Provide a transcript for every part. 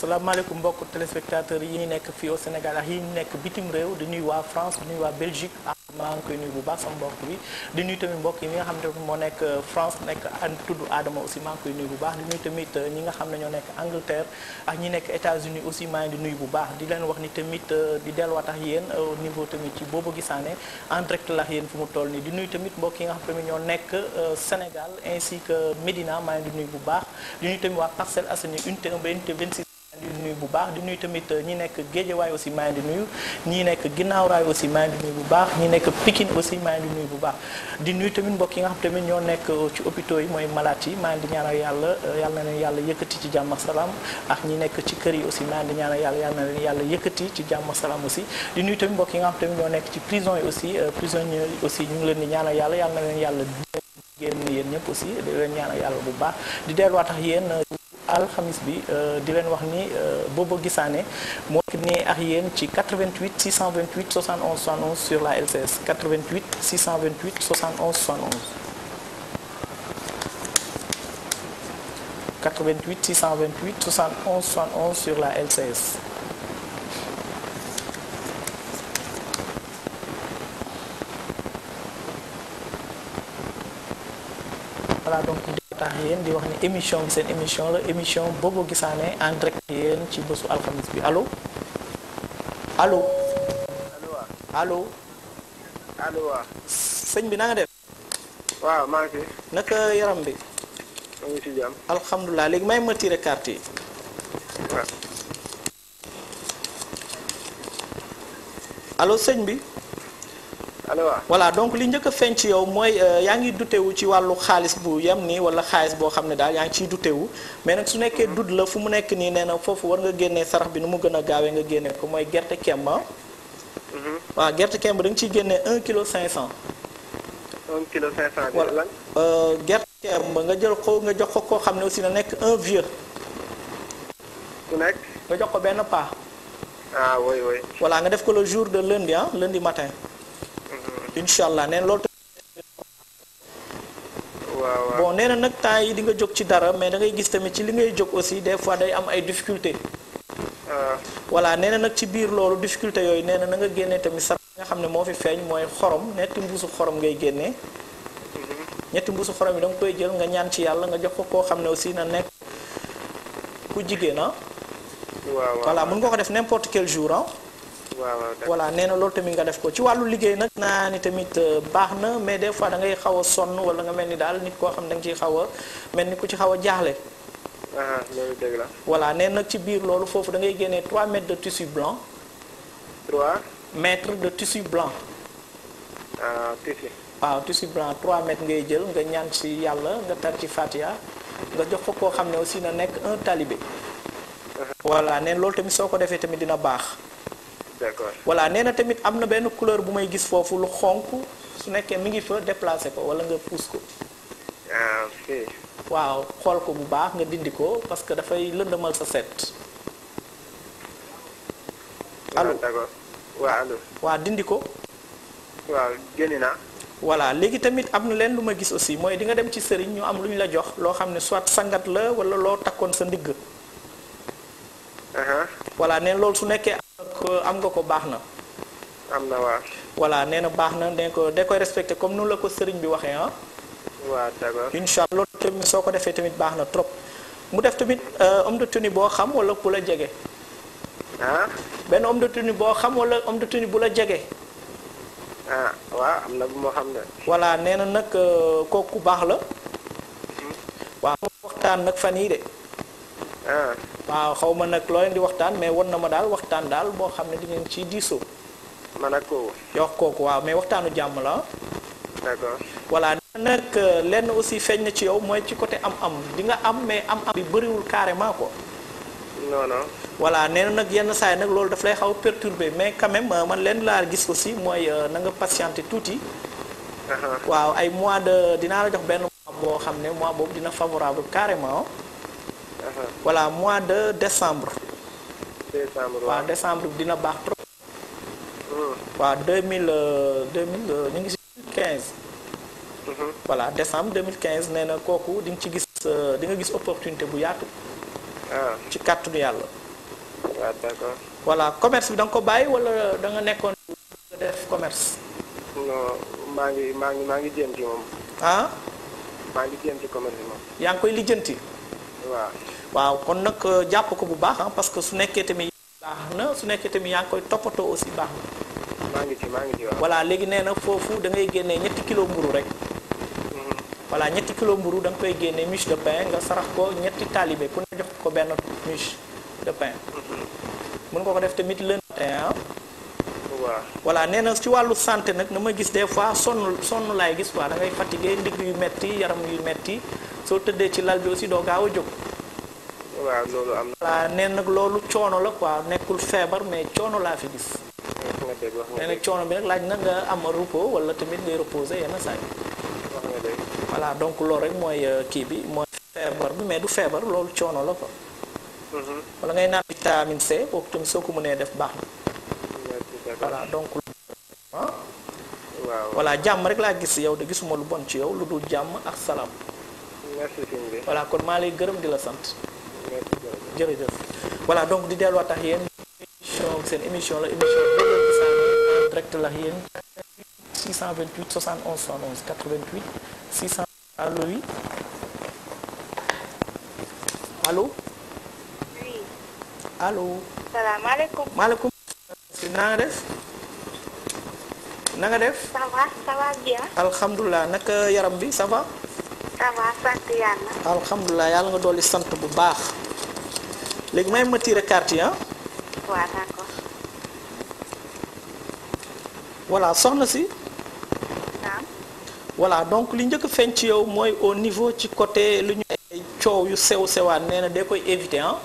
salaamaaleykum mbokk téléspectateurs yi ñu nekk fii au Sénégal ak yi ñu nekk bitim réew di nuyu waa France di nuyu waa Belgique ak maa ngi koy nuyu bu baax sama mbokk bi di nuyu tamit mbokk yi nga xam ne moo nekk France nekk tudd Adama aussi maa ngi koy nuyu bu baax di nuyu tamit ñi nga xam ne ñoo nekk Angleterre ak ñi nekk États-Unis aussi maa ngi di nuyu bu baax di leen wax ni tamit di delluwaat ak yéen au niveau tamit ci Bobo Guissané en direct la ak yéen fu mu toll nii di nuyu tamit mbokk yi nga xam tamit ñoo nekk Sénégal ainsi que Médina maa ngi di nuyu bu baax di nuyu tamit waa Parcelles Assainies unité 1 ba unité 26 di nuyu bu baax di nuyu tamit ñi nekk Guédiawaye aussi maa ngi di nuyu ñi nekk Ginnaaw Raay aussi maa ngi di nuyu bu baax ñi nekk Pikine aussi maa ngi di nuyu bu baax di nuyu tamit mbokk yi nga xam tamit ñoo nekk ci hôpitaux yi mooy malade yi maa ngi di ñaanal yàlla yàlla na leen yàlla yëkkati ci jàmm ak salaam ak ñi nekk ci kër yi aussi maa ngi di ñaanal yàlla yàlla na leen yàlla yëkkati ci jàmm ak salaam aussi di nuyu tamit mbokk yi nga xam tamit ñoo nekk ci prison yi aussi prisonniers yi aussi ñu ngi leen di ñaanal yàlla yàlla na leen yàlla génn yéen ñëpp aussi di leen ñaanal yàlla bu baax di delluwaat ak yéen alxamis bi di leen wax ni Bobo Guissané moo nekk nii ak yéen ci 88 628 71 71 sur la LCS 88 628 71 71 88 628 71 71 sur la LCS. Voilà donc tax yéen di wax ni émission bi seen émission la émission Bobo Guissané en direct yéen ci bésu alxamis bi allo allo allo allo waaw. sëñ bi na nga def. waaw maa ngi fi. naka yaram bi. maa ngi si jàmm. alhamdulilah léegi may ma tiré carte yi. waaw. allo sëñ bi. allo waaw. voilà donc li njëkk a feeñ ci yow mooy yaa ngi dutewu ci wàllu xaalis bu yem nii wala xaalis boo xam ne daal yaa ngi ciy dutewu mais nag su nekkee dut la fu mu nekk nii nee na foofu war nga génnee sarax bi nu mu gën a gaawee nga génne ko mooy gerte kemb. waaw gerte kemb da nga ciy génnee 1 kilo 500. 1 kilo 500. voilà lan. gerte kemb nga jël ko nga jox ko koo xam ne aussi na nekk un vieux. ku nekk. nga jox ko benn paa. ah oui oui. voilà nga def ko le jour de lundi lundi matin. incha allah nee na loolu waaw waaw. bon nee na nag temps yi di nga jóg ci dara mais da ngay gis tamit ci li ngay jóg aussi des fois day am ay difficulté voilà nee na nag ci biir loolu difficulté yooyu nee na nga génnee tamit sax nga xam ne moo fi feeñ mooy xorom ñetti mbuusu xorom ngay génnee ñetti mbuusu xorom yi da nga koy jël nga ñaan ci yàlla nga jox ko koo xam ne aussi na nekk ku jigéen waaw waaw. voilà mën nga ko def n'importe quel jour waaw voilà nee na loolu tamit nga def ko ci wàllu liggéey nag naa ni tamit baax na mais des fois da ngay xaw a sonn wala nga mel ni daal nit koo xam da nga ciy xaw a mel ni ku ci xaw a jaaxle. loolu dëgg la. voilà nee nag ci biir loolu foofu da ngay génnee 3 mètres de tissu blanc. 3 mètres de tissu blanc. tissu. waaw tissu blanc 3 mètres ngay jël nga ñaan ci yàlla nga tar ci Fatiha nga jox ko koo xam ne aussi na nekk un talibé. voilà nee na loolu tamit soo ko defee tamit dina baax. d'accord. voilà nee na tamit am na benn couleur bu may gis foofu lu xonk su nekkee mi ngi fa déplacé ko wala nga pousse ko. fii. waaw xool ko bu baax nga dindi ko parce que dafay lëndëmal sa set. allo d'accord. waaw allo. waaw dindi ko. waaw génn naa. voilà léegi tamit am na leen lu ma gis aussi mooy di nga dem ci sëriñ ñu am lu ñu la jox loo xam ne soit sangat la wala loo takkoon sa ndigg. voilà nee na loolu su nekkee am nga ko baax na. am na waaw. voilà nee na baax na ne ko da koy respecté comme nu la ko sëriñ bi waxee waaw d'accord. incha allah loolu tamit soo ko defee tamit baax na trop mu def tamit homme de tenue boo xam wala ku la jege. benn homme de tenue boo xam wala homme de tenue bu la jege. waaw am na bu moo xam ne. voilà nee na nag kooku baax la. waaw waxtaan nag fan yii de. waaw xaw ma nag loo leen di waxtaan mais won na ma daal waxtaan daal boo xam ne di ngeen ciy diisoo. man ak kooku. yow kooku waaw mais waxtaanu jàmm la. d'accord. voilà nag lenn aussi feeñ na ci yow mooy ci côté am-am di nga am mais am-am bi bëriwul carrément ko. non non. voilà nee na nag yenn saa yi nag loolu daf lay xaw a perturbé mais quand même man leen laa gis aussi mooy na nga patienté tuuti. waaw ay mois de dinaa la jox benn mois boo xam ne mois boobu dina favorable carrément. voilà mois de décembre. waaw décembre bi dina baax trop. waaw 2000 ñu ngi si 15. voilà décembre 2015 nee na kooku di nga ci gis di nga gis opportunité bu yaatu. ci kàttanu yàlla. waaw d'accord. voilà commerce bi da nga ko bàyyi wala da nga nekkoon nga def commerce. non maa ngi jéem ci moom. ah. maa ngi jéem ci commerce bi moom. yaa ngi koy lijjanti. waaw. waaw kon nag jàpp ko bu baax parce que su nekkee tamit baax na su nekkee tamit yaa ngi koy toppatoo aussi baax na. maa ngi ci waaw. voilà léegi nee na foofu da ngay génnee ñetti kilo mburu rek. voilà ñetti kilo mburu da nga koy génnee miche de pain nga sarax ko ñetti taalibe ku ne jox ko benn miche de pain. mën nga ko def tamit lundi matin. waaw. voilà nee na ci wàllu santé nag na ma gis des fois sonn laay gis quoi da ngay fatigué ndigg yu metti yaram yu metti soo tëddee ci lal bi aussi doo gaaw a jóg. waaw loolu am na. voilà nee nag loolu coono la quoi nekkul feebar mais coono laa fi gis. nee na coono bi nag laaj na nga am repos wala tamit ngay reposer yenn saa yi. voilà donc loolu rek mooy kii bi mooy feebar bi mais du feebar loolu coono la quoi. wala ngay naan vitamine C kooku tamit soo ko mënee def baax na. voilà donc. waaw. voilà jàmm rek laa gis yow de gisuma lu bon ci yow lu dul jàmm ak salaam. merci sëñ bi. voilà kon maa lay gërëm di la sant. merci jërëjëf. voilà donc di delluwaat ak yéen seen émission la émission Dëggal Gisaane en direct la yéen 628 71 71 88 600 allo oui allo. oui. allo. salaamaaleykum. maaleykum. na nga def. na nga def. ça va bien. alhamdulilah naka yaram bi ça va. ça va sant yàlla. alhamdulilah yàlla nga dolli sant bu baax. léegi may ma tiré carte yi ah. waaw d'accord. voilà soxna si. naam. voilà donc li njëkk feeñ ci yow mooy au niveau ci côté lu ñu ay coow yu sew sewaan nee na dee koy éviter ah.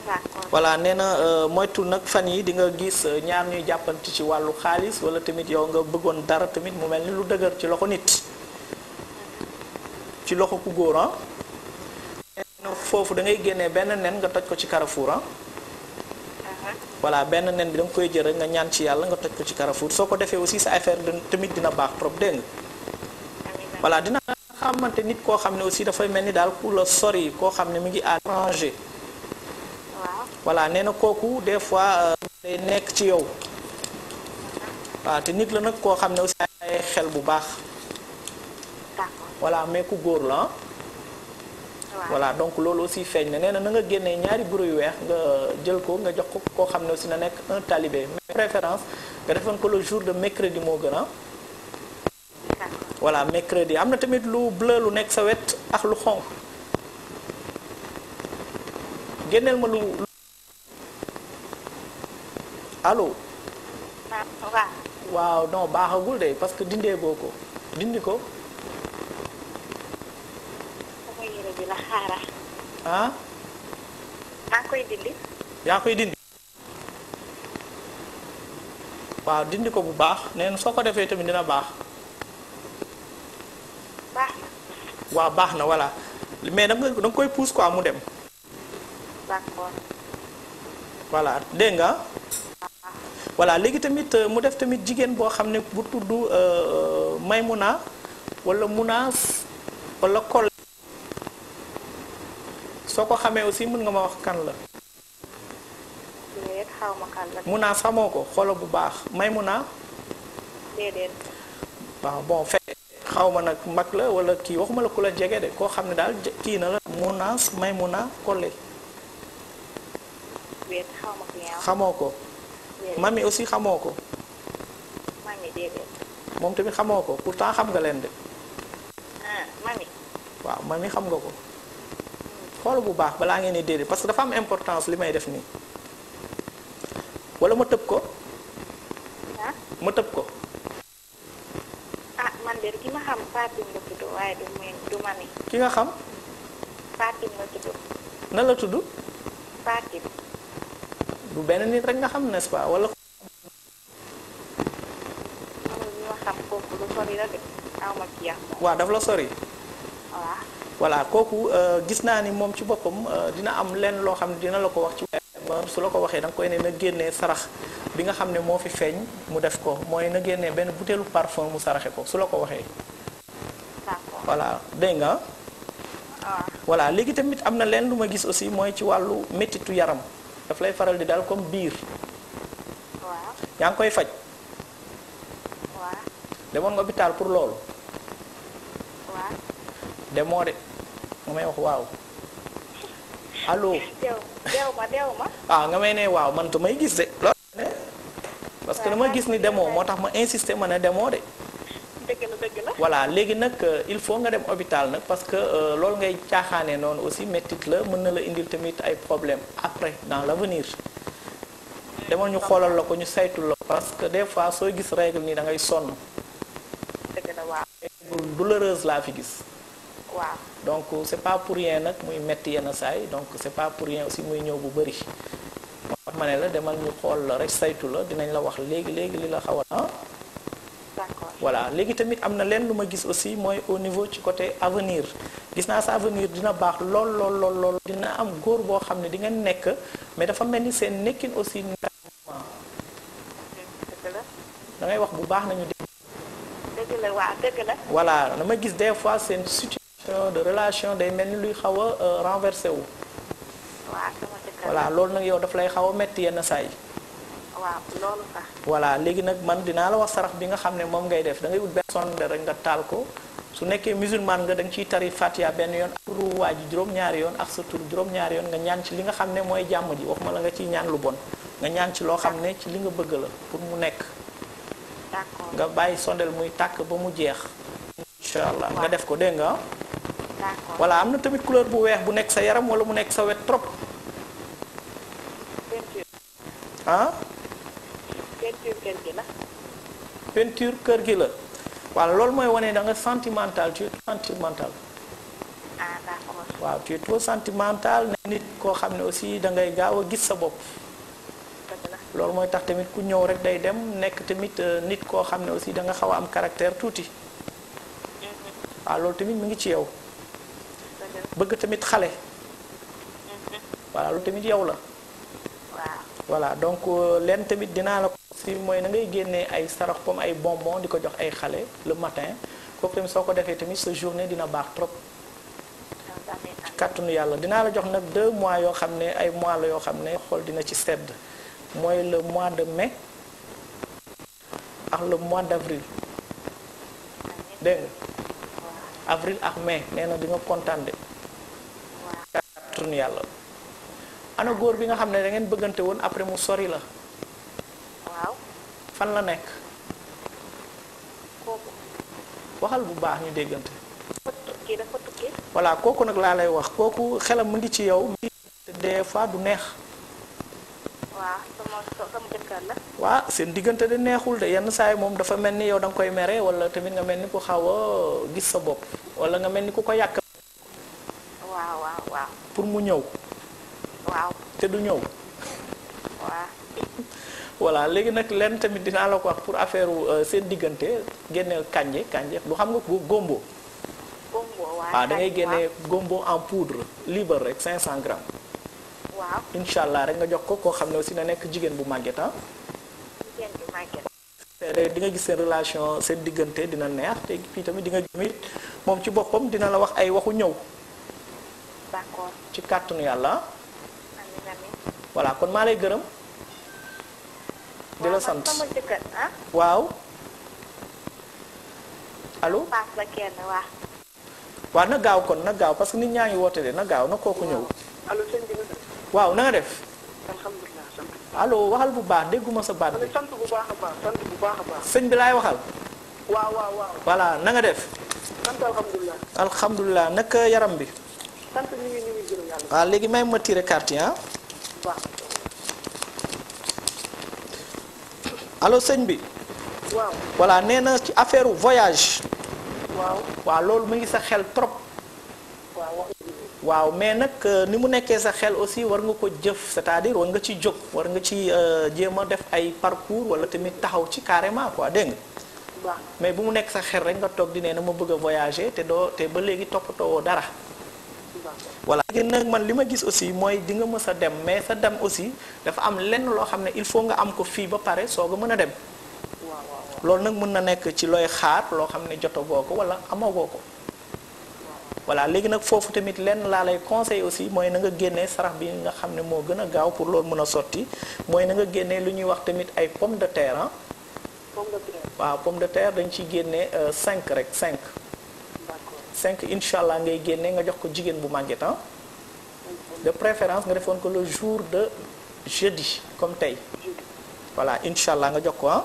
d'accord. voilà nee na moytu nag fan yi di nga gis ñaar ñuy jàppante ci wàllu xaalis wala tamit yow nga bëggoon dara tamit mu mel ni lu dëgër ci loxo nit. ci loxo ku góor ah. nee na foofu da ngay génnee benn nen nga toj ko ci Carrefour ah. voilà benn nen bi da nga koy jël rek nga ñaan ci yàlla nga toj ko ci Carrefour soo ko defee aussi sa affaire tamit dina baax trop dégg nga. voilà dina xamante nit koo xam ne aussi dafay mel ni daal ku la sori koo xam ne mi ngi à l'étranger. waaw. voilà nee na kooku des fois day nekk ci yow. waaw te nit la nag koo xam ne aussi ay xel bu baax. d'accord. voilà mais ku góor la waaw. voilà donc loolu aussi feeñ na nee na nga génnee ñaari guro yu weex nga jël ko nga jox ko koo xam ne aussi na nekk un talibé mais préférence nga defoon ko le jour de mercredi moo gën a. d'accord. voilà mercredi am na tamit lu bleu lu nekk sa wet ak lu xonq génneel ma lu allo. waaw. waaw non baaxagul de parce que dindee goo ko dindi ko. sama yére bi la xaaral. ah. maa koy dindi. yaa koy dindi. waaw dindi ko bu baax nee na soo ko defee tamit dina baax. baax na. waaw baax na voilà mais da nga koy pousse quoi mu dem. d'accord. voilà dégg nga. voilà léegi tamit mu def tamit jigéen boo xam ne bu tudd Maymuna wala Munaas wala Kol. soo ko xamee aussi mën nga ma wax kan la. déedéet xaw ma kan la. Munaas xamoo ko xoola bu baax Maymuna. déedéet. waaw bon fekk xaw ma nag mag la wala kii waxuma la ku la jege de koo xam ne daal kii na la Munaas Maymuna Kole. déedéet xaw ma ko yaa. xamoo ko. mami aussi xamoo ko. mami déedéet. moom tamit xamoo ko pourtant xam nga leen de. mami. waaw mami xam nga ko. xool bu baax balaa ngeen di déedéet parce que dafa am importance li may def nii. wala ma tëb ko. ah. ma tëb ko. man de ki ma xam Fatim la tudd waaye du mami. ki nga xam. Fatim la tudd. nan la tudd. Fatim. du benn nit rek nga xam n'est-ce pas wala. ñi ma xam kooku lu sori la de aw ma ci yàq. waaw daf la sori. waaw. voilà kooku gis naa ni moom ci boppam dina am lenn loo xam ne dina la ko wax ci weer su la ko waxee da nga koy ne na génnee sarax bi nga xam ne moo fi feeñ mu def ko mooy na génnee benn butéelu parfum mu saraxe ko su la ko waxee. d'accord. voilà dégg nga. waaw. voilà léegi tamit am na leen lu ma gis aussi mooy ci wàllu méttitu yaram daf lay faral di dal comme biir. waaw. yaa ngi koy faj. waaw. demoon nga hôpital pour loolu. waaw. demoo de nga may wax waaw. allo. dew ma. ah nga may ne waaw man may gis de loolu ne parce que dama gis ni demoo moo tax ma insister ma ne demoo de. dëgg la. voilà léegi nag il faut nga dem hôpital nag parce que loolu ngay caaxaane noonu aussi méttit la mën na la indil tamit ay problème après dans l'avenir demal ñu xoolal la ko ñu saytul la parce que des fois sooy gis règle nii da ngay sonn. dëgg la waaw. douloureuse laa fi gis. waaw. donc c'est pas pour rien nag muy metti yenn saay donc c'est pas pour rien aussi muy ñëw bu bëri moo tax ma ne la demal ñu xool la rek saytu la dinañ la wax léegi li la xaw a d'accord. voilà léegi tamit am na leen lu ma gis aussi mooy au niveau ci côté avenir gis naa sa avenir dina baax lool dina am góor boo xam ne di ngeen nekk mais dafa mel ni seen nekkin aussi dëgg la. da ngay wax bu baax nañu dëgg la waaw dëgg la. voilà dama gis des fois seen situation de relation day mel ni luy xaw a renversé wu. waaw sama jëkkër. voilà loolu nag yow daf lay xaw a metti yenn saa yi. waaw loolu sax. voilà léegi nag man dinaa la wax sarax bi nga xam ne moom ngay def da ngay ut benn sonde rek nga taal ko su nekkee musulman nga da nga ciy tari Fatiha benn yoon ak turu waa ji juróom-ñaari yoon ak sa tur juróom-ñaari yoon nga ñaan ci li nga xam ne mooy jàmm ji waxuma la nga ciy ñaan lu bon nga ñaan ci loo xam ne ci li nga bëgg la pour mu nekk. d'accord. nga bàyyi sondel muy tàkk ba mu jeex. incha allah nga def ko dégg nga. d'accord. voilà am na tamit couleur bu weex bu nekk sa yaram wala mu nekk sa wet trop. peinture. ah. peinture kër gi la. peinture kër gi la. voilà loolu mooy wane da nga sentimental tu es sentimental. ah d'accord. waaw tu es trop sentimental ne nit koo xam ne aussi da ngay gaaw a gis sa bopp. dëgg la. loolu mooy tax tamit ku ñëw rek day dem nekk tamit nit koo xam ne aussi da nga xaw a am caractère tuuti. waaw loolu tamit mu ngi ci yow. dëgg la. bëgg tamit xale. voilà loolu tamit yow la. waaw. voilà donc leen tamit dinaa la ko si mooy na ngay génnee ay sarax comme ay bonbon di ko jox ay xale le matin kooku tamit soo ko defee tamit sa journée dina baax trop. ci kàttanu yàlla dinaa la jox nag 2 mois yoo xam ne ay mois la yoo xam ne xool dina ci sedd mooy le mois de mai ak le mois d'avril dégg nga avril ak mai nee na di nga kontaan de. kàttanu yàlla. ana góor bi nga xam ne da ngeen bëggante woon après mu sori la. waaw. fan la nekk. kooku. waxal bu baax ñu déggante. dafa tukki. voilà kooku nag laa lay wax kooku xelam mu ngi ci yow. te des fois du neex. waaw sama jëkkër la. waa seen diggante de neexul de yenn saa yi moom dafa mel ni yow da nga koy mere wala tamit nga mel ni ku xaw a gis sa bopp wala nga mel ni ku ko yàq. waaw. pour mu ñëw. waaw. te du ñëw. waaw. voilà léegi nag lenn tamit dinaa la ko wax pour affaire seen diggante génneel kànje du xam nga gombo. gombo waaw. da ngay génne gombo en poudre libre rek 500 grammes. waaw. incha allah rek nga jox ko koo xam ne aussi na nekk jigéen bu màgget ah. jigéen bu màgget. di nga gis seen relation seen diggante dina neex te fii tamit di nga gis moom ci boppam dina la wax ay waxu ñëw. d'accord. ci kàttanu yàlla. amiin. voilà kon maa lay gërëm. di la sant sama jëkkër ah. waaw. allo. paas la kenn waaw. waaw na gaaw kon na gaaw parce que nit ñaa ngi woote de na gaaw na kooku ñëw. allo sëñ bi. waaw na nga def. alhamdulilah sant. allo waxal bu baax dégguma sa baat bi. sant bu baax a baax sant bu baax a baax. sëñ bi laay waxal. waaw. voilà na nga def. sant alhamdulilah. alhamdulilah naka yaram bi. sant ñu ngi gërëm yàlla. waaw léegi may ma tiré carte yi ah. waaw. allo sëñ bi. waaw. voilà nee na ci affaire voyage. waaw. loolu mu ngi sa xel trop. waaw. waaw mais nag ni mu nekkee sa xel aussi war nga ko jëf c'est-à-dire war nga ci jóg war nga ci jéem a def ay parcours wala tamit taxaw ci carrément quoi dégg nga. mais bu mu nekk sa xel rek nga toog di nee na ma bëgg a voyager te ba léegi toppatoo dara. voilà léegi nag man li ma gis aussi mooy di nga mës a dem mais sa dem aussi dafa am lenn loo xam ne il faut nga am ko fii ba pare soog a mën a dem. loolu nag mën na nekk ci looy xaar loo xam ne jotagoo ko wala amagoo ko. voilà léegi nag foofu tamit lenn laa lay conseil aussi mooy na nga génnee sarax bi nga xam ne moo gën a gaaw pour loolu mën a sotti mooy na nga génnee lu ñuy wax tamit ay pomme de terre ah. pomme de terre. waaw pomme de terre dañ ciy génnee 5 rek 5. d'accord 5 incha allah ngay génnee nga jox ko jigéen bu màgget ah. de préférence nga defoon ko le jour de jeudi comme tey. voilà incha allah nga jox ko ah.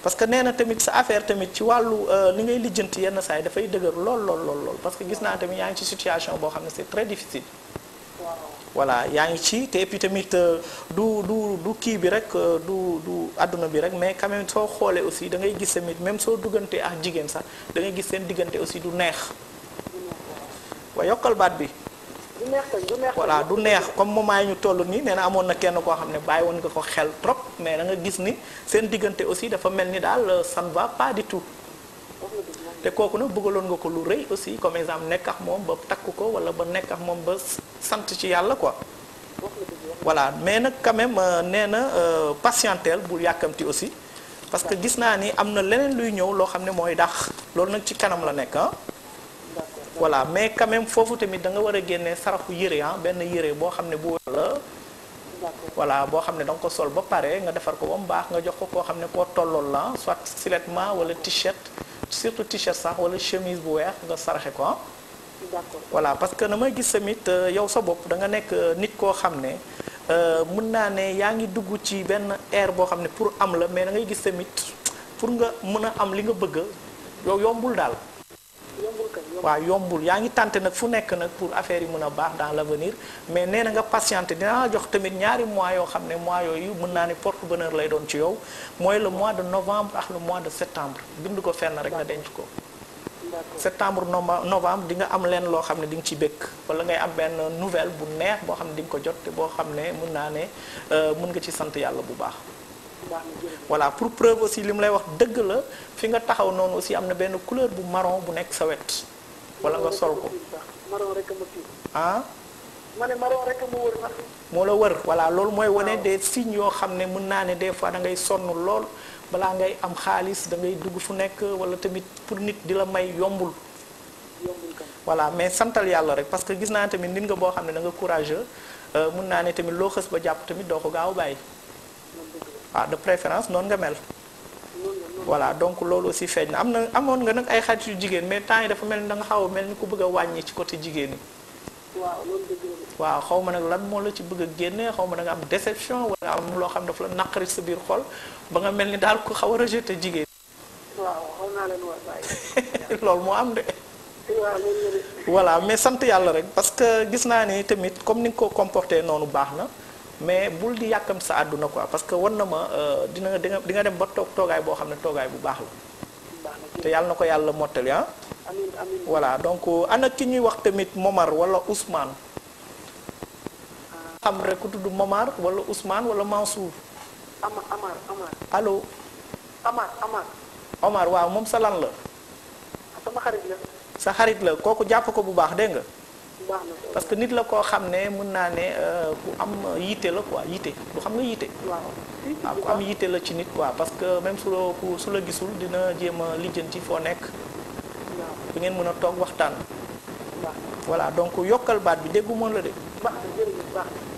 parce que nee na tamit sa affaire tamit ci wàllu li ngay lijjanti yenn saa yi dafay dëgër lool parce que gis naa tamit yaa ngi ci situation boo xam ne c'est très difficile. voilà yaa ngi ci te et puis tamit du kii bi rek du àdduna bi rek mais quand même soo xoolee aussi da ngay gis tamit même soo duggante ak jigéen sax da ngay gis seen diggante aussi du neex. waaw yokkal baat bi. du neex du neex. voilà du neex comme moment yi ñu toll nii nee na amoon na kenn koo xam ne bàyyi woon nga ko xel trop mais da nga gis ni seen diggante aussi dafa mel ni daal ça ne va pas du tout. te kooku nag bëggaloon nga ko lu rëy aussi comme exemple nekk ak moom ba takk ko wala ba nekk ak moom ba sant ci yàlla quoi. voilà mais nag quand même nee na patienteel bul yàkkamti aussi parce que gis naa ni am na leneen luy ñëw loo xam ne mooy dàq loolu nag ci kanam la nekk ah. voilà mais quand même foofu tamit da nga war a génne saraxu yére ah benn yére boo xam ne bu la. voilà boo xam ne da nga ko sol ba pare nga defar ko ba mu baax nga jox ko koo xam ne koo tollool la soit silettement wala t-shirt. surtout t-shirt sax wala chemise bu weex nga saraxe ko ah. d'accord voilà parce que damay gis tamit yow sa bopp da nga nekk nit koo xam ne mën naa ne yaa ngi dugg ci benn air boo xam ne pour am la mais da ngay gis tamit pour nga mën a am li nga bëgg yow yombul daal. yombul kay waaw yombul yaa ngi tenté nag fu nekk nag pour affaire yi mën a baax dans l'avenir mais nee na nga patienté dinaa jox tamit ñaari mois yoo xam ne mois yooyu mën naa ne porte bonheur lay doon ci yow mooy le mois de novembre ak le mois de septembre bind ko fenn rek nga denc ko. septembre novembre di nga am leen loo xam ne di nga ci bëgg wala ngay am benn nouvelle bu neex boo xam ne di nga ko jot te boo xam ne mën naa ne mën nga ci sant yàlla bu baax. voilà pour preuve aussi li mu lay wax dëgg la fi nga taxaw noonu aussi am na benn couleur bu marron bu nekk sa wet wala nga sol ko marron rek ma kii. ah. ma ne marron rek ma wër sax. moo la wër voilà loolu mooy wane des signes yoo xam ne mën naa ne des fois da ngay sonn lool balaa ngay am xaalis da ngay dugg fu nekk wala tamit pour nit di la may yombul. yombul kan. voilà mais santal yàlla rek parce que gis naa tamit nit nga boo xam ne da nga courageux mën naa ne tamit loo xës ba jàpp tamit doo ko gaaw a bàyyi. waaw de préférence noonu nga mel. voilà donc loolu aussi feeñ na amoon nga nag ay xarit yu jigéen mais temps yi dafa mel ni da nga xaw a mel ni ku bëgg a wàññi ci côté jigéen ñi. waaw loolu dëgg la. waaw xaw ma nag lan moo la ci bëgg a génne xaw ma da nga am déception wala am loo xam dafa la naqari sa biir xol ba nga mel ni daal ku xaw a rejeté jigéen. waaw xaw naa leen war bàyyi. loolu moo am de. waaw loolu la. voilà mais sant yàlla rek parce que gis naa ni tamit comme ni nga ko comporté noonu baax na. mais bul di yàkkam sa àdduna quoi parce que wan na ma di nga dem ba toogaay boo xam ne toogaay bu baax la te yàlla na ko yàlla mottali ah. amiin amiin. voilà donc ana ki ñuy wax tamit Momar wala Ousmane. xam rek ku tudd Momar wala Ousmane wala Mansour. Amar. allo. Amar. Omar waaw moom sa lan la. sama xarit la. sa xarit la kooku jàpp ko bu baax dégg nga. baax na parce que nit la koo xam ne mën naa ne ku am yitte la quoi yitte du xam nga yitte. waaw ku am yitte la ci nit quoi parce que même su la gisul dina jéem a lijjanti foo nekk. bu ngeen mën a toog waxtaan. voilà donc yokkal baat bi déggu moon la de.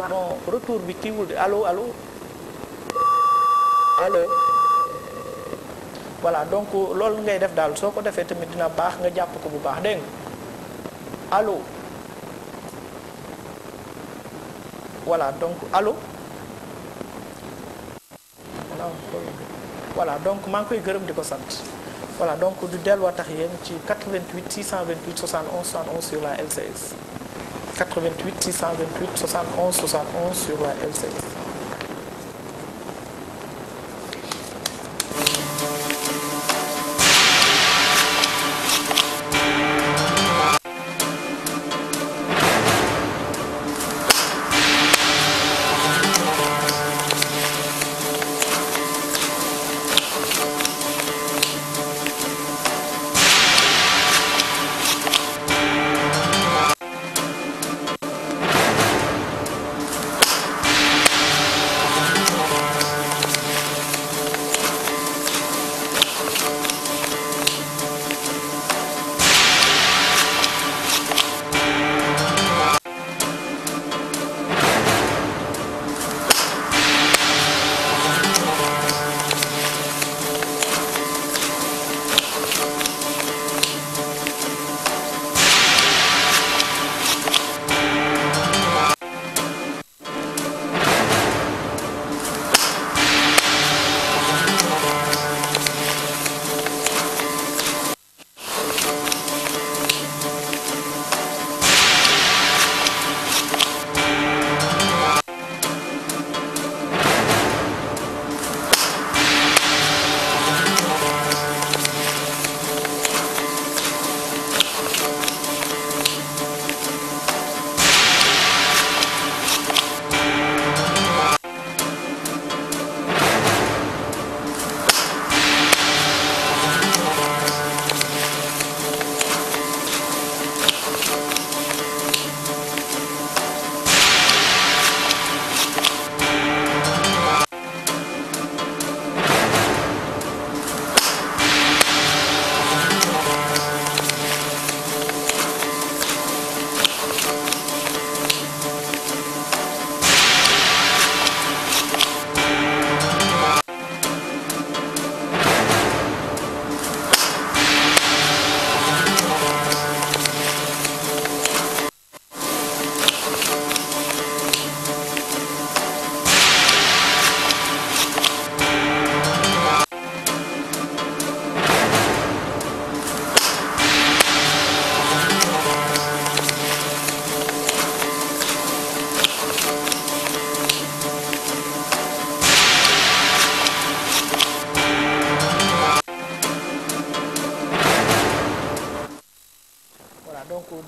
non retour bi kiiwul de allo. voilà donc loolu ngay def daal soo ko defee tamit dina baax nga jàpp ko bu baax dégg nga allo. voilà donc allo voilà donc maa ngi koy gërëm di ko sant voilà donc du delluwaat tax yéen ci 88 628 71 71 sur la LCS 88 628 71 71 sur la LCS.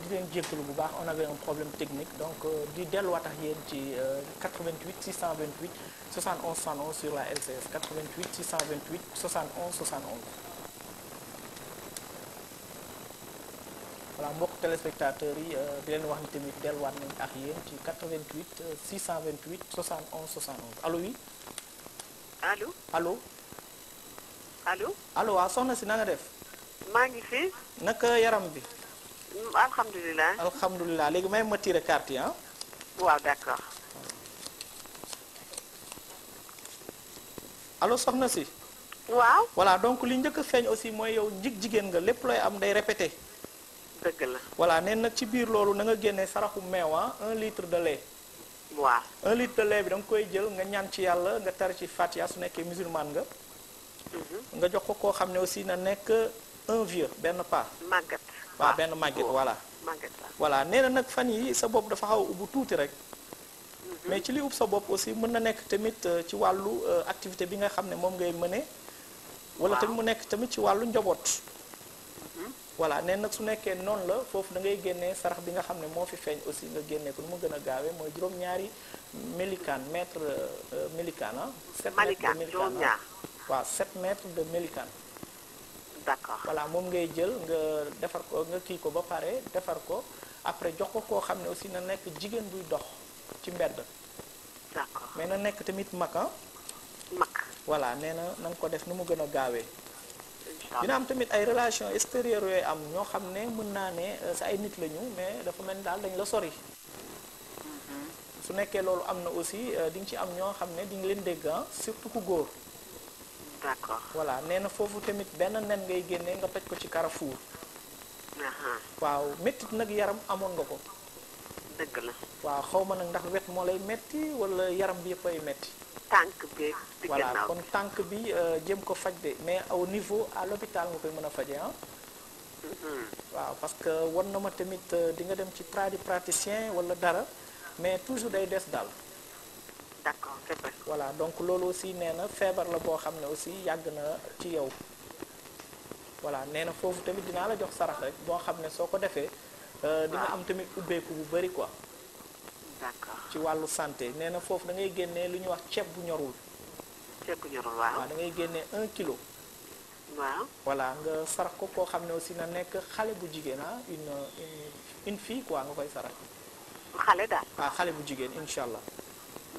di leen jéggalu bu baax on avait un problème technique donc di delluwaat ak yéen ci 88 628 71 71 sur la LCS 88 628 71 71. voilà mbokk téléspectateurs yi di leen wax ni tamit delluwaat nañ ak yéen ci 88 628 71 71 allo oui. allo. allo. allo. allo waaw soxna si na nga def. maa ngi fi. naka yaram bi. alhamdulilah. alhamdulilah léegi may ma tiré carte yi ah. waaw d'accord. allo soxna si. waaw. voilà donc li njëkk a feeñ aussi mooy yow jigéen nga lépp looy am day répété. dëgg la. voilà neen nag ci biir loolu na nga génnee saraxu meew 1 litre de lait. waaw. 1 litre de lait bi da nga koy jël nga ñaan ci yàlla nga tar ci Fatiha su nekkee musulman nga. nga jox ko koo xam ne aussi na nekk un vieux benn pas. màggat. waaw benn màgget voilà. màggat la. voilà nee na nag fan yi sa bopp dafa xaw a ubbu tuuti rek. mais ci li ub sa bopp aussi mën na nekk tamit ci wàllu activité bi nga xam ne moom ngay mëne. wala tamit mu nekk tamit ci wàllu njaboot. voilà nee nag su nekkee noonu la foofu da ngay génnee sarax bi nga xam ne moo fi feeñ aussi nga génnee ko nu mu gën a gaawee mooy juróom-ñaari mélikaan mètre mélikaan ah. 7 mètres de mélikaan juróom-ñaar. waaw 7 mètres de mélikaan. d'accord. voilà moom ngay jël nga defar ko nga kii ko ba pare defar ko après jox ko koo xam ne aussi na nekk jigéen buy dox ci mbedd. d'accord. mais na nekk tamit mag ah. mag. voilà nee na na nga ko def nu mu gën a gaawee. incha dina allah. am tamit ay relation extérieures yooyu am ñoo xam ne mën naa ne sa ay nit lañu mais dafa mel ni daal dañ la sori. su nekkee loolu am na aussi di nga ci am ñoo xam ne di nga leen dégg surtout ku góor. d'accord. voilà nee na foofu tamit benn nen ngay génnee nga toj ko ci Carrefour. waaw méttit nag yaram amoon nga ko. dëgg la. waaw xaw ma nag ndax wet moo lay metti wala yaram bi yëpp ay metti. tànk beeg. di voilà gannaaw kon tànk bi jëm ko faj de mais au niveau à l'hôpital nga koy mën a faje ah. waaw parce que war na ma tamit di nga dem ci tradipraticien wala dara mais toujours day des daal. d'accord c'est vrai. voilà donc loolu aussi nee na feebar la boo xam ne aussi yàgg na ci yow. voilà nee na foofu tamit dinaa la jox sarax rek boo xam ne soo ko defee. di nga am tamit ubbeeku bu bari quoi. d'accord. ci wàllu santé nee na foofu da ngay génnee lu ñuy wax ceeb bu ñorul. ceeb bu ñorul waaw. waaw da ngay génnee 1 kilo. waaw. voilà nga sarax ko koo xam ne aussi na nekk xale bu jigéen une fille quoi nga koy sarax. xale daal. waaw xale bu jigéen incha allah.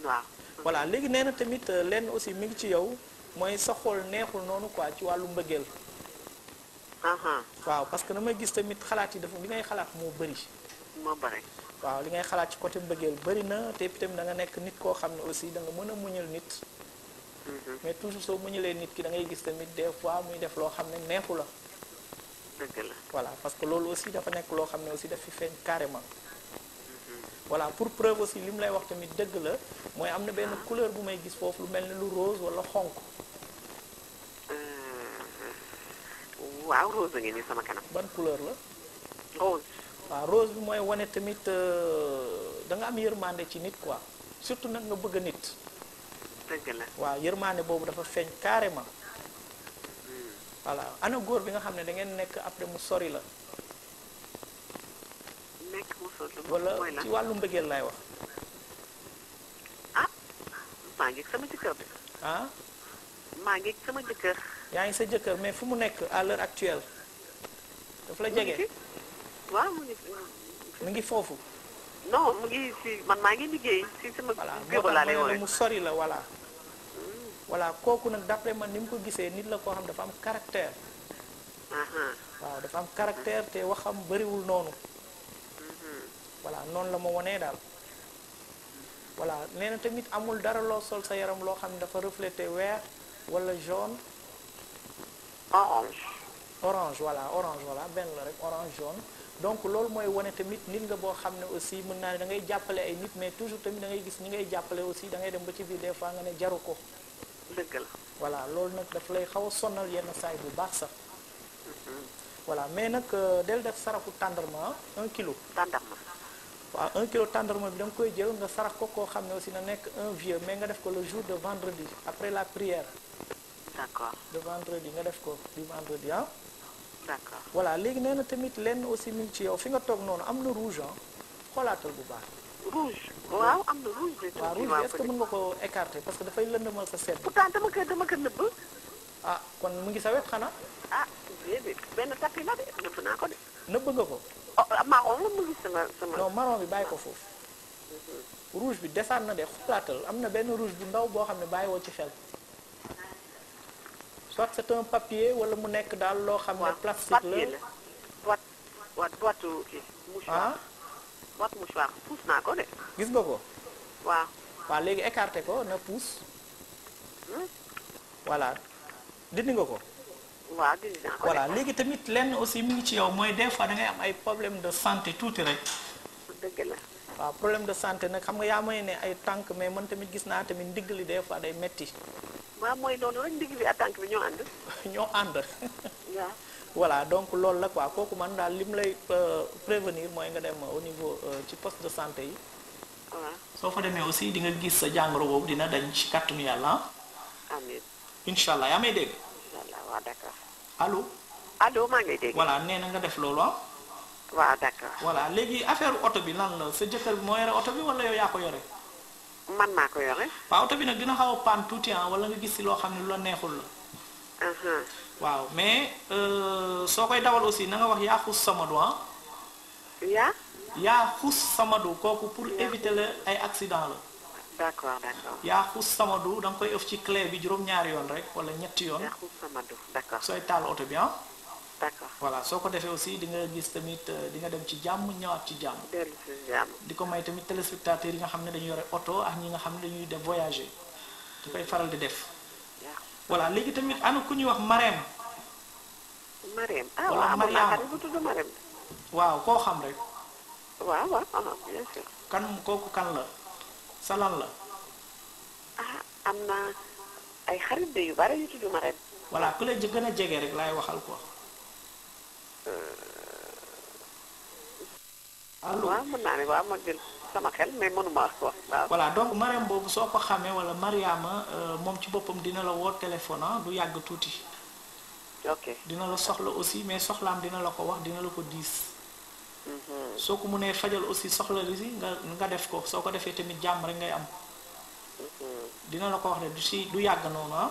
waaw. voilà léegi nee na tamit lenn aussi mi ngi ci yow mooy sa xol neexul noonu quoi ci wàllu mbëggeel. waaw parce que damay gis tamit xalaat yi dafa li ngay xalaat moo bëri. moo bëri. waaw li ngay xalaat ci côté mbëggeel bëri na te tamit da nga nekk nit koo xam ne aussi da nga mën a muñal nit. mais toujours soo muñalee nit ki da ngay gis tamit des fois muy def loo xam ne neexu la. dëgg la. voilà parce que loolu aussi dafa nekk loo xam ne aussi daf fi feeñ carrément. voilà pour preuve aussi li mu lay wax tamit dëgg la mooy am na benn couleur bu may gis foofu lu mel ni lu rose wala xonk. waaw rose a ngi nii sama kanam. ban couleur la. rose. waaw rose bi mooy wane tamit da nga am yërmande ci nit quoi surtout nag nga bëgg a nit. dëgg la. waaw yërmande boobu dafa feeñ carrément. voilà ana góor bi nga xam ne da ngeen nekk après mu sori la. nekk mu sori la wala mooy la. ci wàllu mbëggeel lay wax. ah maa ngi sama jëkkër bi. ah maa ngi sama jëkkër. yaa ngi sa jëkkër mais fu mu nekk à l'heure actuelle. daf la jege waaw mu ngi mu ngi foofu. non mu ngi si man maa ngi liggéey si sama voilà bureau laa lay moo tax woowee. mu sori la voilà. voilà kooku nag d'après man ni mu ko gisee nit la koo xam dafa am caractère. waaw dafa am caractère te waxam bëriwul noonu. voilà noonu la ma wonee daal. voilà nee na tamit amul dara loo sol sa yaram loo xam ne dafa reflété vert wala jaune. orange. orange voilà benn la rek orange jaune. donc loolu mooy wane tamit nit nga boo xam ne aussi mën naa ne da ngay jàppale ay nit mais toujours tamit da ngay gis ñi ngay jàppale aussi da ngay dem ba ci biir des fois nga ne jaru ko. dëgg la. voilà loolu nag daf lay xaw a sonal yenn saay bu baax sax. voilà mais nag del def saraxu tàndarma 1 kilo. tàndarma. waaw 1 kilo tàndarma bi da nga koy jël nga sarax ko koo xam ne aussi na nekk un vieux mais nga def ko le jour de vendredi après la prière. d'accord. de vendredi nga def ko du vendredi ah. d'accord. voilà léegi nee na tamit lenn aussi mi ngi ci yow fi nga toog noonu am na rouge ah xoolaatal bu baax. rouge waaw am na rouge de. waaw rouge bi est-ce que mën nga ko écarter parce que dafay lëndëmal sa seet. pourtant dama ko nëbb. ah kon mu ngi sa wet xanaa. ah déedéet benn tapis la de nëbb naa ko de. nëbb nga ko. oh marron la mu ngi sama. non marron bi bàyyi ko foofu. rouge bi desaan na de xoolaatal am na benn rouge bu ndaw boo xam ne bàyyiwoo ci xel. soit c'est un papier wala mu nekk daal loo xam ne plastique la. boîte kii mouchoir. boîte mouchoir puus naa ko de. gis nga ko. waaw. waaw léegi écarté ko na puus. voilà dindi nga ko. waaw dindi naa ko de. voilà léegi tamit lenn aussi mi ngi ci yow mooy des fois da ngay am ay problème de santé tuuti rek. dëgg la. waaw problème de santé nag xam nga yaa may ne ay tànk mais man tamit gis naa tamit ndigg li des fois day metti. waaw mooy noonu rek ndigg bi ak tànk bi ñoo ànd. ñoo ànd. waaw. voilà donc loolu la quoi kooku man daal li mu lay prévenir mooy nga dem au niveau ci poste de santé yi. waaw. soo fa demee aussi di nga gis sa jàngoro boobu dina dañ ci kàttanu yàlla. amiin. incha allah yaa may dégg. incha allah waaw d'accord. allo. allo maa ngi lay dégg. voilà nee na nga def loolu ah. waaw d'accord. voilà léegi affaire oto bi lan la sa jëkkër bi moo yore oto bi wala yow yaa ko yore. man maa ko yore. waaw oto bi nag dina xaw a paan tuuti ah wala nga gis si loo xam ne lu la neexul la. waaw mais soo koy dawal aussi na nga wax yaa xus samadu ah. yaa xus samadu kooku pour éviter la ay accident la. d'accord d'accord. yaa xus samadu da nga koy ëf ci clé bi juróom-ñaari yoon rek wala ñetti yoon. yaa xus samadu d'accord. sooy taal oto bi ah. d'accord. voilà soo ko defee aussi di nga gis tamit di nga dem ci jàmm ñëwaat ci jàmm. dellu ci jàmm. di ko may tamit téléspectateurs yi nga xam ne dañu yore oto ak ñi nga xam ne dañuy def voyager di koy faral di def. voilà léegi tamit ana ku ñuy wax Marème. Marème wala waaw amoon naa Mariama xarit bu tudd Marème. waaw koo xam rek. waaw waaw bien sûr. kan kooku kan la sa lan la. am na ay xarit de yu bari yu tudd Marème. voilà ku la gën a jege rek laay waxal quoi. allo waaw mën naa ne waaw ma jël sama xel mais mënuma wax ko waaw. voilà donc Marème boobu soo ko xamee wala Mariama moom ci boppam dina la woo téléphone du yàgg tuuti. ok. dina la soxla aussi mais soxlaam dina la ko wax dina la ko diis. soo ko mënee fajal aussi soxla li si nga def ko soo ko defee tamit jàmm rek ngay am. dina la ko wax ne du si du yàgg noonu ah.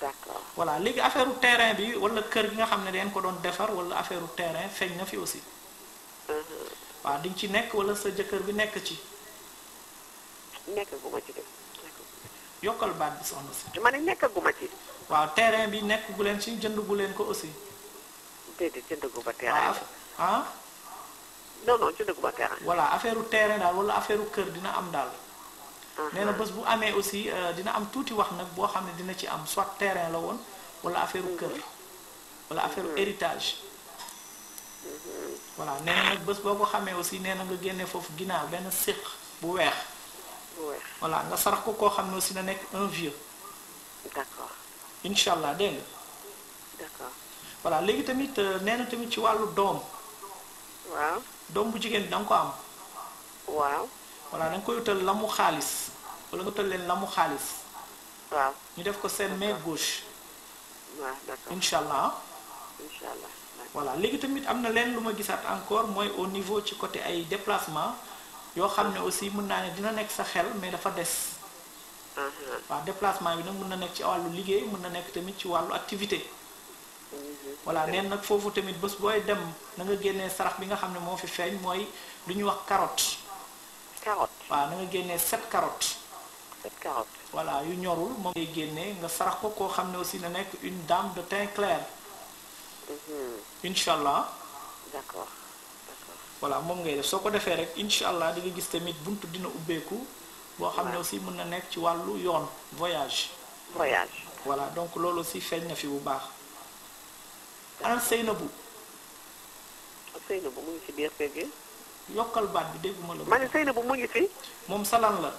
d'accord. voilà léegi affaire terrain bi wala kër gi nga xam ne dañ ko doon defar wala affaire terrain feeñ na fi aussi. waaw di nga ci nekk wala sa jëkkër bi nekk ci. nekk gu ma ci def. yokkal baat bi soxna si. ma ne nekk gu ma ci. waaw terrain bi nekk gu leen ci jënd gu leen ko aussi. déedéet jënd gu ma terrain. ah. non non jënd gu ma terrain. voilà affaire terrain daal wala affaire kër dina am daal. nee na bés bu amee aussi dina am tuuti wax nag boo xam ne dina ci am soit terrain la woon wala affaire kër. wala affaire héritage. voilà nee na nag bés boo ko xamee aussi nee na nga génne foofu ginnaaw benn siq bu weex. bu weex. voilà nga sarax ko koo xam ne aussi na nekk un vieux. d'accord. incha allah dégg nga. d'accord. voilà léegi tamit nee na tamit ci wàllu doom. waaw. doom bu jigéen bi da nga ko am. waaw. voilà da nga koy utal lamu xaalis wala nga utal leen lamu xaalis. waaw. ñu def ko seen main gauche. waaw d'accord. incha allah. incha allah. voilà léegi tamit am na leen lu ma gisaat encore mooy au niveau ci côté ay déplacement yoo xam ne aussi mën naa ne dina nekk sa xel mais dafa des. waaw déplacement bi nag mën na nekk ci wàllu liggéey mën na nekk tamit ci wàllu activité. voilà neen nag foofu tamit bés booy dem na nga génnee sarax bi nga xam ne moo fi feeñ mooy lu ñuy wax carotte. carotte. waaw na nga génnee 7 carottes. 7 carottes. voilà yu ñorul moom ngay génnee nga sarax ko koo xam ne aussi na nekk une dame de teint clair. incha allah. d'accord. d'accord. voilà moom ngay def soo ko defee rek incha allah di nga gis tamit buntu dina ubbeeku. boo xam ne aussi mën na nekk ci wàllu yoon voyage. voyage. voilà donc loolu aussi feeñ na fi bu baax. ana Seynabou. Seynabou mu ngi ci biir kër gi. yokkal baat bi dégguma la. ma ne Seynabou mu ngi fi. moom salan la.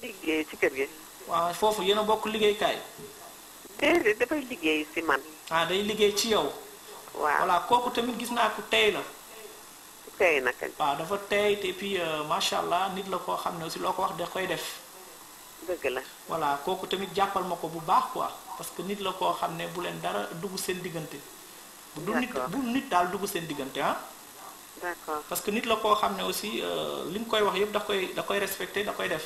liggéey ci kër gi. waaw foofu yéen a bokk liggéeykaay. déedéet dafay liggéey si man. day liggéey ci yow. waaw voilà kooku tamit gis naa ko tey la. tey na kañ. waaw dafa tey te puis macha allah nit la koo xam ne aussi loo ko wax da koy def. dëgg la. voilà kooku tamit jàppal ma ko bu baax quoi parce que nit la koo xam ne bu leen dara dugg seen diggante. bu nit daal dugg seen diggante ah. d'accord parce que nit la koo xam ne aussi li nga koy wax yëpp da koy respecté da koy def.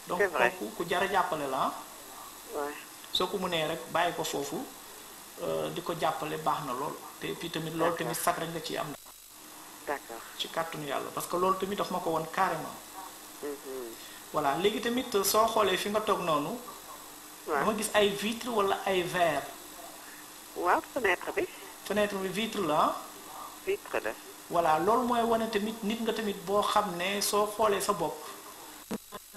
donc c'est vrai kooku ku jar a jàppale la ah. ouais. soo ko mënee rek bàyyi ko foofu di ko jàppale baax na lool te puis tamit loolu tamit sax rek nga ciy am. d'accord ci kàttanu yàlla parce que loolu tamit daf ma ko woon carrément. voilà léegi tamit soo xoolee fi nga toog noonu. waaw dama gis ay vitre wala ay verre. waaw fenêtre bi. fenêtre bi vitre la ah. vitre la. voilà loolu mooy wane tamit nit nga tamit boo xam ne soo xoolee sa bopp.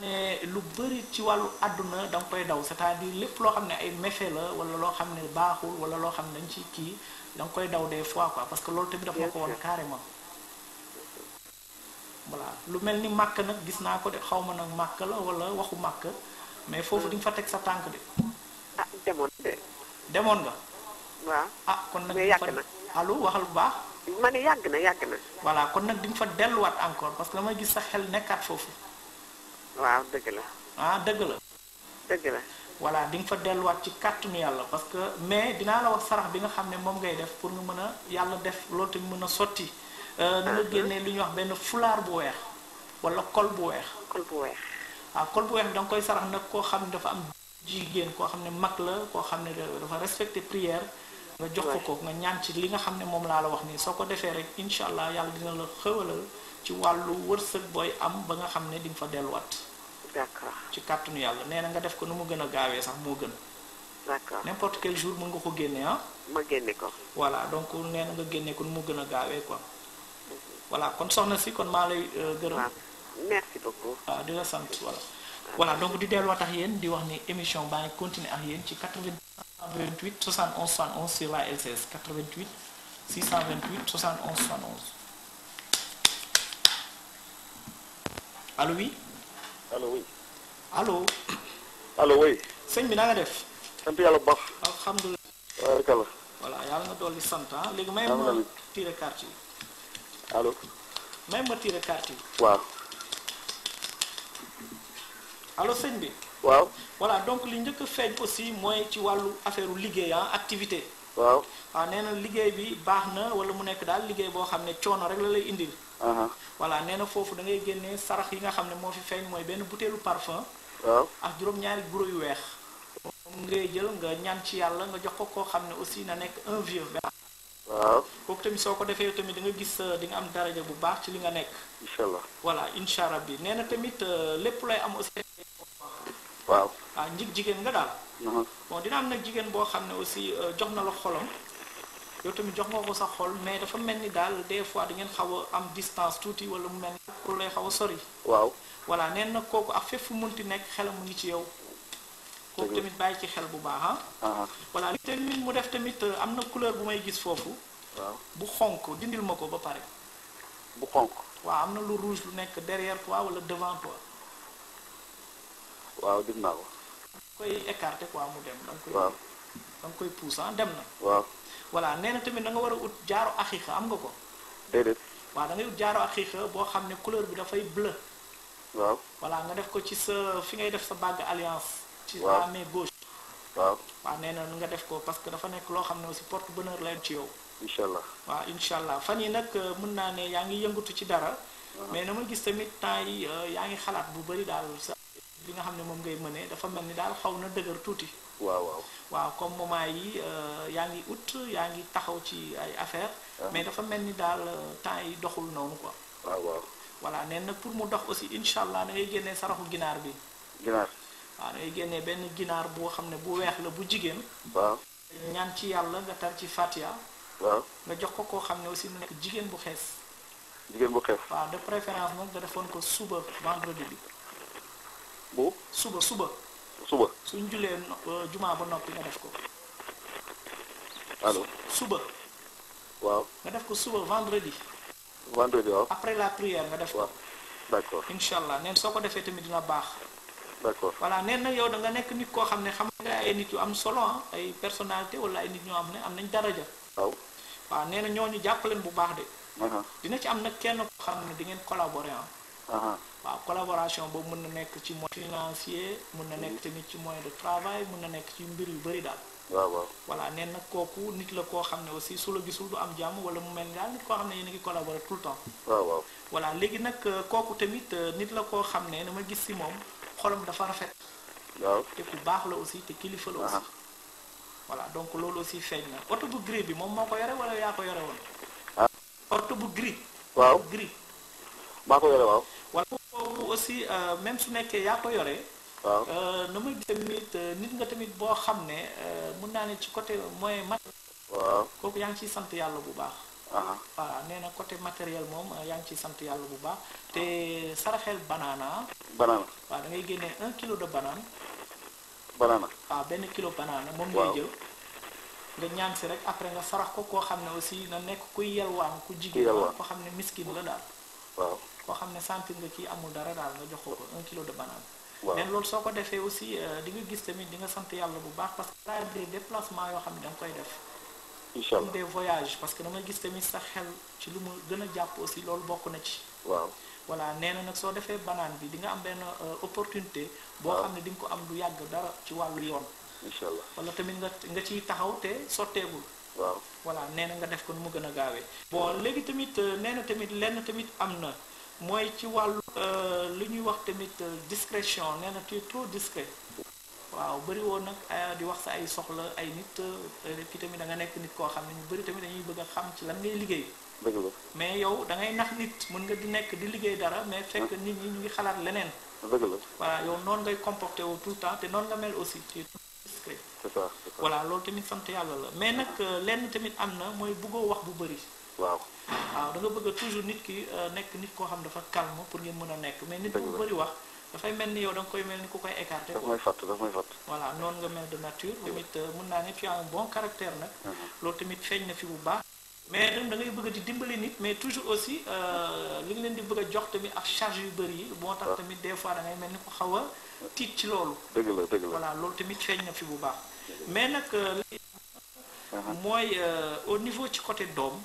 ne lu bëri ci wàllu àdduna da nga koy daw c'est-à-dire lépp loo xam ne ay méfait la wala loo xam ne baaxul wala loo xam ne dañ ci kii da nga koy daw des fois quoi parce que loolu tamit daf ma ko woon carrément. voilà lu mel ni màkk nag gis naa ko de xaw ma nag màkk la wala waxu màkk mais foofu di nga fa teg sa tànk de. ah demoon de. demoon nga. waaw ah kon nag mais yàgg na. allo waxal bu baax. ma ne yàgg na. voilà kon nag di nga fa delluwaat encore parce que damay gis sa xel nekkaat foofu. waaw dëgg la. ah dëgg la. dëgg la. voilà di nga fa delluwaat ci kàttanu yàlla parce que mais dinaa la wax sarax bi nga xam ne moom ngay def pour nga mën a yàlla def loolu tamit mën a sotti. na nga génnee lu ñuy wax benn fulaar bu weex wala kol bu weex. kol bu weex. waaw kol bu weex da nga koy sarax nag koo xam ne dafa am jigéen koo xam ne mag la koo xam ne dafa respecté prière. nga jox ko nga ñaan ci li nga xam ne moom laa la wax nii soo ko defee rek incha allah yàlla dina la xëwalal ci wàllu wërsëg booy am ba nga xam ne di nga fa delluwaat. d'accord ci kàttanu yàlla nee na nga def ko nu mu gën a gaawee sax moo gën. d'accord n'importe quel jour mën nga ko génne ah. ma génne ko. voilà donc nee na nga génne ko nu mu gën a gaawee quoi. voilà kon soxna si kon maa lay gërëm. waaw merci beaucoup. waaw di la sant voilà. voilà donc di delluwaat ak yéen di wax ni émission baa ngi continuer ak yéen ci 88 71 71 sur la LCS 88 628 71 71. allo oui. allo oui. allo. allo oui. sëñ bi na nga def. sant yàlla bu baax. alhamdulilah. waaw kala. voilà yàlla nga dolli sant ah léegi may ma tiré carte yi. allo. may ma tiré carte yi. waaw. allo sëñ bi. waaw. voilà donc li njëkk a feeñ aussi mooy ci wàllu affaire liggéey activité. waaw. waaw nee na liggéey bi baax na wala mu nekk daal liggéey boo xam ne coono rek la lay indil. voilà nee na foofu da ngay génnee sarax yi nga xam ne moo fi feeñ mooy benn butéelu parfum. waaw ak juróom-ñaari guro yu weex. moom ngay jël nga ñaan ci yàlla nga jox ko koo xam ne aussi na nekk un vieux. waaw. kooku tamit soo ko defee tamit di nga gis di nga am daraja bu baax ci li nga nekk. incha allah. voilà incha allah bi nee na tamit lépp lay am aussi. waaw. jigéen nga daal. bon dina am nag jigéen boo xam ne aussi jox na la xolam. yow tamit jox nga ko sa xol mais dafa mel ni daal des fois da ngeen xaw a am distance tuuti wala mu mel ni ku lay xaw a sori. waaw. voilà nee na kooku ak fépp fu munti nekk xelam mu ngi ci yow. kooku tamit bàyyi ci xel bu baax ah. voilà li tamit mu def tamit am na couleur bu may gis foofu. waaw bu xonk dindil ma ko ba pare. bu xonk. waaw am na lu rouge lu nekk derrière toi wala devant toi. waaw dindi naa ko. koy écarter quoi mu dem. da nga koy waaw. da nga koy pousse dem na. waaw. voilà nee na tamit da nga war a ut jaaro axiixa am nga ko. déedéet. waaw da ngay ut jaaro axiixa boo xam ne couleur bi dafay bleu. waaw. voilà nga def ko ci sa fi ngay def sa bague alliance. ci waaw sa main gauche. waaw. waaw nee na nga def ko parce que dafa nekk loo xam ne aussi porte bonheur lay ci yow. incha allah. waaw incha allah fan yi nag mën naa ne yaa ngi yëngatu ci dara. mais na ma gis tamit temps yi yaa ngi xalaat bu bëri daal sa li nga xam ne moom ngay mënee dafa mel ni daal xaw na dëgër tuuti. waaw waaw. waaw comme moment yi yaa ngi ut yaa ngi taxaw ci ay affaire mais dafa mel ni daal temps yi doxul noonu quoi. waaw waaw. voilà nee na pour mu dox aussi incha allah da ngay génnee saraxu ginaar bi. ginaar. waaw da ngay génnee benn ginaar boo xam ne bu weex la bu jigéen. waaw. ñaan ci yàlla nga tar ci Fatiha. waaw. nga jox ko koo xam ne aussi mu nekk jigéen bu xees. jigéen bu xees. waaw de préférence nag nga defoon ko suba vendredi bi. bu. suba. suba. suñ julee jumaa ba noppi nga def ko. allo. suba. waaw. nga def ko suba vendredi. vendredi waaw. après la prière nga def ko. waaw d'accord. incha allah neen soo ko defee tamit dina baax. d'accord. voilà neen nag yow da nga nekk nit koo xam ne xam nga ay nit yu am solo ay personnalité wala ay nit ñoo xam ne am nañ daraja. waaw. waaw nee na ñooñu jàppaleen bu baax de. aha dina ci am nag kenn koo xam ne di ngeen collaborer aha waaw collaboration boobu mën na nekk ci moyen financier mën na nekk tamit ci moyen de travail mën na nekk ci mbir yu bëri daal. waaw waaw. voilà nee nag kooku nit la koo xam ne aussi su la gisul du am jàmm wala mu mel ni daal nit koo xam ne yéen a ngi collaborer tout le temps. waaw waaw. voilà léegi nag kooku tamit nit la koo xam ne dama gis si moom xolam dafa rafet. waaw te ku baax la aussi te kilifa la aussi. voilà donc loolu aussi feeñ na oto bu gris bi moom moo ko yore wala yaa ko yore woon. oto bu gris. waaw gris. maa ko yore waaw. wala boobu aussi même su nekkee yaa ko yore. waaw na ma gis tamit nit nga tamit boo xam ne mun naa ne ci côté moyen matériel. waaw kooku yaa ngi ciy sant yàlla bu baax. voilà nee na côté matériel moom yaa ngi ciy sant yàlla bu baax te saraxel banana. banana waaw da ngay génnee 1 kilo de banane. banana waaw benn kilo banana moom ngay jël. nga ñaan si rek après nga sarax ko koo xam ne aussi na nekk kuy yelwaan ku jigéen koo xam ne miskin la daal. waaw koo xam ne sentir nga kii amul dara daal nga jox ko 1 kilo de banane. mais loolu soo ko defee aussi di nga gis tamit di nga sant yàlla bu baax parce que daa des déplacements yoo xam ne da nga koy def. incha allah des voyages parce que dama gis tamit sa xel ci lu mu gën a jàpp aussi loolu bokk na ci. waaw voilà nee na nag soo defee banane bi di nga am benn opportunité. boo xam ne di nga ko am du yàgg dara ci wàllu yoon. incha allah wala tamit nga ciy taxaw te sotteegul. waaw voilà nee na nga def ko nu mu gën a gaawee. bon léegi tamit nee na tamit lenn tamit am na mooy ci wàllu li ñuy wax tamit discrétion nee na tu es trop discret. waaw bëri woon nag di wax sa ay soxla ay nit ki tamit da nga nekk nit koo xam ne ñu bëri tamit dañuy bëgg a xam ci lan ngay liggéey. dëgg la mais yow da ngay nax nit mën nga di nekk di liggéey dara mais fekk nit ñi ñu ngi xalaat leneen. dëgg la voilà yow noonu ngay comporté wu tout le temps te noonu nga mel aussi tu es discret. c'est ça c'est ça. voilà loolu tamit sant yàlla la mais nag lenn tamit am na mooy bëggoo wax bu bëri. waaw waaw da nga bëgg toujours nit ki nekk nit koo xam dafa calme pour ngeen mën a nekk mais nit bu bëri wax dafay mel ni yow da nga koy mel ni ku koy écarté. daf may fàtt daf may fàtt. voilà noonu nga mel de nature tamit mën naa ne tu as un bon caractère nag. loolu tamit feeñ na fi bu baax. mais da ngay bëgg di dimbali nit mais toujours aussi li nga leen di bëgg a jox tamit ak charge yu bëri yi. moo tax tamit des fois da ngay mel ni ko xaw a tiit ci loolu. dëgg la dëgg la voilà loolu tamit feeñ na fi bu baax. mais nag mooy au niveau ci côté doom.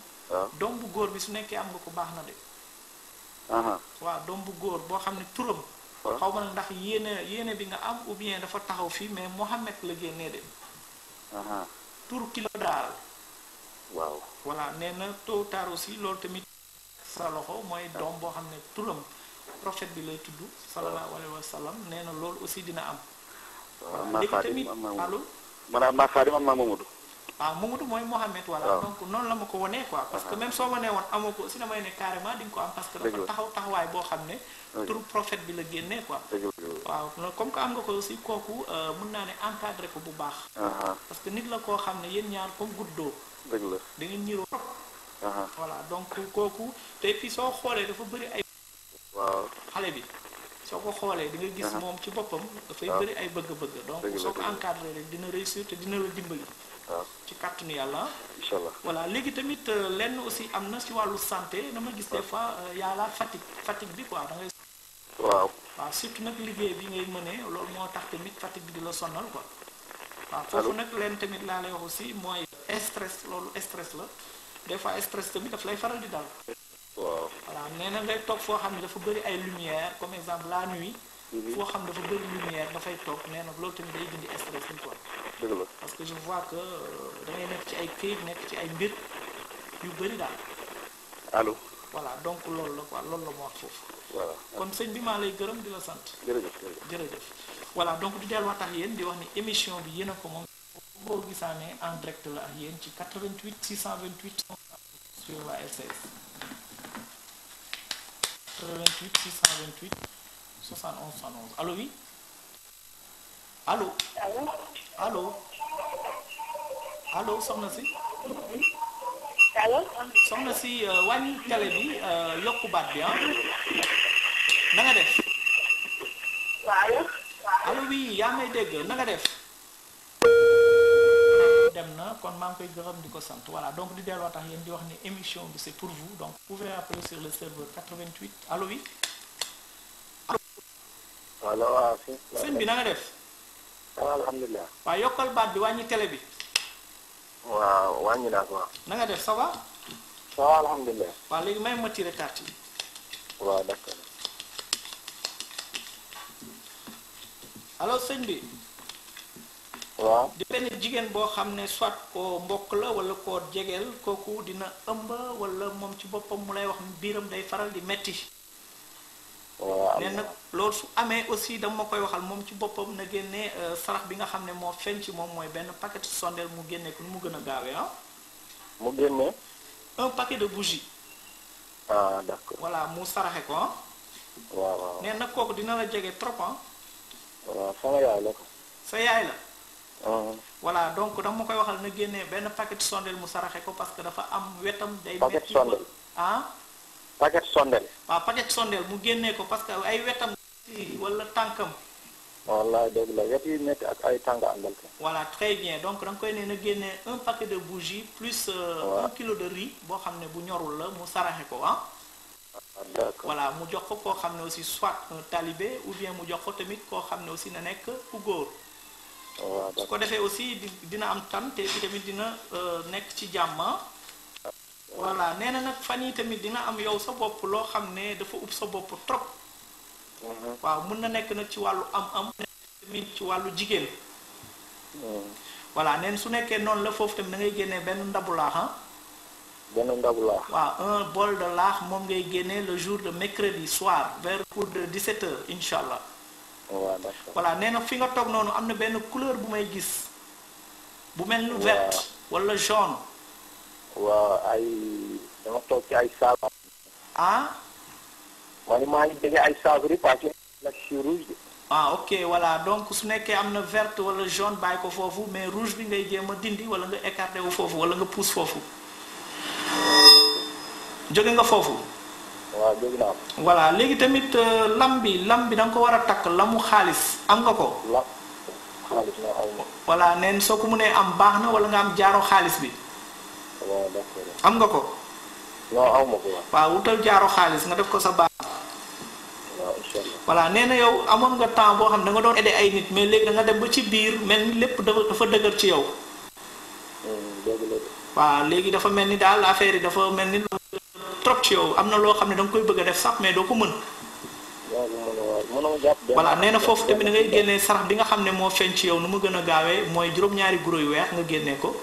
doom bu góor bi su nekkee am nga ko baax na de. waaw doom bu góor boo xam ne turam. xaw ma nag ndax yéene bi nga am ou bien dafa taxaw fii mais Mohamed la génnee de. tur kilo daal. waaw voilà nee na tôt ou tard aussi loolu tamit sa loxo mooy doom boo xam ne turam prophète bi lay tudd. sallallahu alayhi wa sallam nee na loolu aussi dina am. waaw léegi tamit allo. man am naa Xaadim am naa Mamadou. waaw Mamadou mooy Mohamed. voilà donc noonu la ma ko wanee quoi. parce que même soo ma nee woon amoo ko aussi damay ne carrément di nga ko am. parce que dafa taxaw taxawaay boo xam ne. turu prophète bi la génnee quoi. waaw comme que am nga ko aussi kooku mën naa ne encadré ko bu baax. parce que nit la koo xam ne yéen ñaar comme guddoo. dëgg la da ngeen ñiroo. voilà donc kooku te puis soo xoolee dafa bëri ay. waaw xale bi soo ko xoolee di nga gis moom ci boppam. dafay bëri ay bëgg-bëgg. donc soo ko encadré rek dina réussir te dina la dimbali. waaw ci kàttanu yàlla. incha allah voilà léegi tamit lenn aussi am na ci wàllu santé dama gis des fois y a la fatigue bi quoi da ngay. waaw surtout nag liggéey bi ngay mënee loolu moo tax tamit fatigue bi di la sonal quoi. waaw foofu nag leen tamit laa lay wax aussi mooy stress loolu stress la des fois stress tamit daf lay faral di dal. waaw voilà nee na ngay toog foo xam ne dafa bëri ay lumière comme exemple la nuit. foo xam dafa bëri lumière dafay toog nee na loolu tamit day dindi stress bi quoi. dëgg la parce que je vois que da ngay nekk ci ay këyit nekk ci ay mbir yu bëri daal. allo. voilà donc loolu la quoi loolu la ma wax foofu. voilà kon sëñ bi maa lay gërëm di la sant. jërëjëf jërëjëf. voilà donc di delluwaat ak yéen di wax ni émission bi yéen a ko moom. boo gisaane en direct la ak yéen ci 88 628 sur la RTS. 88 628 71 71 allo oui. allo. allo. allo soxna si. allo. soxna si wàññi télé bi yokku baat bi na nga def. waaw. allo oui yaa may dégg na nga def. dem na kon maa ngi koy gërëm di ko sant voilà donc di delloo tax yéen di wax ni émission bi c'est pour vous donc vous pouvez appeler sur le serveur 88 allo oui. allo waaw. sëñ bi na nga def. alhamdulilah. waaw yokkal baat bi wàññi télé bi. waaw wàññi naa ko. na nga def ça va. ça va alhamdulilah. waaw léegi may ma tiré carte yi. waaw d'accord. allo sëñ bi. waaw di benn jigéen boo xam ne soit koo mbokk la wala koo jegeel kooku dina ëmb wala moom ci boppam mu lay wax biiram day faral di metti waaw nee nag loolu su amee aussi dama koy waxal moom ci boppam na génne sarax bi nga xam ne moo feeñ ci moom mooy benn paquet sondeel mu génne ko nu mu gën a gaawee ah. mu génne. un paquet de bougie. ah d'accord. voilà mu saraxe ko ah. waaw waaw. nee nag kooku dina la jege trop ah. waaw sama yaay la ko. sa yaay la. Mhm. voilà donc dama koy waxal na génne benn paquet sondeel mu saraxe ko parce que dafa am wetam. day paquet metti sondeel. ah. paquet sondeel. waaw paquet sondeel mu génnee ko parce que ay wetam wala tànkam. wallaay dëgg la wet yi métti ak ay tànk àndal ko. voilà très bien donc da nga koy nee na génne un paquet de bougies plus Ouais. 1 kilo de riz boo xam ne bu ñorul la mu saraxe ko ah. ah d'accord. voilà mu jox ko koo xam ne aussi soit un talibé ou bien mu jox ko tamit koo xam ne aussi na nekk ku góor. waaw su ko d'accord. defee aussi dina am tan te bi tamit dina nekk ci jàmm ah. voilà nee na nag fan yi tamit dina am yow sa bopp loo xam ne dafa ub sa bopp trop. Mhm. waaw mun na nekk nag ci wàllu am-am. tamit ci wàllu jigéen. Mhm. voilà neen su nekkee noonu la foofu tamit da ngay génnee benn ndabu laax ah. benn ndabu laax. waaw un bol de laax moom ngay génnee le jour de mercredi soir vers pour de 17h incha allah. waaw d'accord. voilà nee na fi nga toog noonu am na benn couleur bu may gis. bu mel ni verte wala jaune. waaw ay dama toog ci ay saabu. ah. ma ni maa ngi jege ay saabu yi parce que nag si rouge bi. ah ok voilà donc su nekkee am na verte wala jaune bàyyi ko foofu mais rouge bi ngay jéem a dindi wala nga écarté wu foofu wala nga pousse foofu. jóge nga foofu. waaw jóg naa ko. voilà léegi tamit lam bi da nga ko war a takk lamu xaalis am nga ko. la xaalis na aw ma. voilà neen soo ko mënee am baax na wala nga am jaaro xaalis bi. waaw d'accord. am nga ko. non aw ma ko waaw. waaw wutal jaaro xaalis nga def ko sa baax. waaw incha allah. voilà nee na yow amoon nga temps boo xam ne da nga doon aider ay nit mais léegi da nga dem ba ci biir mel ni lépp dafa dëgër ci yow. dëgg la de. waaw léegi dafa mel ni daal affaire yi dafa mel ni trop ci yow am na loo xam ne da nga koy bëgg a def sax mais doo ko mën. waaw mënuma jàpp benn. voilà nee na foofu tamit da ngay génnee sarax bi nga xam ne moo feeñ ci yow nu mu gën a gaawee mooy juróom-ñaari guro yu weex nga génnee ko.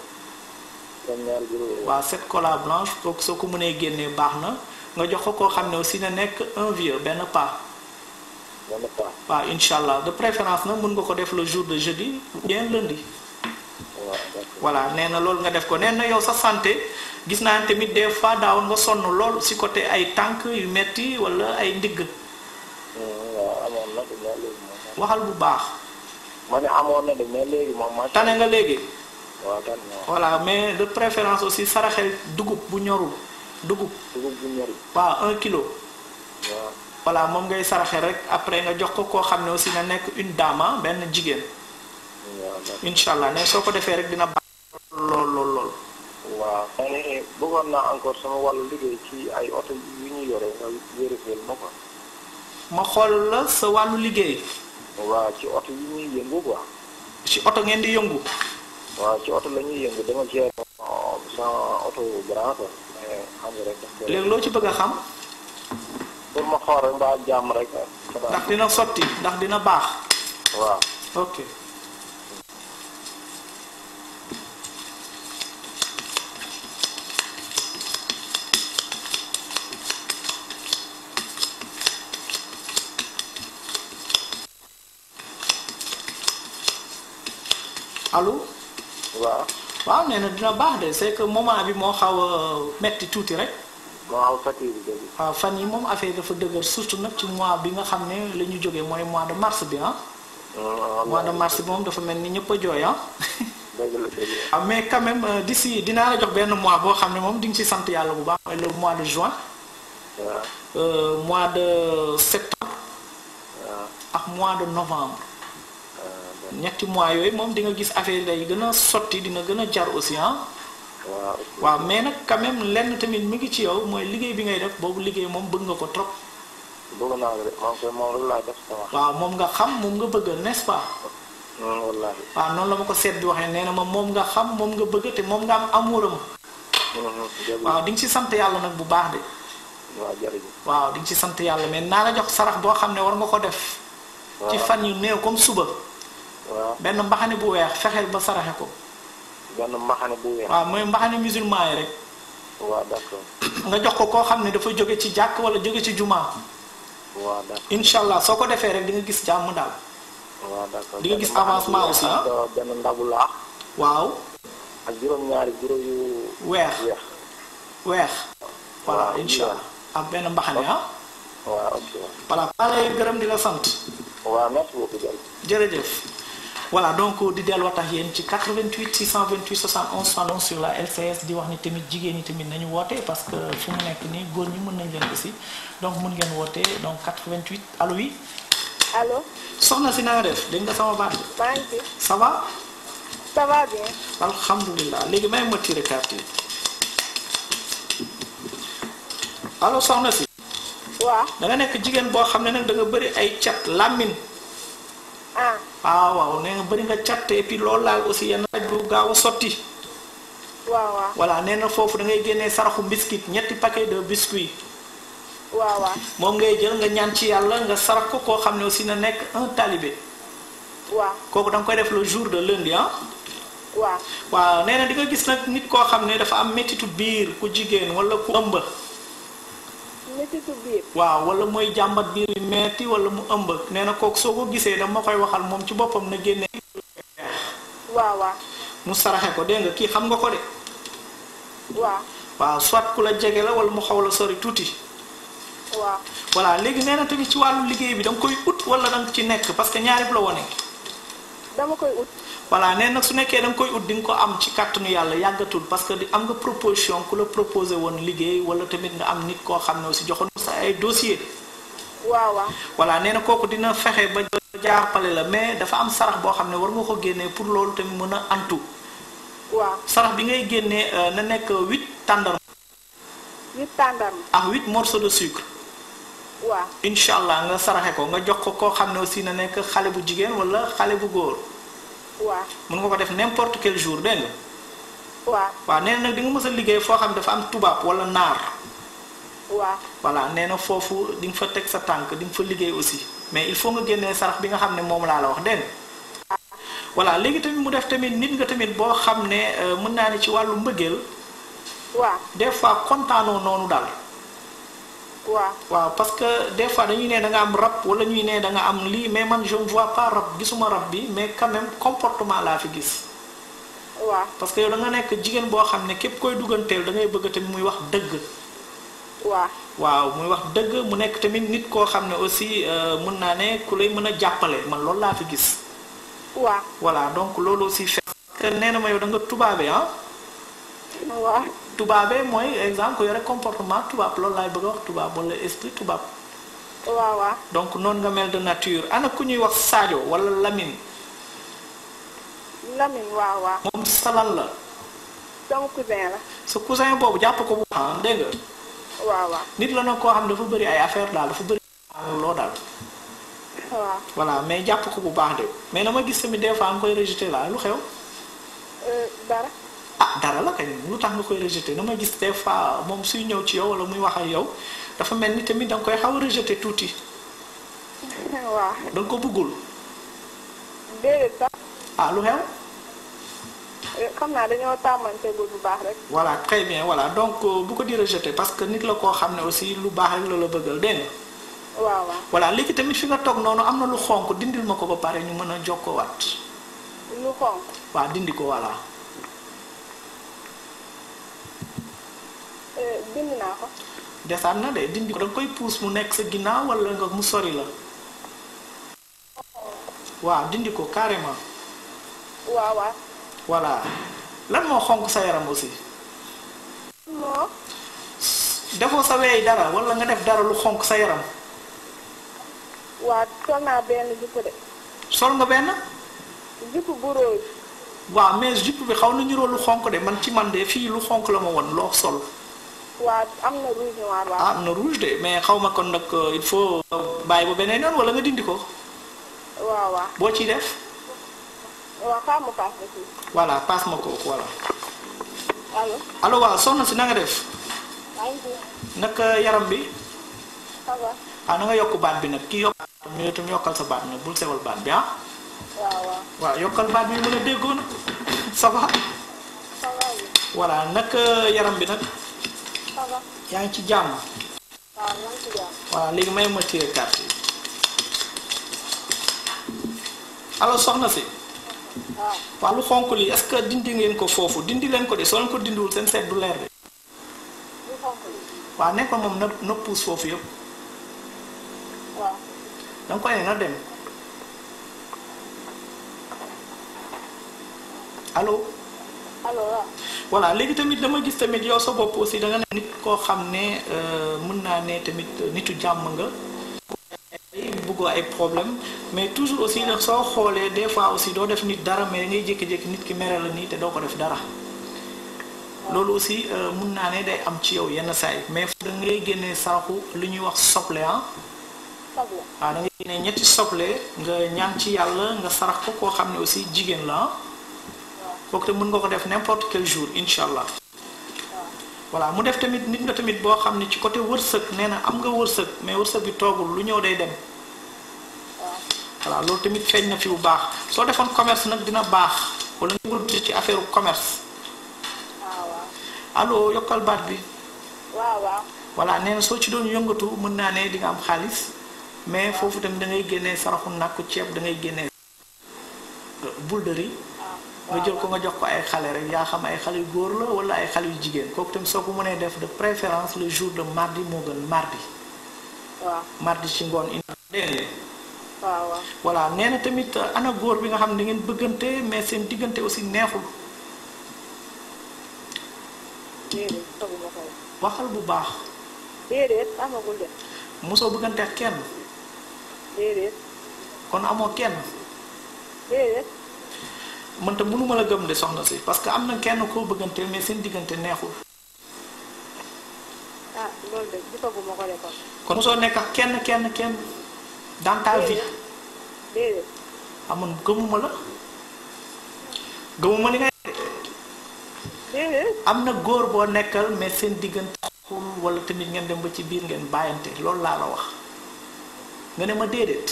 juróom-ñaari guro yi. waaw 7 cola blanche kooku soo ko mënee génnee baax na nga jox ko koo xam ne aussi na nekk un vieux benn pas. benn pas. waaw incha allah de préférence nag mën nga ko def le jour de jeudi ou bien lundi. waaw d'accord. voilà nee na loolu nga def ko nee na yow sa santé gis naa tamit des fois daawoon nga sonn lool si côté ay tànk yu metti wala ay ndigg. waaw amoon na de mais léegi moom. waxal bu baax. ma ne amoon na de mais léegi moom macha tane nga léegi. waaw tane na waaw. voilà mais de préférence aussi saraxel dugub bu ñorul dugub. dugub bu ñor. waaw 1 kilo. waaw. voilà moom ngay saraxel rek après nga jox ko koo xam ne aussi na nekk une dame benn jigéen. waaw d'accord. incha allah ne soo ko defee rek dina baax lool. waaw ma ne bëggoon naa encore sama wàllu liggéey ci ay oto yu ñu yore nga vérifier ma ko. ma xool la sa wàllu liggéey. waaw ci oto yi ñuy yëngu quoi. ci oto ngeen di yëngu. waaw ci oto la ñuy yëngu dama ci sa oto grand quoi mais xam nga rek. léegi loo ci bëgg a xam. pour ma xool rek mbaa jàmm rek. ndax dina sotti ndax dina baax. waaw. ok. allo. waaw. waaw nee na dina baax de c'est que moment bi moo xaw a metti tuuti rek. waaw facture bi dëgg. waaw fan yi moom affaire dafa dëgër surtout nag ci mois bi nga xam ne la ñu jógee mooy mois de mars bi ah. mois de mars bi moom dafa mel ni ñëpp a jooy ah. dëgg la dëgg la. ah mais quand même d'ici dinaa la jox benn mois boo xam ne moom di nga ci sant yàlla bu baax mooy le mois de juin. waaw. mois de septembre. waaw. ak mois de novembre. ñetti mois yooyu moom di nga gis affaire yi day gën a sotti dina gën a jar aussi ah. waaw. waaw mais nag quand même lenn tamit mi ngi ci yow mooy liggéey bi ngay def boobu liggéey moom bëgg nga ko trop. bëgg naa ko de man koy moom rek laa def sama. waaw moom nga xam moom nga bëgg n'est-ce pas. wallaahi. waaw noonu la ma ko seet bi waxee nee na ma moom nga xam moom nga bëgg te moom nga am amuram. waaw di nga ci sant yàlla nag bu baax de. waaw jërëjëf. waaw di nga ci sant yàlla mais naa la jox sarax boo xam ne war nga ko def. ci fan yu néew comme suba. waaw benn mbaxane bu weex fexeel ba saraxe ko. benn mbaxane bu weex. waaw mooy mbaxane musulman yi rek. waaw d'accord. nga jox ko koo xam ne dafa jóge ci jàkk wala jóge ci jumaa. waaw d'accord. incha allah soo ko defee rek di nga gis jàmm daal. waaw d'accord. di nga gis avancement aussi ah. benn ndabu laax. waaw. ak juróom-ñaari juróom yu. weex weex. voilà waaw incha allah ak benn mbaxane ah. waaw ok. voilà maa lay gërëm di la sant. waaw merci beaucoup jërëjëf. voilà donc di delluwaat ak yéen ci 88 628 71 71 sur la LCS di wax ni tamit jigéen ñi tamit nañu woote parce que fi mu nekk nii góor ñi mën nañ leen aussi donc mën ngeen woote donc 88 allo oui. allo. soxna si na nga def dégg nga sama baat. maa ngi fi. ça va. ça va bien. alhamdulilah léegi may ma tiré carte yi. allo soxna si. waaw. da nga nekk jigéen boo xam ne nag da nga bëri ay cat làmmin. ah. waaw nee nga bëri nga cat et puis loolu laal aussi yenn raj bu gaaw a sotti. waaw. voilà nee na foofu da ngay génnee saraxu biscuit ñetti paquet de biscuit. waaw. moom ngay jël nga ñaan ci yàlla nga sarax ko koo xam ne aussi na nekk un talibé. waaw. kooku da nga koy def le jour de lundi ah. waaw. waaw nee na di nga gis nag nit koo xam ne dafa am méttitu biir ku jigéen wala ku ëmb. méttitu biir. waaw wala mooy jàmbat biir yu metti wala mu ëmb nee na kooku soo ko gisee dama koy waxal moom ci boppam na génne. waaw waaw. mu saraxe ko dégg nga kii xam nga ko de. waaw. waaw soit ku la jege la wala mu xaw la sori tuuti. waaw. voilà léegi nee na tamit ci wàllu liggéey bi da nga koy ut wala da nga ci nekk parce que ñaari bu la wone. dama koy ut. voilà nee nag su nekkee da nga koy ut di nga ko am ci kàttanu yàlla yàggatul parce que am nga proposition ku la proposé woon liggéey wala tamit nga am nit koo xam ne aussi joxoon sa ay dossier. waaw waaw. voilà nee na kooku dina fexe ba jàppale la mais dafa am sarax boo xam ne war nga ko génnee pour loolu tamit mën a antu. waaw. sarax bi ngay génnee na nekk 8 tàndarma. 8 tàndarma. ak 8 morceaux de sucre. waaw. incha allah nga saraxe ko nga jox ko koo xam ne aussi na nekk xale bu jigéen wala xale bu góor. waaw. mën nga ko def n'importe quel jour dégg nga. waaw. waaw nee na nag di nga mës a liggéey foo xam ne dafa am tubaab wala naar. waaw. voilà nee na foofu di nga fa teg sa tànk di nga fa liggéey aussi mais il faut nga génnee sarax bi nga xam ne moom laa la wax dégg nga. voilà léegi tamit mu def tamit nit nga tamit boo xam ne mën naa ne ci wàllu mbëggeel. waaw. des fois kontaanoo noonu daal. waaw. waaw parce que des fois dañuy ne da nga am rab wala ñuy ne da nga am lii mais man je ne vois pas rab gisuma rab bi mais quand même comportement laa fi gis. waaw. parce que yow da nga nekk jigéen boo xam ne képp koy dugganteel da ngay bëgg tamit muy wax dëgg. waaw. waaw muy wax dëgg mu nekk tamit nit koo xam ne aussi mën naa ne ku lay mën a jàppale man loolu laa fi gis. waaw. voilà donc loolu aussi fekk que nee na ma yow da nga tubaabe ah. waaw. tubaabe mooy exemple ko yore comportement tubaab loolu laay bëgg a wax tubaab wala esprit tubaab. waaw waaw. donc noonu nga mel de nature ana ku ñuy wax Sadio wala Lamine. Lamine waaw waaw. moom salal la. sama cousin la. sa cousin boobu jàpp ko bu baax dégg nga. waaw waaw. nit la nag koo xam dafa bëri ay affaire daal dafa bëri loo daal. waaw. voilà mais jàpp ko bu baax de mais dama gis tamit des fois nga koy rejeté la lu xew. dara. ah dara la kañ lu tax nga koy rejeté dama gis des fois moom suy ñëw ci yow wala muy wax ak yow dafa mel ni tamit da nga koy xaw a rejeté tuuti. waaw. da nga ko bëggul. déedéet sax. ah lu xew. xam naa dañoo tàmmanteegul bu baax rek. voilà très bien voilà donc bu ko di rejeté parce que nit la koo xam ne aussi lu baax rek la la bëggal dégg nga. waaw waaw. voilà léegi tamit fi nga toog noonu am na lu xonk dindil ma ko ba pare ñu mën a jokkoowaat. lu xonk. waaw dindi ko voilà. dindi naa ko. desaan na de dindi ko da nga koy puus mu nekk sa ginnaaw wala nga mu sori la. waaw dindi ko carrément. waaw waaw. voilà lan moo xonk sa yaram aussi. non. defoo sa weey dara wala nga def dara lu xonk sa yaram. waa sol naa benn jupe de. sol nga benn. jupe bu rose. waaw mais jupe bi xaw na niroo lu xonk de man ci man de fii lu xonk la ma won loo sol. waa am na rouge noir waaw. ah am na rouge de mais xaw ma kon nag il faut bàyyi ba beneen yoon wala nga dindi ko. waaw waaw. boo ciy def. waaw xaaral ma paas la fii. voilà passe ma ko voilà. allo. allo waaw soxna si na nga def. maa ngi fi. naka yaram bi. ça va. ah na nga yokk baat bi nag kii yokk. ñu itam yokkal sa baat nag bul sewal baat bi ah. waaw waaw. waaw yokkal baat bi mën a déggoon ça va. ça va bi. voilà nag yaram bi nag ça va. yaa ngi ci jàmm. waaw maa ngi ci jàmm. voilà léegi may ma téye carte yi. allo soxna si. waaw. waaw lu xonk lii est-ce que dindi ngeen ko foofu dindi leen ko de soo leen ko dindiwul seen seet du leer de. lu xonk li. waaw nekk moom na puus foofu yëpp. waaw. da nga koy ne na dem. allo. allo waaw. voilà léegi tamit dama gis tamit yow sa bopp aussi da nga ne nit koo xam ne mën naa ne tamit nitu jàmm nga. bëggoo ay problème mais toujours aussi nag soo xoolee des fois aussi doo def nit dara mais ngay jékki-jékki nit ki mere la nii te doo ko def dara. loolu aussi mën naa ne day am ci yow yenn saa yi mais da ngay génnee saraxu lu ñuy wax soble ah. soble. waaw da ngay génnee ñetti soble nga ñaan ci yàlla nga sarax ko koo xam ne aussi jigéen la ah. kooku te mën nga ko def n'importe quel jour incha allah. voilà mu def tamit nit nga tamit boo xam ne ci côté wërsëg nee na am nga wërsëg mais wërsëg bi toogul lu ñëw day dem. voilà loolu tamit feeñ na fi bu baax soo defoon commerce nag dina baax wala nga bëgg ci affaire commerce. waaw waaw. allo yokkal baat bi. waaw waaw. voilà nee na soo ci doon yëngatu mën naa ne di nga am xaalis mais foofu tamit da ngay génnee saraxu nàkku ceeb da ngay génnee boule de riz nga jël ko nga jox ko ay xale rek yaa xam ay xale yu góor la wala ay xale yu jigéen kooku tamit soo ko mënee def de préférence le jour de mardi moo gën mardi. waaw. mardi ci ngoon indi dégg waaw waaw. voilà nee na tamit ana góor bi nga xam ne da ngeen bëggante mais seen diggante aussi neexul. déedéet toguma ko. waxal bu baax. déedéet amagul de. mosoo bëggante ak kenn. déedéet. kon amoo kenn. déedéet. man te mënuma la gëm de soxna si parce que am na kenn koo bëgganteel mais seen diggante neexul. ah loolu de gisaguma ko de kon. kon mosoo nekk ak kenn dans ta vie. déedéet. amoon gëmuma la gëmuma li ngay. déedéet. am na góor boo nekkal mais seen diggante neexul wala tamit ngeen dem ba ci biir ngeen bàyyante loolu laa la wax nga ne ma déedéet.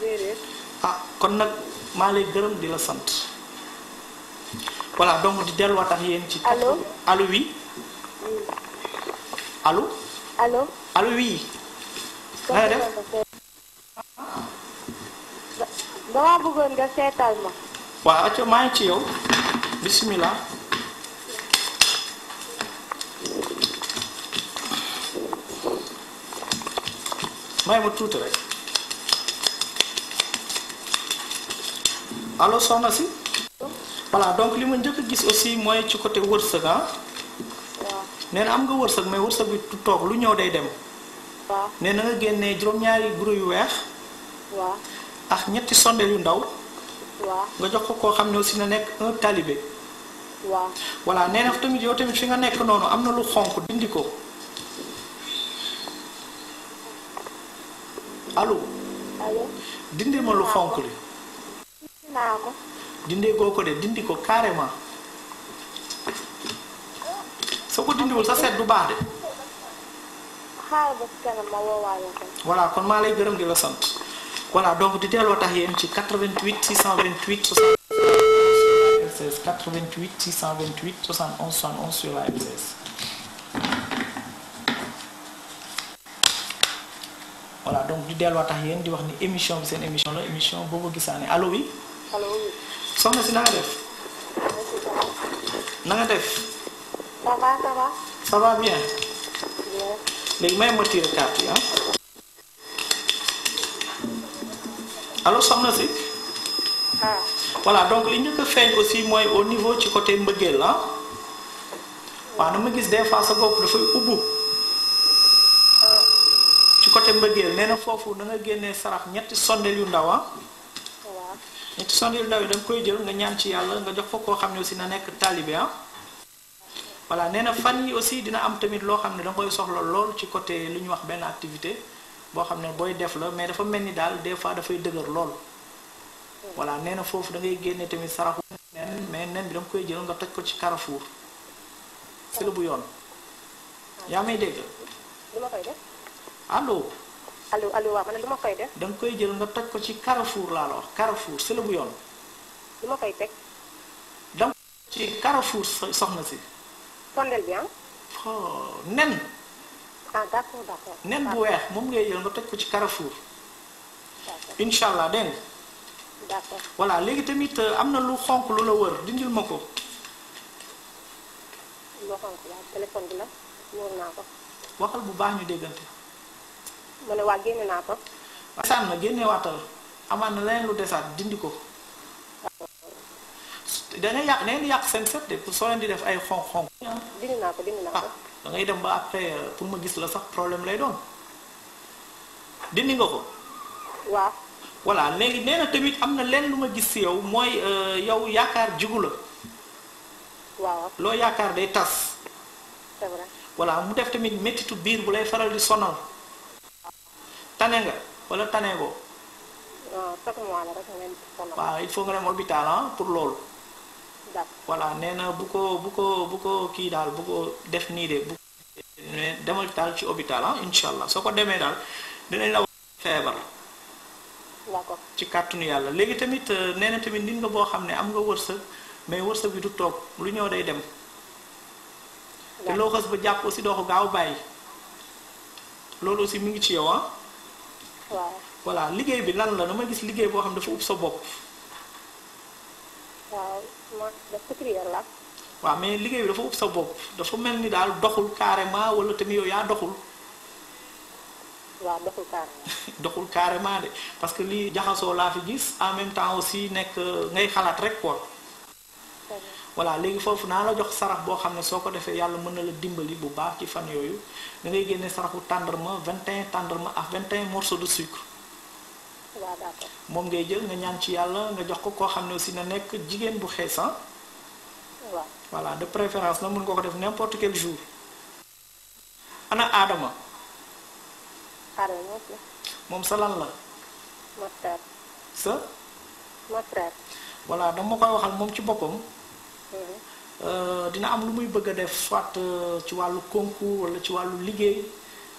déedéet. ah kon nag maa lay gërëm di la sant voilà donc di delluwaat ak yéen ci. allo allo oui. allo. allo. allo oui. na nga def. dama bëggoon nga seetal ma. waaw acca maa ngi ci yow bismillah. may ma tuuti rek. allo soxna si. voilà donc li ma njëkk a gis aussi mooy ci côté wërsëg ah. waaw. nee na am nga wërsëg mais wërsëg bi du toog lu ñëw day dem. waaw. nee na nga génnee juróom-ñaari guro yu weex. waaw. ak ñetti sondeel yu ndaw. waaw. nga jox ko koo xam ne aussi na nekk un talibé. waaw. voilà nee na tamit yow tamit fi nga nekk noonu am na lu xonq dindi ko. allo. allo. dindi ma lu xonq li. naa ko. dindee goo ko de dindi ko carrément. soo ko dindiwul sa seet du baax de. xaaral ba ci kanam ma woowaale ko. voilà kon maa lay gërëm di la sant. voilà donc di delloo tax yéen ci 88 628 76 88 628 71 71 sur la M16. voilà donc di delloo tax yéen di wax ni émission bi seen émission la émission Bobo Guissané allo oui. allo oui. soxna si na nga def. na nga def. ça va ça va. ça va bien. bien. léegi may ma tiire carte yi ah. allo soxna si. ah. voilà donc li njëkk a feeñ aussi mooy au niveau ci côté mbëggeel la waaw na ma gis des fois sa bopp dafay ubbu ci côté mbëggeel nee na foofu da nga génnee sarax ñetti sondeel yu ndaw ah. waaw. ñetti sondeel yu ndaw yi da nga koy jël nga ñaan ci yàlla nga jox ko koo xam ne aussi na nekk talibé ah. voilà nee na fan yi aussi dina am tamit loo xam ne da nga koy soxla lool ci côté lu ñu wax benn activité boo xam ne booy def la mais dafa mel ni daal des fois dafay dëgër lool. voilà nee na foofu da ngay génne tamit saraxu nen mais nen bi da nga koy jël nga toj ko ci Carrefour c'est la bu yoon yaa may dégg lu ma koy def. allo allo waaw man lu ma koy def. da nga koy jël nga toj ko ci Carrefour laa la wax Carrefour c'est la bu yoon. lu ma koy teg. donc ci Carrefour soxna si. sondel bi ah. oh nen. ah d'accord d'accord. nen bu weex moom ngay jël nga toj ko ci Carrefour. incha allah dégg nga. d'accord. voilà léegi tamit am na lu xonq lu la wër dindil ma ko. loo xonq la téléphone bi la muur naa ko. waxal bu baax ñu déggante. ma ne waa génne naa ko. sànn na génne waatal amaan na leneen lu desaat dindi ko. dangay yàq da ngeen di yàq seen set de pour soo leen di def ay xonq-xonq. dindi naa ko da ngay dem ba après pour ma gis la sax problème lay doon. dindi nga ko. waaw. voilà léegi nee na tamit am na leen lu ma gis ci yow mooy yow yaakaar jigu la. waaw. loo yaakaar day tas. c'est vrai. voilà mu def tamit méttitu biir bu lay faral di sonal. tane nga wala tane ko. waaw chaque mois la rek ngeen sonal. waaw il faut nga dem hôpital pour loolu. d'accord. voilà nee na bu ko kii daal bu ko def nii de bu demal daal ci hôpital incha allah soo ko demee daal dinañ la wax feebar. d'accord. ci kàttanu yàlla léegi tamit nee na tamit nit nga boo xam ne am nga wërsëg mais wërsëg bi du toog lu ñëw day dem. te loo xës ba jàpp aussi doo ko gaaw bàyyi. loolu aussi mi ngi ci yow waaw. voilà liggéey bi lan la dama gis liggéey boo xam dafa ub sa bopp. waaw ma def sécuritaire la. waaw mais liggéey bi dafa ub sa bopp dafa mel ni daal doxul carrément wala tamit yow yaa doxul. waaw doxul carrément. doxul carrément de parce que lii jaxasoo laa fi gis en même temps aussi nekk ngay xalaat rek quoi. voilà léegi foofu naa la jox sarax boo xam ne soo ko defee yàlla mën na la dimbali bu baax ci fan yooyu da ngay génne saraxu tàndarma 21 tàndarma ak 21 morceaux de sucre. waaw d'accord. moom ngay jël nga ñaan ci yàlla nga jox ko koo xam ne aussi na nekk jigéen bu xees waaw. voilà de préférence na mën nga ko def n'importe quel jour. ana Adama. Adama moom la. moom sa lan la. ma frère. sa. ma frère. voilà dama koy waxal moom ci boppam. dina am lu muy bëgg a def soit ci wàllu concours wala ci wàllu liggéey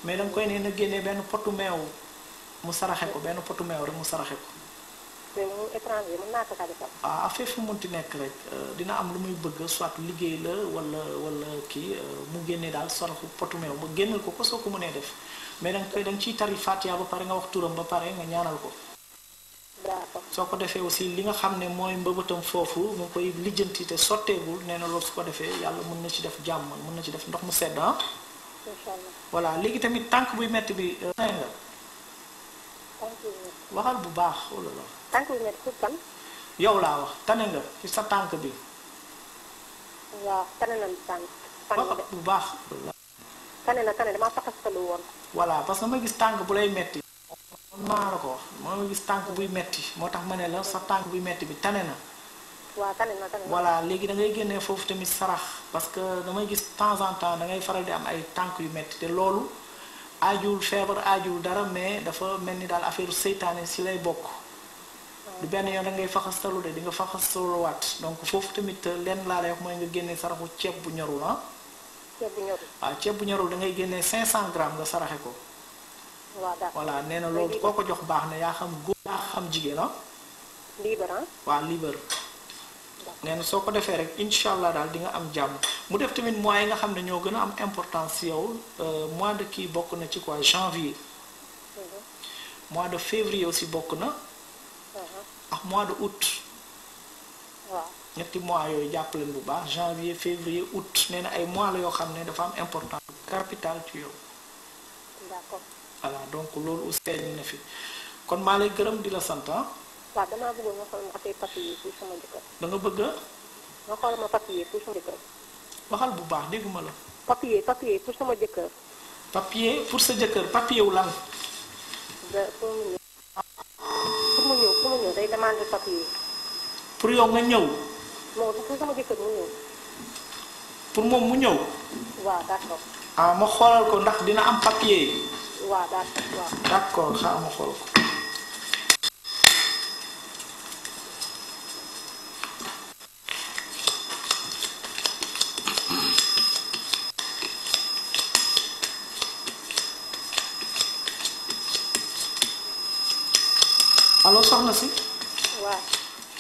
mais danga koy nee na génnee benn potu meew mu saraxe ko benn potu meew rek mu saraxe ko. mais mu étranger mën naa ko kaa defal. affaire fu munti nekk rek dina am lu muy bëgg soit liggéey la wala kii mu génnee daal saraxu potu meew ba génnal ko soo ko mënee def mais danga ciy tari Fatiha ba pare nga wax turam ba pare nga ñaanal ko. d'accord. soo ko defee aussi li nga xam ne mooy mbëbëtam foofu nga koy lijjanti te sotteegul nee na loolu su ko defee yàlla mën na ci def jàmm mën na ci def ndox mu sedd incha allah. voilà léegi tamit tànk buy metti bi tane nga. tànk buy métti. waxal bu baax oh là là. tànk buy métti pour kan. yow laa wax tane nga ci sa tànk bi. waaw tane na tànk. waxal bu baax. tane na damaa faxastalu woon. voilà parce que ma gis tànk bu lay metti maa la ko wax moo gis tànk buy metti moo tax ma ne la sa tànk buy metti bi tane na. waaw tane na. voilà léegi da ngay génnee foofu tamit sarax parce que damay gis temps en temps da ngay faral di am ay tànk yu metti te loolu aajuwul feebar aajuwul dara mais dafa mel ni daal affaire seytaane si lay bokk. du benn yoon da ngay faxastalu de di nga faxastaluwaat donc foofu tamit lenn laa lay wax mooy nga génnee saraxu ceeb bu ñorul ceeb bu ñorul. waaw ceeb bu ñorul da ngay génnee 500 grammes nga saraxe ko. waaw d'accord. voilà nee na loolu koo ko jox baax na yaa xam góor yaa xam jigéen libre waaw libre. nee na soo ko defee rek incha allah daal di nga am jàmm mu def tamit mois yi nga xam ne ñoo gën a am importance ci yow mois de kii bokk na ci quoi janvier. mois de février aussi bokk na. ak mois de août. waaw. ñetti mois yooyu jàpp leen bu baax janvier février août nee na ay mois la yoo xam ne dafa am importance capital ci yow. d'accord. voilà donc loolu aussi feeñ na fi kon maa lay gërëm di la sant waaw damaa bëggoon nga xool ma affaire papier pour sama jëkkër. da nga bëgg nga xool ma papier pour sama jëkkër. waxal bu baax dégguma la. papier pour sama jëkkër. papier pour sa jëkkër papier wu lan. pour mu ñëw day demandé papier. pour yow nga ñëw. non pour sama jëkkër mu ñëw. pour moom mu ñëw. waaw d'accord. ma xoolal ko ndax dina am papier. waaw d'accord waaw. d'accord xaaral ma xool ko.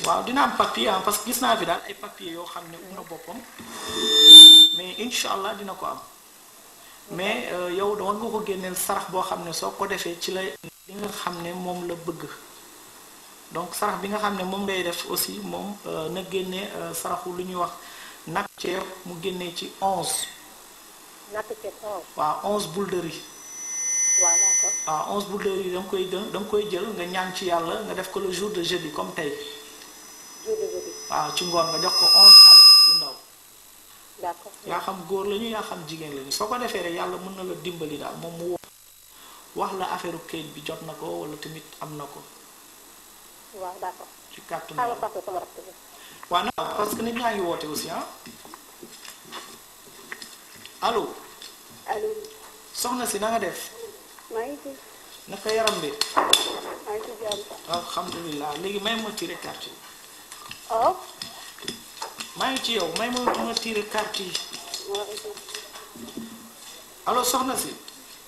waaw dina am papier parce que gis naa fi daal ay papier yoo xam ne na boppam mais incha allah dina ko am mais yow da nga ko génneel sarax boo xam ne soo ko defee ci la li nga xam ne moom la bëgg donc sarax bi nga xam ne moom ngay def aussi moom na génne saraxu lu ñuy wax nag ceeb mu génnee ci 11. nag ceeb 11. waaw 11 boules de riz. waaw d'accord. waaw 11 boules de riz da nga koy jël nga ñaan ci yàlla nga def ko le jour de jeudi comme tey. jour de jeudi. waaw ci ngoon nga jox ko 11 xale yu ndaw. d'accord. yaa xam góor lañu yaa xam jigéen lañu soo ko defee rek yàlla mën na la dimbali daal moom mu wax la affaire kayit bi jot na ko wala tamit am na ko. waaw d'accord. ci kàttu waaw non parce que nit ñaa ngi woote aussi allo. allo. soxna si na nga def. maa ngi fi. naka yaram bi. maa ngi ci jàmm. alhamdulilah léegi may ma tiré carte yi. oh. maa ngi ci yow may ma tiré carte yi. waaw. allo soxna si.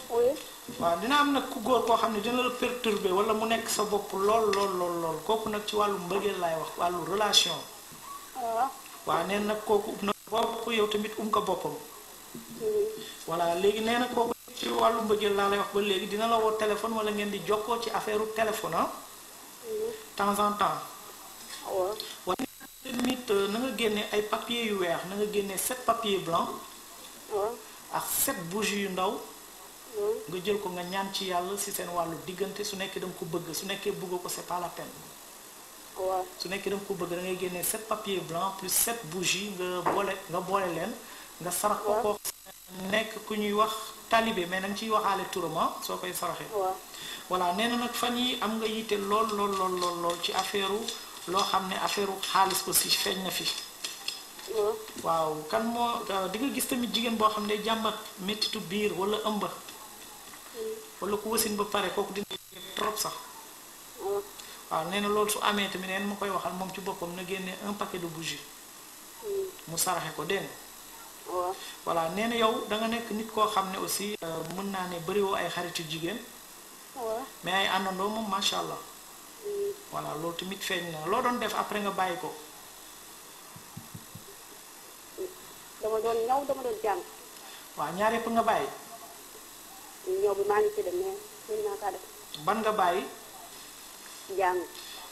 oui. waaw dina am nag ku góor koo xam ne dina la perturber wala mu nekk sa bopp lool kooku nag ci wàllu mbëggeel laay wax wàllu relation. waaw. waaw nee nag kooku na bopp yow tamit nga boppam. voilà léegi nee na kooku ci wàllu mbëggeel laa lay wax ba léegi dina la woo téléphone wala ngeen di jokkoo ci affaire téléphone temps en temps. waaw. waaye tamit na nga génne ay papier yu weex na nga génne 7 papier blanc. waaw. ak 7 bougies yu ndaw. nga jël ko nga ñaan ci yàlla si seen wàllu diggante su nekkee danga ko bëgg su nekkee bëgg ko c'est pas la peine. waaw. su nekkee danga ko bëgg da ngay génnee 7 papier blanc plus 7 bougies nga boole leen. nga sarax ko ko nekk ku ñuy wax talibé mais nanga ciy waxaale turama soo koy saraxee. waaw. voilà nee na nag fan yi am nga yitte lool ci affaire loo xam ne affaire xaalis aussi feeñ na fi. waaw kan moo di nga gis tamit jigéen boo xam ne jàmbat mettitu biir wala ëmb. wala ku wasin ba pare kooku dina trop sax. waaw nee na loolu su amee tamit neen ma koy waxal moom ci boppam na génne un paquet de bougies. mu saraxe ko dégg nga. waaw. voilà nee na yow da nga nekk nit koo xam ne aussi mën naa ne bëriwoo ay xaritu jigéen. waaw. mais ay àndandoo moom macha allah. voilà loolu tamit feeñ na loo doon def après nga bàyyi ko. dama doon ñaw dama doon jàng. waaw ñaar yëpp nga bàyyi. ñëw bi maa ngi ci dem mais mën naa kaa def. ban nga bàyyi. jàng.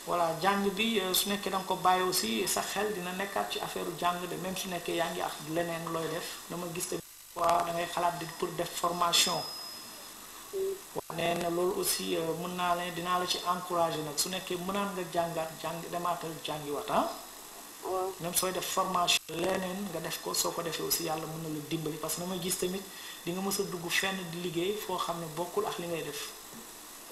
voilà jàng bi su nekkee da nga ko bàyyi aussi sa xel dina nekkaat ci affaire jàng de même su nekkee yaa ngi ak leneen looy def dama gis tamit waaw da ngay xalaat di pour def formation. waaw nee na loolu aussi mën naa leen dinaa la ci encourager nag su nekkee mënaan nga jàng demaatal jàngiwaat waaw. même sooy def formation leneen nga def ko soo ko defee aussi yàlla mën na la dimbali parce que dama gis tamit di nga mës a dugg fenn di liggéey foo xam ne bokkul ak li ngay def.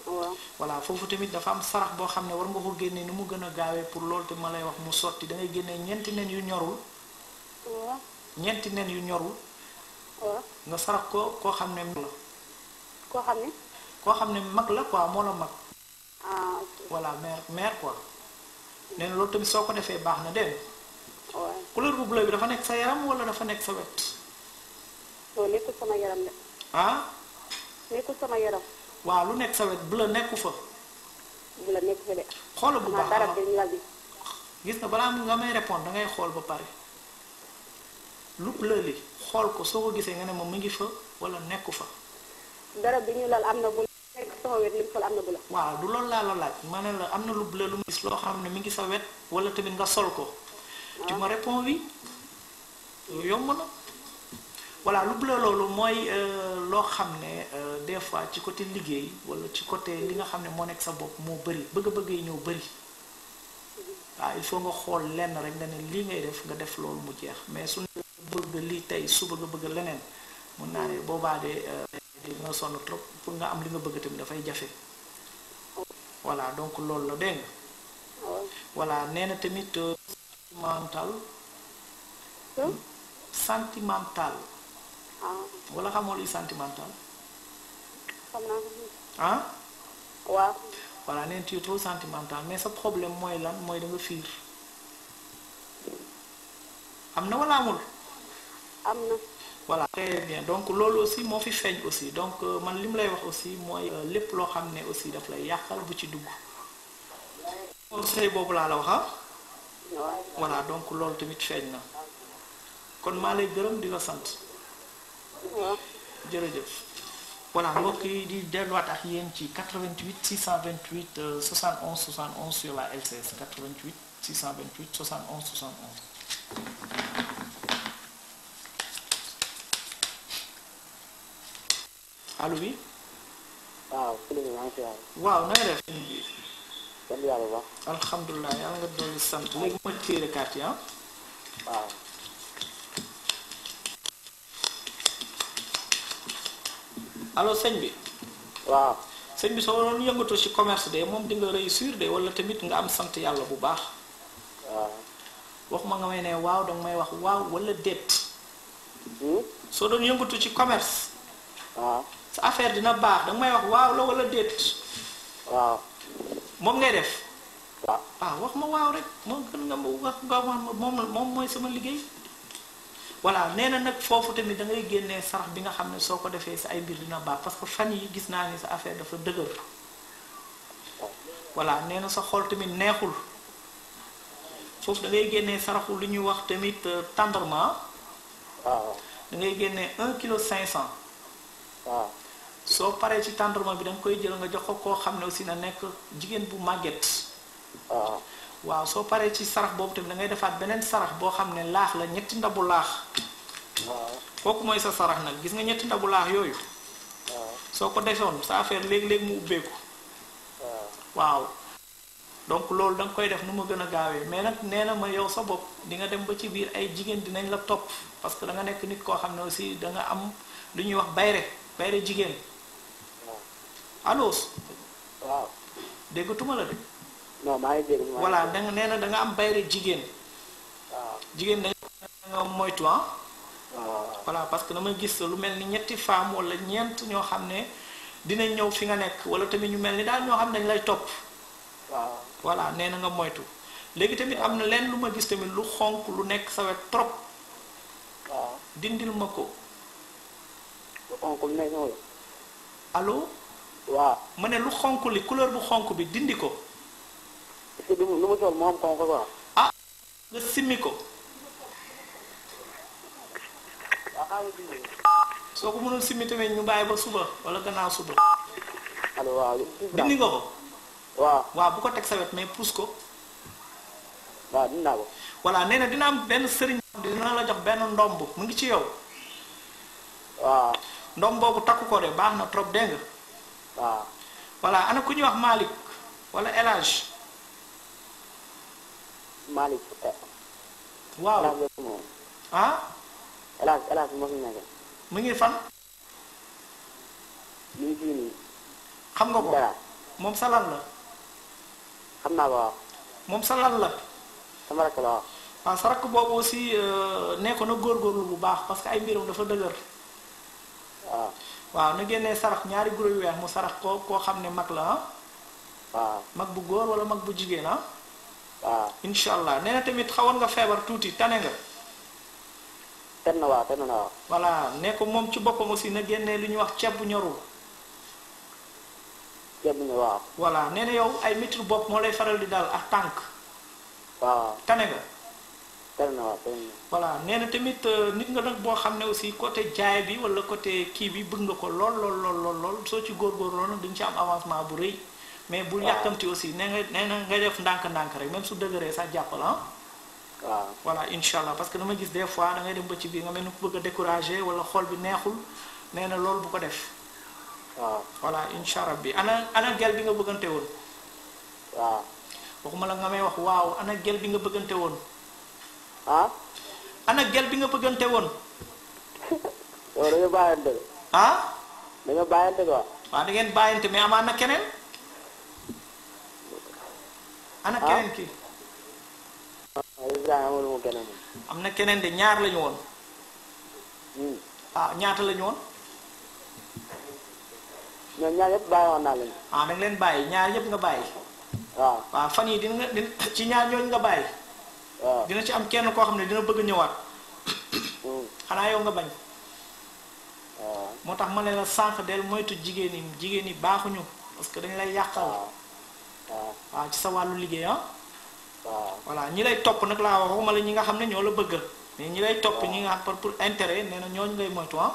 waaw. voilà foofu tamit dafa am sarax boo xam ne war nga ko génnee ni mu gën a gaawee pour loolu te ma lay wax mu sotti da ngay génnee ñeenti nen yu ñorul. waaw. ñeenti nen yu ñorul. waaw. nga sarax ko koo xam ne mag la. koo xam ne. koo xam ne mag la quoi moo la mag. ah ok. voilà mère quoi. nee na loolu tamit soo ko defee baax na dégg nga. waaw. couleur bu bleu bi dafa nekk sa yaram wala dafa nekk sa wet. loolu nekkul sama yaram de. ah. nekkul sama yaram. waaw lu nekk sa wet bleu nekku fa. bu la nekk fa de. xoola bu baax dara bi ñu la bi. gis nga balaa nga may répondre da ngay xool ba pare lu bleu li xool ko soo ko gisee nga ne moom mi ngi fa wala nekku fa. dara bi ñu lal am na bu nekk sama wet lim sol am na bu la. waaw du loolu laa la laaj ma ne la am na lu bleu lu mu gis loo xam ne mi ngi sa wet wala tamit nga sol ko. tu me réponds oui yomb na. voilà lu bleu loolu mooy loo xam ne des fois ci côté liggéey wala ci côté li nga xam ne moo nekk sa bopp moo bëri bëgg-bëgg yi ñëw bëri. waaw il faut nga xool lenn rek nga ne lii ngay def nga def loolu mu jeex mais su bëgg lii tey suba nga bëgg leneen mun naa ne boobaa de nga sonn trop pour nga am li nga bëgg tamit dafay jafe. voilà donc loolu la dégg nga. voilà nee na tamit sentimental. wala xamoo luy sentimental. xam naa ko. ah. waaw. voilà nee na tu es trop sentimental mais sa problème mooy lan mooy da nga fiir. am na wala amul. am na. voilà très bien donc loolu aussi moo fi feeñ aussi donc man li mu lay wax aussi mooy lépp loo xam ne aussi daf lay yàqal bu ci dugg. conseil boobu laa la wax voilà donc loolu tamit feeñ na kon maa lay gërëm di la sant jërëjëf voilà mbokk yi di delluwaat ak yéen ci 88 628 71 71 sur la LCS 88 628 71 71 allo bi waaw Philippe maa ngi si waay. waaw na nga def bi sant yàlla bu baax. alhamdulilah yàlla nga dolli sant léegi ma téere carte yi ah waaw. allo sëñ bi waaw. sëñ bi soo doon yëngatu ci commerce de moom di nga réussir de wala tamit nga am sant yàlla bu baax waaw. waxuma nga may ne waaw danga may wax waaw wala déet soo doon yëngatu ci commerce waaw. sa affaire dina baax danga may wax waaw la wala déet waaw. moom ngay def waaw. wax ma waaw rek moo gën nga ma wax nga wax ma moom mooy sama liggéey voilà nee na nag foofu tamit da ngay génnee sarax bi nga xam ne soo ko defee sa ay mbir dina baax parce que fan yi gis naa ni sa affaire dafa dëgër voilà nee na sa xol tamit neexul foofu da ngay génnee saraxu lu ñuy wax tamit tendrement waaw. da ngay génnee 1 kilo 500 waaw. soo paree ci tendrement bi da nga koy jël nga jox ko koo xam ne aussi na nekk jigéen bu màgget waaw. waaw soo paree ci sarax boobu tamit da ngay defaat beneen sarax boo xam ne laax la ñetti ndabu laax waaw. kooku mooy sa sarax nag gis nga ñetti ndabu laax yooyu waaw. soo ko defoon sa affaire léegi-léegi mu ubbeeku waaw. waaw donc loolu da nga koy def nu ma gën a gaawee mais nag nee na ma yow sa bopp di nga dem ba ci biir ay jigéen dinañ la topp parce que da nga nekk nit koo xam ne aussi da nga am lu ñuy wax bayre jigéen allo waaw. déggatuma la de non maa ngi dégg. voilà da nga nee na da nga am bayre jigéen waaw. jigéen dañ nga moytu ah waaw. voilà parce que dama gis lu mel ni ñetti femme wala ñeent ñoo xam ne dinañ ñëw fi nga nekk wala tamit ñu mel ni daal ñoo xam ne dañ lay topp waaw. voilà nee na nga moytu léegi tamit am na leen lu ma gis tamit lu xonk lu nekk sa wet trop waaw. dindil ma ko onk lu nekk noonu. allo waaw. ma ne lu xonk li couleur bu xonk bi dindi ko est-ce que lu mu sol moo am xonk quoi. nga simmi ko soo ko mënul simmi tamit ñu bàyyi ba suba wala gannaaw suba allo waaw. dindi nga ko waaw. waaw bu ko teg sa wet mais pousse ko waaw dindi naa ko. voilà nee na dina am benn sëriñ dina la jox benn ndomb mu ngi ci yow waaw. ndomb boobu takku ko de baax na trop dégg nga waaw. voilà ana ku ñuy wax Malick wala El Hadj Malick. waaw moom. ah El Hadj moo fi nekk. mu ngi fan ñu ngi fii nii. xam nga ko dara moom sa lan la xam naa ko waaw. moom sa lan la sama rakk la waaw. waaw sa rakk boobu aussi nekkoon na góorgóorlu bu baax parce que ay mbiram dafa dëgër waaw. waaw na génnee sarax ñaari guro yu weex mu sarax ko koo xam ne mag la ah waaw. mag bu góor wala mag bu jigéen ah waaw. incha allah nee na tamit xawoon nga feebar tuuti tane nga ten na waaw ten na waaw. voilà ne ko moom ci boppam aussi na génnee lu ñuy wax ceeb bu ñorul ceeb bi waaw. voilà nee na yow ay métti bopp moo lay faral di daal ak tànk waaw. tane nga ten na waaw ten na. voilà nee na tamit nit nga nag boo xam ne aussi côté jaay bi wala côté kii bi bëgg nga ko lool soo ci góorgóorloo nag di nga ci am avancement bu rëy mais bul yàkkamti aussi nee na nga def ndànk-ndànk rek même su dëgëree sax jàppal ah waaw. voilà incha allah parce que dama gis des fois da ngay dem ba ci biir nga mel ni ku bëgg a découragé wala xol bi neexul nee na loolu bu ko def waaw. voilà incha allah bi ana gel bi nga bëggante woon waaw. waxuma la nga may wax waaw ana gel bi nga bëggante woon ah. ana gel bi nga bëggante woon yow dañoo bàyyante. ah dañoo bàyyante quoi. waaw da ngeen bàyyante mais amaan na keneen ana keneen ki Ibrahima amul mu keneen. am na keneen de ñaar lañu woon ñaata lañu woon ñoom ñaar yëpp bàyyi woon naa leen. da nga leen bàyyi ñaar yëpp nga bàyyi waaw. waaw fan yi dina ci ñaar ñooñu nga bàyyi waaw. dina ci am kenn koo xam ne dina bëgg ñëwaat xanaa yow nga bañ waaw. moo tax ma ne la sànq del moytu jigéen ñi baaxuñu parce que dañ lay yàqal waaw. waaw ci sa wàllu liggéey ah waaw voilà ñi lay topp nag laa waxuma la ñi nga xam ne ñoo la bëgg mais ñi lay topp ñi nga xam pour intérêt nee na ñooñu ngay moytu ah.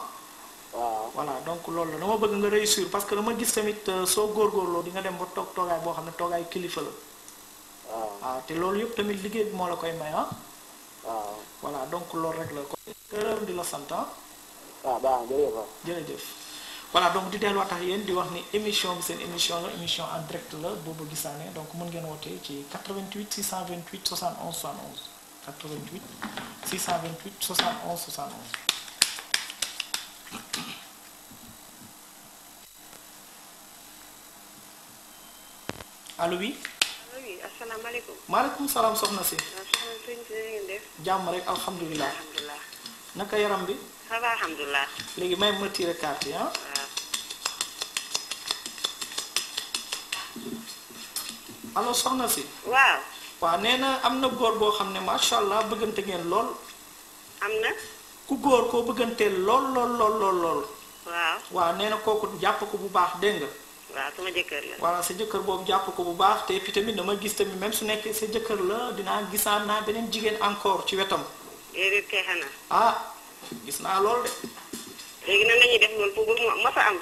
waaw voilà donc loolu la dama bëgg nga réussir parce que dama gis tamit soo góorgóorloo di nga dem ba toog toogaay boo xam ne toogaay kilifa la. waaw te loolu yëpp tamit liggéey bi moo la koy may ah. waaw voilà donc loolu rek la ko gërëm di la sant ah. waaw baax na jërëjëf. jërëjëf voilà donc di delluwaat ak yéen di wax ni émission bi seen émission la émission en direct la boobu gisaane donc mën ngeen wootee ci 88 628 71 71 88 628 71 71. allo oui. oui asalaamaaleykum. maaleykum salaam soxna si. waaw soxna sëñ bi na ngeen def. jàmm rek alhamdulilah. alhamdulilah. naka yaram bi. ça va alhamdulilah. léegi may ma tiré carte yi ah. waaw. allo soxna si. waaw. waaw nee na am na góor boo xam ne macha allah bëggante ngeen lool. am na. ku góor koo bëgganteel lool lool lool lool lool. waaw. waaw nee na kooku jàpp ko bu baax dégg nga. waaw sama jëkkër la. voilà sa jëkkër boobu jàpp ko bu baax te puis tamit dama gis tamit même su nekkee sa jëkkër la dinaa gisaan naa beneen jigéen encore ci wetam. déedéet kay xanaa. ah gis naa lool de. léegi nan la ñuy def loolu pour bu mas a am.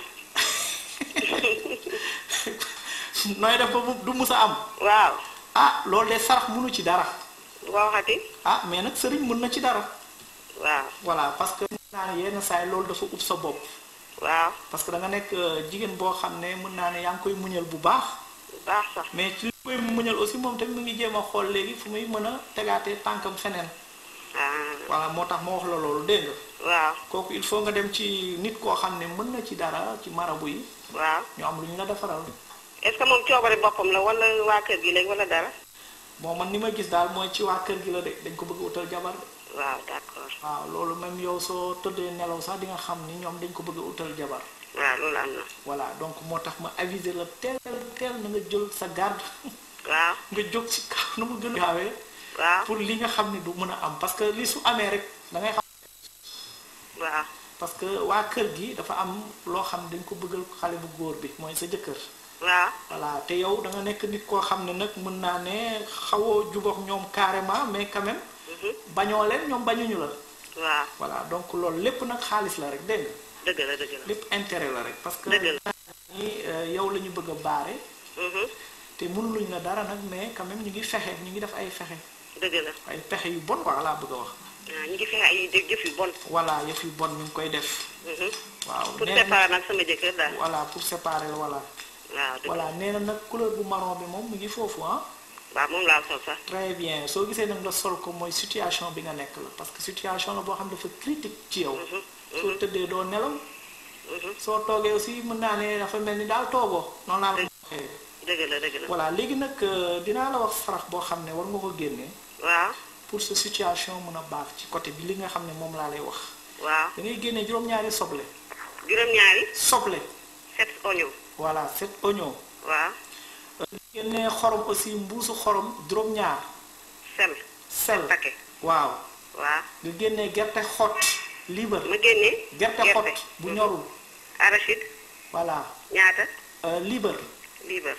nooy def ba du mus a am. waaw. ah loolu de sarax mënu ci dara. bu ko waxati. ah mais nag sëriñ mën na ci dara. waaw. voilà parce que mën naa ne yenn saa yi loolu dafa ub sa bopp. waaw. parce que da nga nekk jigéen boo xam ne mën naa ne yaa ngi koy muñal bu baax. bu baax sax. mais ci li koy muñal aussi moom tamit mu ngi jéem a xool léegi fu muy mën a tegaatee tànkam feneen. voilà moo tax ma wax la loolu dégg nga. waaw. kooku il faut nga dem ci nit koo xam ne mën na ci dara ci marabu yi. waaw. ñu am lu ñu la defaral. est-ce que moom coobare boppam la wala waa kër gi léegi wala dara. bon man ni ma gis daal mooy ci waa kër gi la de dañ ko bëgg utal jabar de. waaw d'accord. waaw loolu même yow soo tëddee nelaw sax di nga xam ni ñoom dañ ko bëgg utal jabar. waaw loolu am na. voilà donc moo tax ma aviser la teel na nga jël sa garde. waaw. nga jóg ci kaw na mu gën a gaawee. waaw. pour li nga xam ne du mën a am parce que li su amee rek da ngay xam. waaw. parce que waa kër gi dafa am loo xam ne dañ ko bëggal xale bu góor bi mooy sa jëkkër. waaw. voilà te yow da nga nekk nit koo xam ne nag mën naa ne xawoo jubóog ñoom carrément mais quand même. bañoo leen ñoom bañuñu la. waaw. voilà donc loolu lépp nag xaalis la rek dégg nga. dëgg la dëgg la. lépp intérêt la rek parce que. dëgg la ni yow la ñu bëgg a baare. te mënuluñ la dara nag mais quand même ñu ngi fexe ñu ngi def ay fexe. dëgg la. ay pexe yu bon quoi laa bëgg a wax. waaw ñu ngi fexe ay jëf yu bon. voilà yëf yu bon ñu ngi koy def. waaw pour séparer nag sama jëkkër daal. voilà pour séparer voilà. waaw dëgg voilà nee na nag couleur bu marron bi moom mu ngi foofu ah. waaw moom laa sol sax. très bien soo gisee nag nga sol ko mooy situation bi nga nekk la parce que situation la boo xam ne dafa critique ci yow. soo tëddee doo nelaw. soo toogee aussi mën naa ne dafa mel ni daal toogoo noonu laa la ko waxee. dëgg la dëgg la. voilà léegi nag dinaa la wax sarax boo xam ne war nga ko génnee. waaw. pour sa situation mën a baax ci côté bi li nga xam ne moom laa lay wax. waaw. da ngay génnee juróom-ñaari soble. juróom-ñaari. soble. 7 oignons. voilà 7 oignons. waaw. génnee xorom aussi mbuusu xorom juróom-ñaar. sel. paquet. waaw. waaw. nga génnee gerte xott. liibar ma génnee. gerte xott bu ñorul. arachide. voilà. ñaata. liibar. liibar.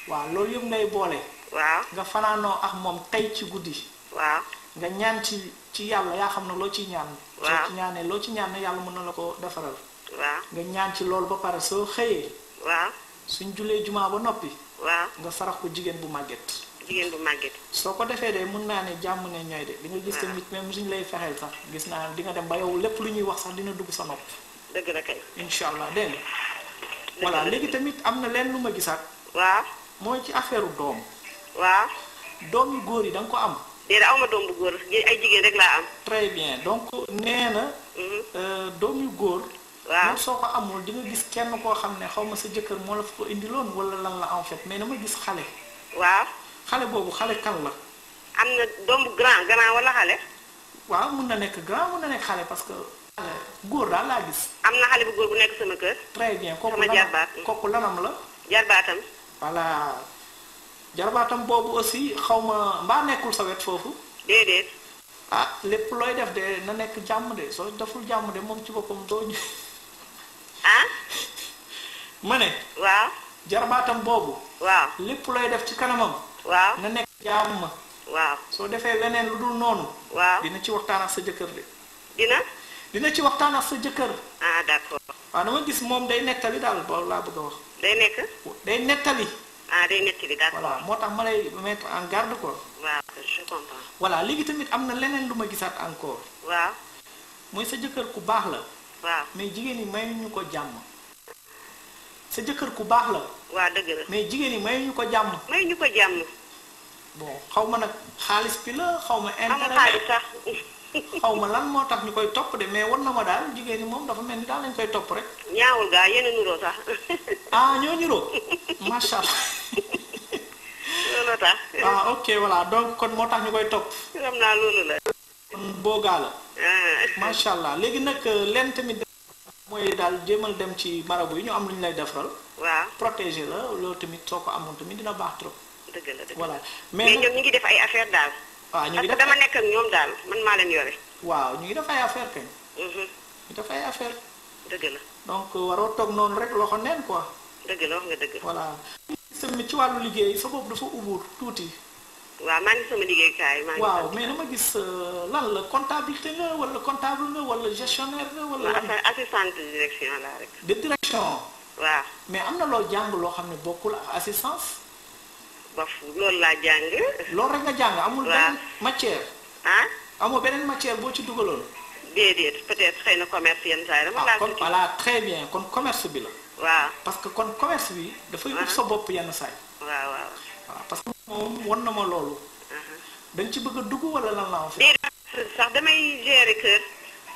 waaw loolu yëpp ngay boole. waaw. nga fanaanoo ak moom tey ci guddi. waaw. nga ñaan ci yàlla yaa xam ne loo ciy ñaan. waaw soo ci ñaanee loo ci ñaan ne yàlla mën na la ko defaral. waaw. nga ñaan ci loolu ba pare soo xëyee. waaw. suñ julee jumaa ba noppi. waaw. nga sarax ko jigéen bu màgget. jigéen bu màgget. soo ko defee de mën naa ne jàmm ne ñooy de di nga gis tamit même suñ lay fexeel sax gis naa di nga dem ba yow lépp lu ñuy wax sax dina dugg sa nopp. dëgg la kay. incha allah dégg nga. voilà léegi tamit am na leen lu ma gisaat. waaw. mooy ci affaire doom. waaw. doom yu góor yi da nga ko am. déedéet awma doom bu góor ay jigéen rek laa am. très bien donc nee na. doom yu góor. waaw même soo ko amul di nga gis kenn koo xam ne xaw ma sa jëkkër moo la fa ko indiloon wala lan la en fait mais dama gis xale. waaw. xale boobu xale kan la. am na doom bu grand wala xale. waaw mun na nekk grand mun na nekk xale parce que. góor daal laa gis. am na xale bu góor bu nekk sama kër. très bien kooku sama jarbaat kooku lanam la. jarbaatam. voilà jarbaatam boobu aussi xaw ma mbaa nekkul sa wet foofu. déedéet. ah lépp looy def de na nekk jàmm de soo deful jàmm de moom ci boppam doo ñu. ah. ma ne. waaw. jarbaatam boobu. waaw. lépp looy def ci kanamam. waaw. na nekk jàmm. waaw soo defee leneen lu dul noonu. waaw dina ci waxtaan ak sa jëkkër de. dina ci waxtaan ak sa jëkkër. ah d'accord. waaw dama gis moom day nettali daal loolu laa bëgg a wax. day nekk. day nettali. ah day nettali d'accord. voilà moo tax ma lay mettre en garde quoi. waaw je comprends. voilà léegi tamit am na leneen lu ma gisaat encore. waaw. mooy sa jëkkër ku baax la. waaw mais jigéen ñi mayuñu ko jàmm. sa jëkkër ku baax la. waaw dëgg la. mais jigéen ñi mayuñu ko jàmm. mayuñu ko jàmm. bon xaw ma nag xaalis bi la xaw ma. amul intérêt xaalis sax. xaw ma lan moo tax ñu koy topp de mais war na ma daal jigéen ñi moom dafa mel ni daal lañ koy topp rek. ñaawul gaa yéen a nuroo sax. ah ñoo niroo macha allah. loolu tax. ah ok voilà donc kon moo tax ñu koy topp. xam naa loolu la. kon boogaa la. ah. macha allah léegi nag leen tamit mooy daal jéemal dem ci marabu yi ñu am lu ñu lay defaral. waaw protéger la loolu tamit soo ko amoon tamit dina baax trop. dëgg la dëgg la voilà mais ñoom ñu ngi def ay affaire daal. waaw ñu ngi parce def que dama nekk ak ñoom daal man maa leen yore. waaw ñu ngi def ay affaire kañ. Mhm. ñu def ay affaire dëgg la donc waroo toog noonu rek loxo neen quoi. dëgg la wax nga dëgg. voilà. tamit ci wàllu liggéey sa bopp dafa ubbuur tuuti. waaw maa ngi sama liggéeykaay maa ngi. waaw mais dama gis lan la comptabilité nga wala comptable nga wala gestionnaire nga wala. assistante de direction laa rek. de direction. waaw mais am na loo jàng loo xam ne bokkul ak assistance. bof loolu laa jàng. loolu rek nga jàng amul. waaw beneen matière. ah. amoo beneen matière boo ci dugaloon. déedéet peut-être xëy na commerce yenn saa yi dama laa kon tuuti. voilà très bien kon commerce bi la. waaw parce que kon commerce bi. dafay ub sa bopp yenn saay. waaw waaw. voilà parce que moom wan na ma loolu. dañ ci bëgg a dugg wala lan la en fait. déedéet sax damay gérer kër.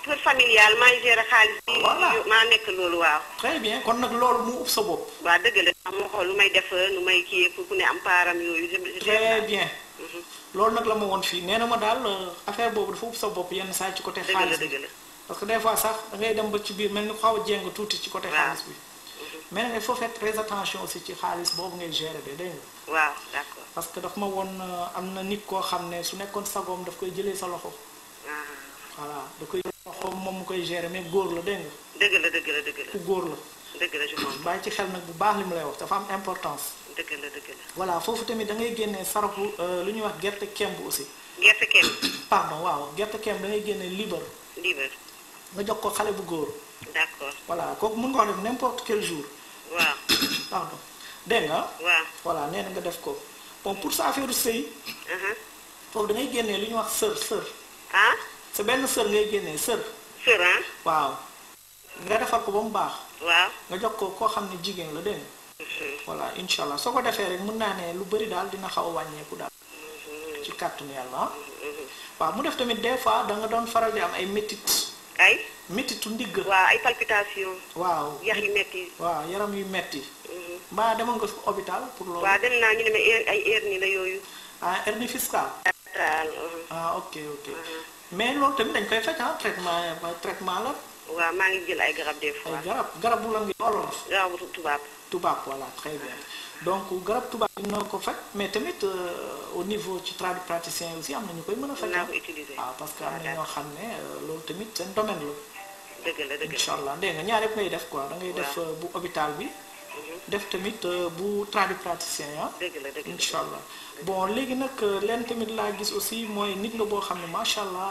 kër familial maay gérer xaalis bi. voilà maa nekk loolu waaw. très bien kon nag loolu mu ub sa bopp. waaw dëgg la moo xool lu may def nu may kii pour ku ne am paaram yooyu. très bien. loolu nag la ma woon fii nee na ma daal affaire boobu dafa ub sa bopp yenn saa ci côté. xaalis bi dëgg la parce que des fois sax da ngay dem ba ci biir mel ni xaw a jéng tuuti ci côté. xaalis bi. mais nag il faut faire très attention aussi ci xaalis boobu ngay gérer de dégg nga. waaw d'accord. parce que daf ma woon am na nit koo xam ne su nekkoon sagoom daf koy jëlee sa loxo. voilà da koy jëlee loxo moom mu koy gérer mais góor la dégg nga. dëgg la dëgg la dëgg la. ku góor la. dëgg la je comprends. bàyyi ci xel nag bu baax li mu lay wax dafa am importance. dëgg la dëgg la. voilà foofu tamit da ngay génnee saraxu lu ñuy wax gerte kemb aussi. gerte kemb. pardon waaw gerte kemb da ngay génnee libre. libre. nga jox ko xale bu góor. d'accord. voilà kooku mën nga ko def n'importe quel jour. waaw. pardon dégg nga. waaw. voilà nee na nga def ko bon pour sa affaire sëy. foofu da ngay génnee lu ñuy wax sër. ah. sa benn sër ngay génnee sër. sër ah. waaw nga defar ko ba mu baax. waaw. nga jox ko koo xam ne jigéen la dégg nga. voilà incha allah soo ko defee rek mën naa ne lu bëri daal dina xaw a wàññeeku daal. ci kàttanu yàlla ah. waaw mu def tamit des fois da nga doon faral di am ay métit. ay. métitu ndigg. waaw ay palpitation. waaw yax yu metti. waaw yaram yu metti. mbaa demoon nga hôpital pour loolu. waaw dem naa ñu ne ma ay hernie la yooyu. ah hernie fiscale. ah ok ok. mais loolu tamit dañ koy faj ah traitement la. waaw maa ngi jël ay garab des fois. ay garab bu la ngi olof. garabu tubaab. tubaab voilà très bien donc garab tubaab dina ko faj mais tamit au niveau ci praticien aussi am na ñu koy mën a faj. naa ko utiliser waaw parce que am na ñoo xam ne loolu tamit seen domaine la. dëgg la dëgg la incha allah dégg nga ñaar yëpp ngay def quoi da ngay def bu hôpital bi. def tamit bu praticien ya. dëgg la dëgg la incha allah bon léegi nag leen tamit laa gis aussi mooy nit nga boo xam ne macha allah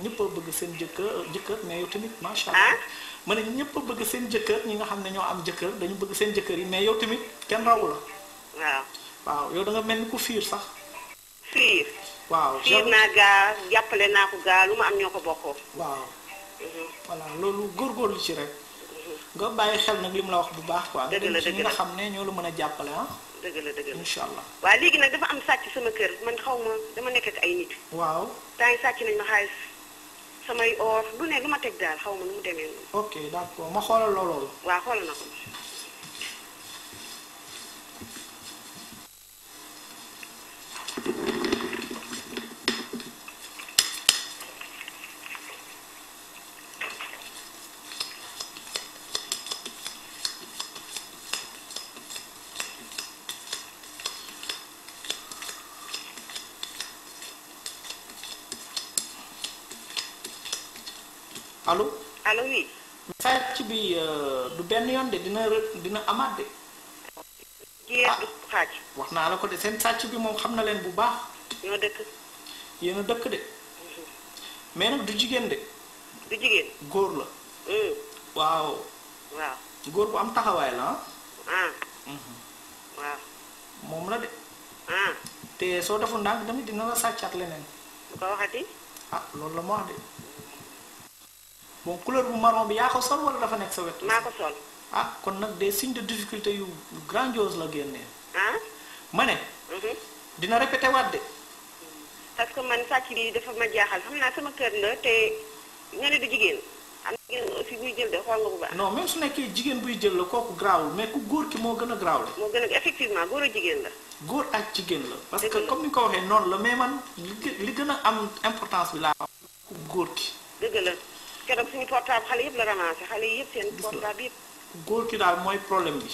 ñëpp a bëgg seen jëkkër mais yow tamit macha allah. ma ne ñëpp a bëgg seen jëkkër ñi nga xam ne ñoo am jëkkër dañu bëgg seen jëkkër yi mais yow tamit kenn rawu la. waaw. waaw yow da nga mel ni ku fiir sax. fiir. waaw fiir naa gaa jàppale naa ko gaa lu ma am ñoo ko bokkoo. waaw. voilà loolu góorgóorlu ci rek. nga bàyyi xel nag li mu la wax bu baax quoi. dëgg la dëgg la ñi nga xam ne ñoo la mën a jàppale ah. dëgg la dëgg la incha allah. waaw léegi nag dafa am sàcc sama kër man xaw ma dama nekk ak ay nit. waaw. temps yi sàcc nañ ma xaalis samay or lu ne lu ma teg daal xaw ma nu mu demee noonu. ok d'accord ma xoolal loolu. waaw xoolal na ko. allo. allo oui. sàcc bi du benn yoon de dina amaat de. jeex du xaaj. wax naa la ko de seen sàcc bi moom xam na leen bu baax. ñoo dëkk. yéen a dëkk de mais nag du jigéen de du jigéen. góor la waaw waaw. góor bu am taxawaay la ah. waaw. moom la de ah. te soo deful ndànk tamit dina la sàccaat leneen bu ko waxati. ah loolu la ma wax de bon couleur bu marron bi yaa ko sol wala dafa nekk sa wet maa ko sol. ah kon nag des signes de difficulté yu grandiose la génnee ah. ma ne dina répété waat de parce que man sàcc yi dafa ma jaaxal xam naa sama kër la te nga ne du jigéen am na jigéen aussi buy jël de xool nga bu baax. non même su nekkee jigéen buy jël la kooku garaawul mais ku góor ki moo gën a garaawle moo gën a effectivement góor a jigéen la. góor ak jigéen la parce que Dëgg la. comme ni nga ko waxee noonu la mais man li gën a am importance bi laa ku góor ki dëgg la keroog suñu portable xale yëpp la ramassé xale yi yëpp seen Gis nga. portable yëpp. ku góor ki daal mooy problème bi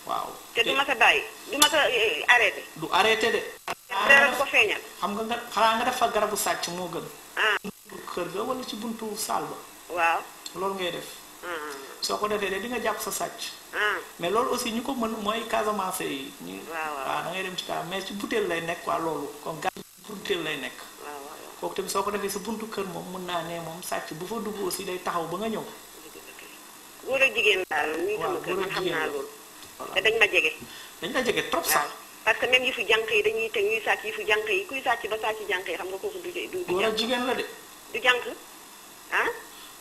waaw te du ma sa bàyyi du ma sa arrêté. du arrêté de dara du ko feeñal. xam nga xanaa nga def fa garabu sàcc moo gën ah. buntu kër ga wala ci buntu saal ba waaw. loolu ngay def ah. soo ko defee de di nga jàpp sa sàcc ah. mais loolu aussi ñu ko mën mooy Casamance yi ñu waaw waaw. waaw da ngay dem ci kaa mais ci butéel lay nekk quoi loolu comme gaz butéel lay nekk waaw waaw. kooku tamit soo ko defee sa buntu kër moom mën naa ne moom sàcc bu fa dugg aussi day taxaw ba nga ñëw góor ak jigéen daal ñu sama kër man xam naa loolu. te dañ ma jege. dañ la jege trop sax waaw parce que même yi fu jànq yi dañuy teg ñuy sàcc yi fu jànq yi kuy sàcc ba sàcc jànq yi xam nga kooku du góor ak jànq jigéen la de du jànq ah.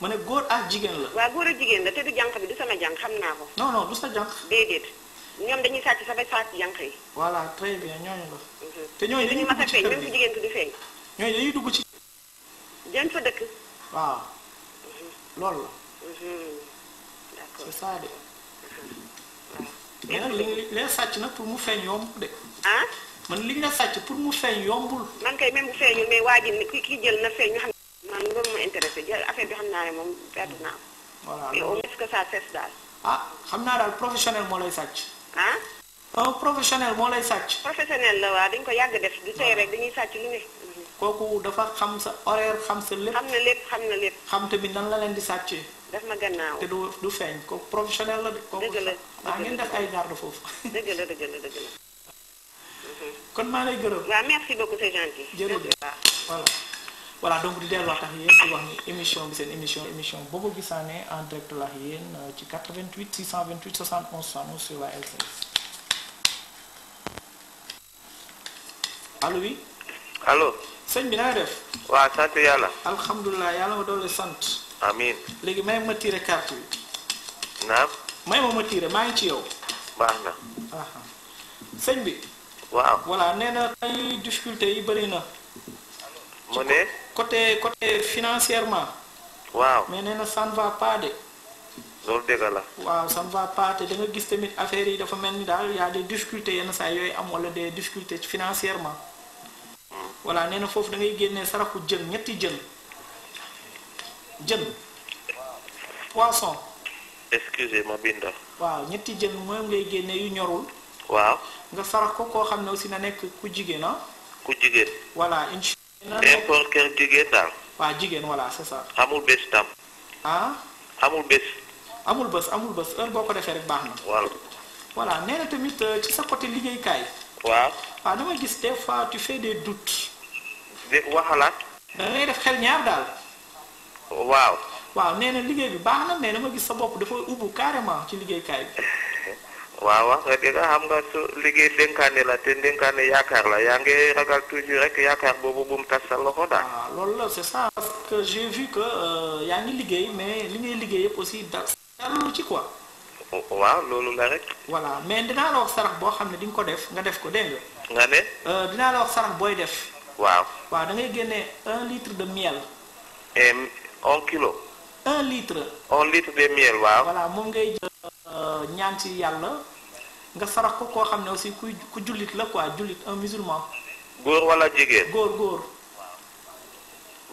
ma ne góor ak jigéen la waaw góor ak jigéen la te du jànq bi du sama jànq xam naa ko. non non du sa jànq déedéet ñoom dañuy sàcc sax ba sàcc jànq yi. voilà très bien ñooñu la te ñooñu dañuy dañuy mas a dugg ci feeñ kër même gi fu jigéen ki du feeñ. ñooñu dañuy dugg ci jën fa dëkk. waaw loolu la d'accord c'est ça de mais nag li nga sàcc nag pour mu feeñ yomb de ah. man li nga sàcc pour mu feeñ yombul man kay même bu feeñul mais waa ji ki jël na feeñ ñu xam ne man loolu ma intéressé jël affaire bi xam naa ne moom perte naa ko. voilà mais au moins que ça cesse daal. ah xam naa daal professionnel moo lay sàcc ah. un professionnel moo lay sàcc professionnel la waa dañ ko yàgg def du tey rek dañuy sàcc lu ne. kooku dafa xam sa horaire xam sa lépp xam na lépp xam na lépp. xam tamit nan la leen di sàccee daf ma gannaaw. te du feeñ kooku professionnel la de kooku Dëgg la, waa dëgg ngeen la. def ay garde foofu dëgg la dëgg la dëgg la. kon maa lay gërëm waaw merci beaucoup c'est gentil. jërëjëf voilà voilà donc di delluwaat tax yéen di wax ni émission bi seen émission Bobo Guissané en direct la yéen ci 88 628 71 71 sur la LCS allo oui allo. sëñ bi na nga def waa sant yàlla. alhamdulilah yàlla ma doole sant amiin. léegi may ma tiré carte bi naam. may ma tiré maa ngi ci yow baax na. aha sëñ bi waaw. voilà nee na ay difficulté yi bëri na mu ne. côté financièrement waaw. mais nee na ça ne va pas de loolu dëgg la. waaw ça ne va pas te da nga gis tamit affaire yi dafa mel ni daal y a des difficultés yenn saa yooyu am wala des difficultés financièrement voilà nee na foofu da ngay génnee saraxu jën ñetti jën poisson excusez ma binda. waaw ñetti jën moom ngay génnee yu ñorul waaw. nga sarax ko koo xam ne aussi na nekk ku jigéen ah ku jigéen. voilà incha allah n'importe quel jigéen daal. waaw jigéen voilà c'est ça amul bés tam. ah amul bés. amul bés heure boo ko defee rek baax na voilà. voilà nee na tamit ci sa côté liggéeykaay waaw. waaw dama gis des fois tu fais des doutes de waxalaat. da ngay def xel ñaar daal waaw. waaw nee na liggéey bi baax na mais dama gis sa bopp dafa ubbu carrément ci liggéeykaay bi waaw wax nga dëgg xam nga su liggéey dénkaane la te dénkaane yaakaar la yaa ngi ragal toujours rek yaakaar boobu bu mu tas sa loxo daal. waaw loolu la c'est ça parce que j'ai vu que yaa ngi liggéey mais li ngay liggéey yëpp aussi dalul ci quoi waaw loolu la rek. voilà mais dinaa la wax sarax boo xam ne di nga ko def nga def ko dégg nga ne. nga dinaa la wax sarax booy def waaw. waaw da ngay génnee 1 litre de miel et 1 kilo. 1 litre 1 litre de miel waaw. voilà moom ngay jël ñaan ci yàlla nga sarax ko koo xam ne aussi ku jullit la quoi jullit un musulman góor wala jigéen. góor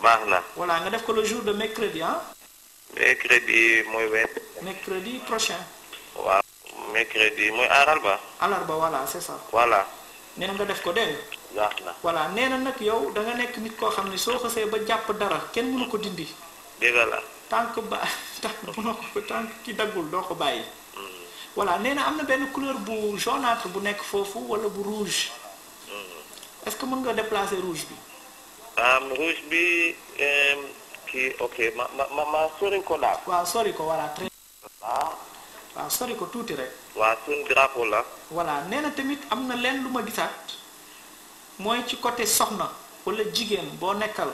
baax na. voilà nga def ko le jour de mercredi ah mercredi mooy wen. mercredi prochain waaw mercredi mooy àllarba. alarba voilà c'est ça voilà. nee na nga def ko dégg nga baax na. voilà nee na nag yow da nga nekk nit koo xam ne soo xasee ba jàpp dara kenn mënu ko dindi dëgg la. tant que tant que ki daggul doo ko bàyyi voilà nee na am na benn couleur bu jaunâtre bu nekk foofu wala bu rouge est-ce que mën nga déplacer rouge bi. rouge bi kii ok ma sori ko daal. waaw sori ko voilà très. waaw. waaw sori ko tuuti rek. waaw suñ drapeau la. voilà nee na tamit am na leen lu ma gisaat mooy ci côté soxna wala jigéen boo nekkal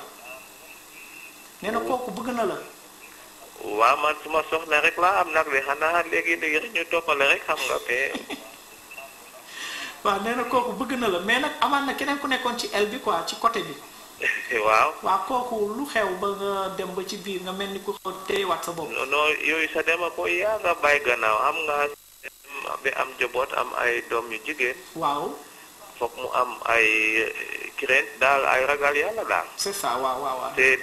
nee na kooku bëgg na la. waaw man suma soxna rek laa am nag de xanaa léegi rek ñu toppale rek xam nga mais. waaw nee na kooku bëgg na la mais nag amaan na keneen ku nekkoon ci aile bi quoi ci côté bi. waaw. waaw kooku lu xew ba nga dem ba ci biir nga mel ni ku xaw téyewaat sa bopp. non yooyu sa dema ko yaa nga bàyyi gannaaw xam nga bi am joboot am ay doom yu jigéen. waaw. foog mu am ay crainte daal ay ragal yàlla daal. c'est ça waaw. te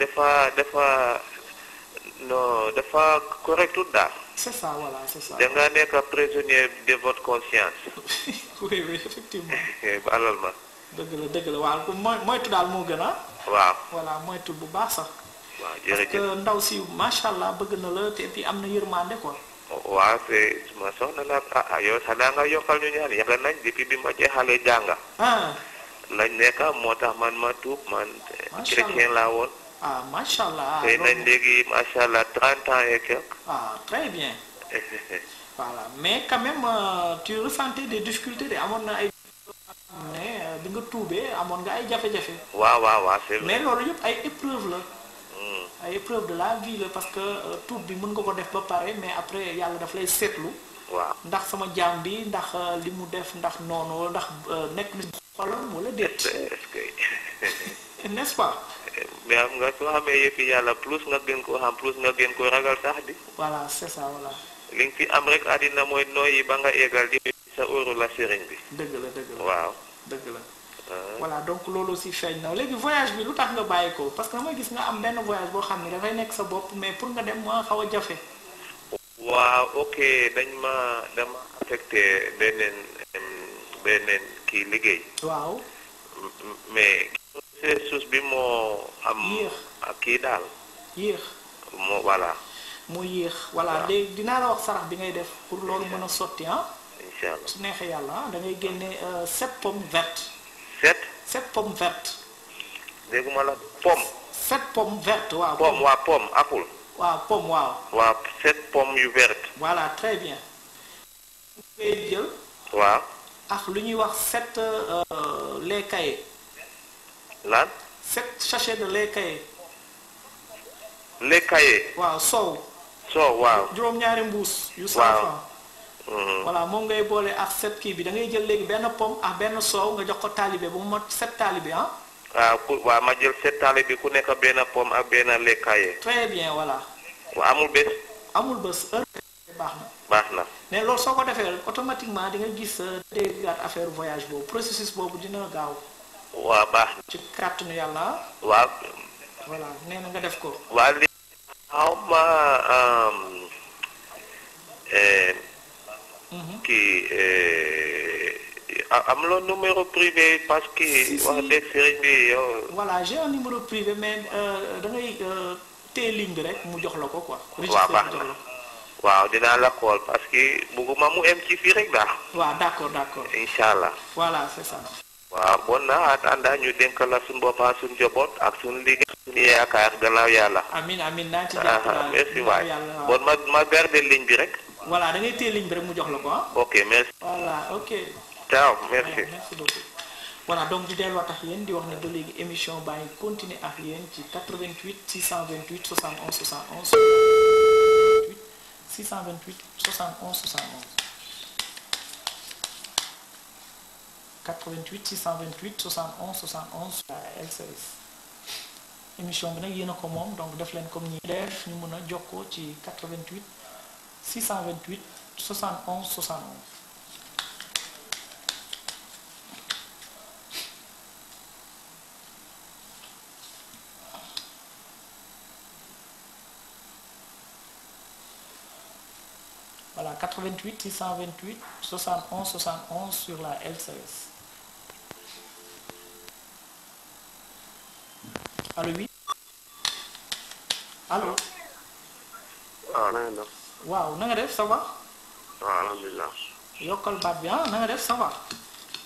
dafa correctul daal. c'est ça voilà c'est ça. da nga nekk prisonnier de votre conscience. oui effectivement. alal ma. dëgg la waaw moytu daal moo gën a. waaw. voilà moytu bu baax sax. waaw jërëjëf parce que ndaw si macha allah bëgg na la te puis am na yërmande quoi. waaw c'est suma soxna nag yow sax daa nga yokkal ñu ñaan yàlla nañ depuis bi ma jeexalee jànga. lañ nekk moo tax man ma tuub man. chrétien laa woon. macha allah. tey nañ léegi macha allah 30 ans et quelques. Très bien. Voilà mais quand même tu ressentais des difficultés de amoon na ay. mais bi nga tuubee amoon nga ay jafe-jafe. waaw c'est vrai. mais loolu yëpp ay épreuve la. ay épreuve de la vie la parce que tuub bi mën nga ko def ba pare mais après yàlla daf lay seetlu. waaw ndax sama jaam bi ndax li mu def ndax noonu ndax nekk na xolam wala déet. est-ce que. n'est-ce pas. mais xam nga soo xamee yëpp yàlla plus nga gën koo xam plus nga gën koo ragal sax di. voilà c'est ça voilà. li nga fi am rek àddina mooy nooyi ba nga égal di sa óoru la sëriñ bi. dëgg la. waaw. dëgg la. voilà donc loolu aussi feeñ na léegi voyage bi lu tax nga bàyyi ko parce que damay gis nga am benn voyage boo xam ne dafay nekk sa bopp mais pour nga dem moo xaw a jafe. waaw ok dama affecté beneen kii liggéey. waaw. mais suus bi moo am. yéex ak kii daal. yéex. moo voilà. mu yéex. voilà léegi dinaa la wax sarax bi ngay def pour loolu mën a sotti incha allah su neexee yàlla da ngay génne 7 pommes vertes. 7 pommes vertes. dégguma la pomme. 7 pommes vertes waaw. pomme apple. waaw pomme waaw. waaw 7 pommes yu vertes. voilà très bien. ngay jël. waaw. ak lu ñuy wax 7 lait caillé. lan. 7 sachets de lait caillé. lait caillé. waaw soow. waaw. juróom-ñaari mbuus. yu 100 waaw. francs. voilà moom ngay boole ak 7 kii bi da ngay jël léegi benn pomme ak benn soow nga jox ko taalibe ba mu mot 7 taalibe waaw ma jël 7 taalibe ku nekk benn pomme ak benn lait caillé. très bien voilà. waaw amul bés. amul bés heure baax na. baax na. mais loolu soo ko defee rek automatiquement di nga gis déggaat affaire voyage boobu processus boobu dina gaaw. waaw baax na. ci kàttanu yàlla. waaw. voilà nee na nga def ko. waaw li xaw ma kii am loo numéro privé parce que wax dëgg sëriñ bi yow. voilà j'ai un numéro privé mais da ngay téye ligne bi rek mu jox la ko quoi. waaw baax na waaw dinaa la xool parce que bëgguma mu em ci fii rek daal. waaw d'accord. incha allah. voilà c'est ça. waaw bon na ànda ñu dénk la suñu boppa suñu njaboot ak suñu liggéey suñu yaakaar gannaaw yàlla. amiin naa ci jàpp merci waay bon ma garder ligne bi rek. voilà da ngay téye ligne bi rek mu jox la ko ok merci. voilà ok. ciao merci. merci beaucoup. voilà donc di delluwaat ak yéen di wax ne ba léegi émission baa ngi continuer ak yéen ci 88 628 71 71 628 71 71 88 628 71 71 LCS émission bi nag yéen a ko moom donc def leen comme ñi def ñu mën a jokkoo ci 88 628 71 71. Voilà, 88 628 71 71 sur la LCS. Allô, oui. Allô. waaw na nga def. waaw na nga def ça va. waaw alhamdulilah. yokkal baat bi na nga def ça va.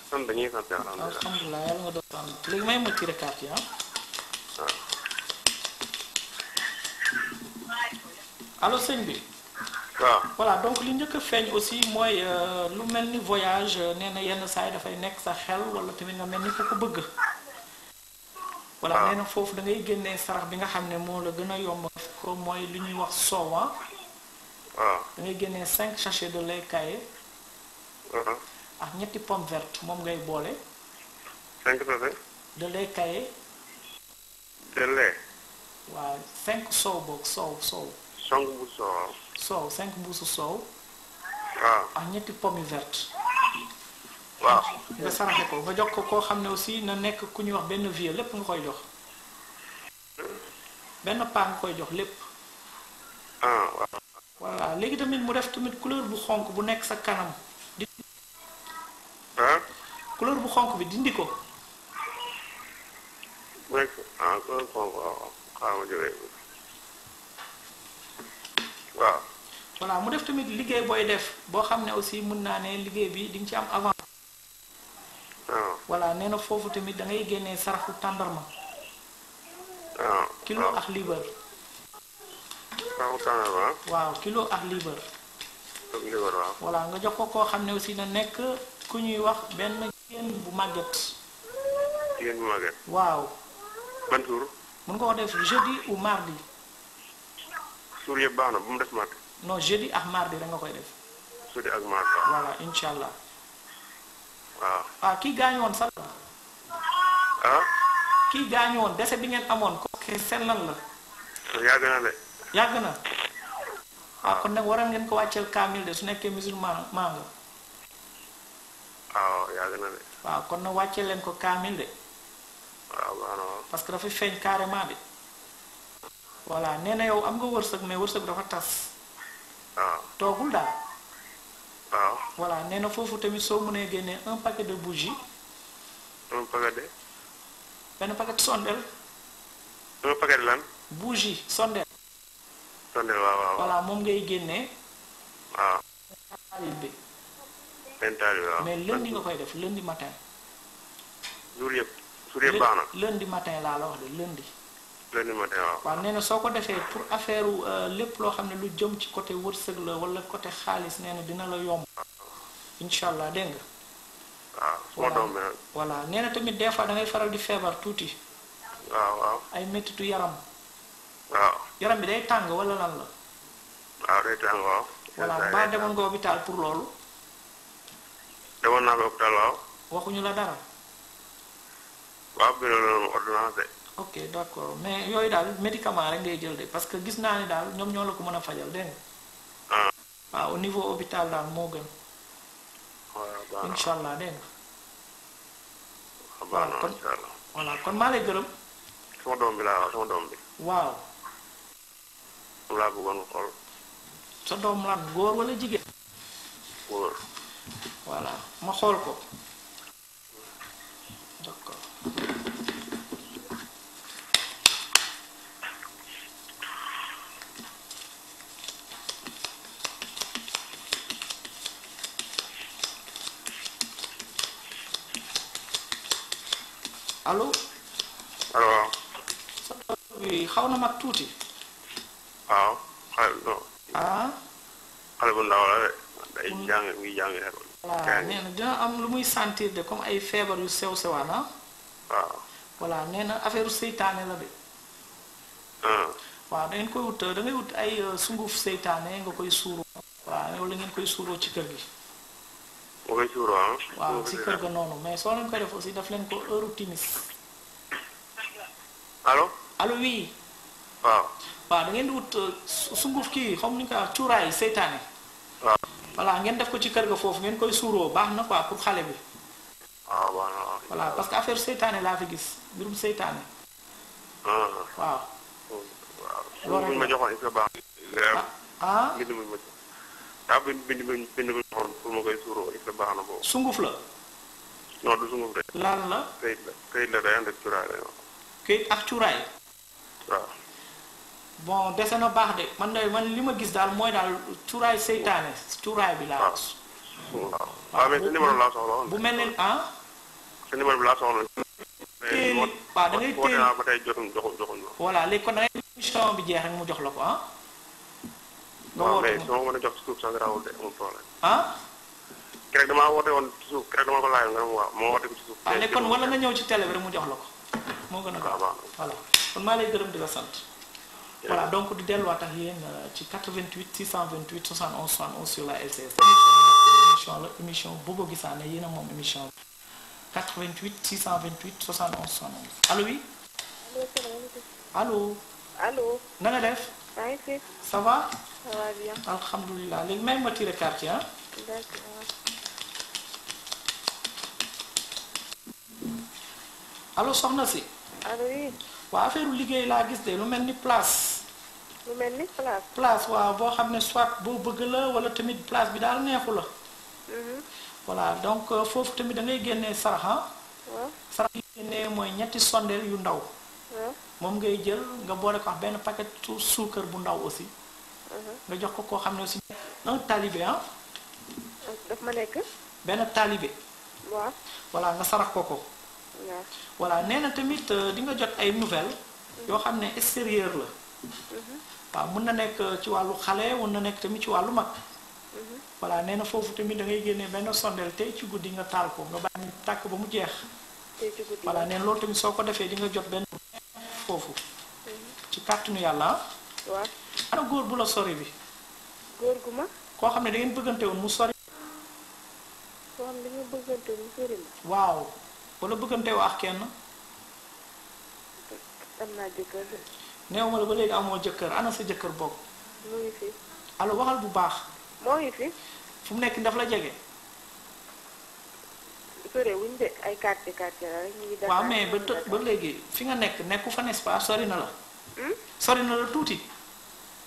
sant dañuy sant alhamdulilah. alhamdulilah yàlla nga doon sant léegi may ma tiré carte yi waaw. allo sëñ bi. waaw. voilà donc li njëkk a feeñ aussi mooy lu mel ni voyage nee na yenn saa yi dafay nekk sa xel wala tamit nga mel ni ku ko bëgg. voilà nee na foofu da ngay génnee sarax bi nga xam ne moo la gën a yomb ko mooy li ñuy wax soow. waaw. da ngay génnee 5 sachets de lait caillé. ak ñetti pomme verte moom ngay boole. 5 sachets. de lait caillé. de lait. waaw 5 soow boog soow. 5 mbuus soow. soow 5 mbuusu soow. waaw. ak ñetti pomme verte. waaw. nga saraxe ko nga jox ko koo xam ne aussi na nekk ku ñuy wax benn vieux lépp nga koy jox. benn paa nga koy jox lépp. waaw. voilà léegi tamit mu def tamit couleur bu xonk bu nekk sa kanam. couleur bu xonk bi dindi ko. bu nekk couleur bu xonk waaw xaaral ma jógee. waaw. voilà mu def tamit liggéey booy def boo xam ne aussi mën naa ne liggéey bi di nga ci am avant. waaw. voilà nee na foofu tamit da ngay génnee saraxu tàndarma. waaw. kilo ak liibar. saraxu tàndarma. waaw kilo ak liibar. ak liibar waaw. voilà nga jox ko koo xam ne aussi na nekk ku ñuy wax benn jigéen bu màgget. jigéen bu màgget. waaw. ban jour. mën nga ko def jeudi ou mardi. suur yëpp baax na bu mu des mardi. non jeudi ak mardi da nga koy def. jeudi ak mardi. voilà incha allah. waaw. ah kii gaañu woon sax. kii gaañu woon dese bi ngeen amoon kooku seen lan la. yàgg na de. yàgg na. waaw kon nag waral ngeen ko wàcceel kaamil de su nekkee musulman maa nga. waaw yàgg na de. waaw kon nag wàcceel leen ko kaamil de. waaw baax na waaw. parce que dafa feeñ carrément de. voilà nee na yow am nga wërsëg mais wërsëg dafa tas. waaw. toogul daal. waaw. voilà nee na foofu tamit soo mënee génnee un paquet de bougie. un paquet de. benn paquet sondel. un paquet de lan. bougie sondel. sondel waaw waaw. voilà moom ngay génnee. waaw. taalib bi. mentali waaw. mais lundi nga koy def lundi matin. jour yëpp. jour yëpp baax na. lundi matin laa la wax de lundi. lundi matin waaw. waaw nee na soo ko defee pour affaire lépp loo xam ne lu jëm ci côté wërsëg la wala côté xaalis nee na dina la yomb. incha allah dégg nga. waaw suma doom bi nag. voilà nee na tamit des fois da ngay faral di feebar tuuti. waaw waaw. ay méttitu yaram. waaw. yaram bi day tàng wala lan la. waaw day tàng waaw. voilà mbaa demoon nga hôpital pour loolu. demoon naa ko hôpital waaw. waxuñu la dara. waaw bi loolu ordonnance. ok d'accord mais yooyu daal médicament rek ngay jël de parce que gis naa ni daal ñoom ñoo la ko mën a fajal dégg nga. waaw au niveau hôpital daal moo gën. waaw baax na incha allah dégg nga. baax na incha allah. voilà kon maa lay gërëm. sama doom bi laa waaw sama doom bi. waaw. moom laa bëggoon xool. sa doom lan góor wala jigéen. góor. voilà ma xool ko. d'accord. allo. allo waaw. sa doom bi xaw na mag tuuti. waaw xale non. xale bu ndaw la de. day jàng ngi jàng école. voilà nee na dina am lu muy sentir de comme ay feebar yu sew sewaan ah. waaw. voilà nee na affaire seytaane la de. waaw da ngeen koy wut da ngay wut ay sunguf seytaane nga koy suuroo. waaw yow la ngeen koy suuroo ci kër gi. moo koy suuroo ah. waaw si kër ga noonu mais soo leen koy def aussi daf leen ko heure timis. allo. allo oui. waaw. waaw da ngeen di wut sunguf kii xam ni ñu koy wax cuuraay seytaane. waaw. voilà ngeen def ko ci kër ga foofu ngeen koy suuroo baax na quoi pour xale bi. waaw baax na waaw. voilà parce que affaire seytaane laa fi gis mbirum seytaane. waaw. waaw. loolu ma joxoon est-ce que baax ah. bind muñ ma daa bind mu joxoon pour ma koy suuroo est-ce que baax na boobu. sunguf la. non du sunguf de. lan la. këyit la day ànd ak cuuraay la yow. këyit ak cuuraay. waaw. bon dese na baax de man li ma gis daal mooy daal cuuraay seytaane cuuraay bi laa. waaw waaw mais sa numéro laa soxla woon. bu mel ne ah. sa numéro bi laa soxla. téye li waaw da ngay téye ba tey joxuñ ma. voilà léegi kon da ngay émission bi jeex rek mu jox la ko ah. nga waaw woote mais su ma mën a jox suuf sax garaawul de amul problème. ah. keroog damaa woote woon ci suuf keroog dama ko laaj nga ne waaw moo woote ko ci suuf. waaw léegi kon wala nga ñëw ci télé bi rek mu jox la ko moo gën a gaaw voilà kon maa lay gërëm di la sant. voilà donc di delluwaat ak yéen ci 88 628 71 71 sur la LCS émission la émission Bobo Guissané yéen a moom émission bi 88 628 71 71 allo oui. allo. allo. na nga def. maa ngi fi. ça va. ça va bien. alhamdulilah léegi may ma tiré quartier ah. d'accord. allo soxna si. allo oui. waa affaire liggéey laa gis de lu mel ni place. lu mel ni place. place waaw boo xam ne soit boo bëgg la wala tamit place bi daal neexu la. voilà donc foofu tamit da ngay génnee sarax ah. waaw. sarax yi génnee mooy ñetti sondeel yu ndaw. waaw. moom ngay jël nga boole ko wax benn paquet suukar bu ndaw aussi. nga jox ko koo xam ne aussi un talibé ah. daf ma nekk. benn talibé. waaw. voilà nga sarax ko ko. waaw. voilà nee na tamit di nga jot ay nouvelles. yoo xam ne extérieur la. waaw mën na nekk ci wàllu xale mën na nekk tamit ci wàllu mag. voilà nee na foofu tamit da ngay génnee benn sondeel tey ci guddi nga taal ko nga bàyyi tàkk ba mu jeex. tey ci guddi. voilà nee na loolu tamit soo ko defee di nga jot benn foofu. ci kàttanu yàlla ah. waaw. ana góor bu la sori bi. góor gu ma. koo xam ne da ngeen bëggante woon mu sori. koo xam ne dañoo bëggante mu sori ma. waaw wala bëggante woo ak kenn. am naa jëkkër de. néew ma la ba léegi amoo jëkkër ana sa jëkkër bokk. mu ngi fi. allo waxal bu baax. moo ngi fi. fu mu nekk daf la jege. sore wuñ de ay quartier quartier la rek ñu ngi. waaw mais ba léegi fi nga nekku fa n'est-ce pas sori na la. sori na la tuuti.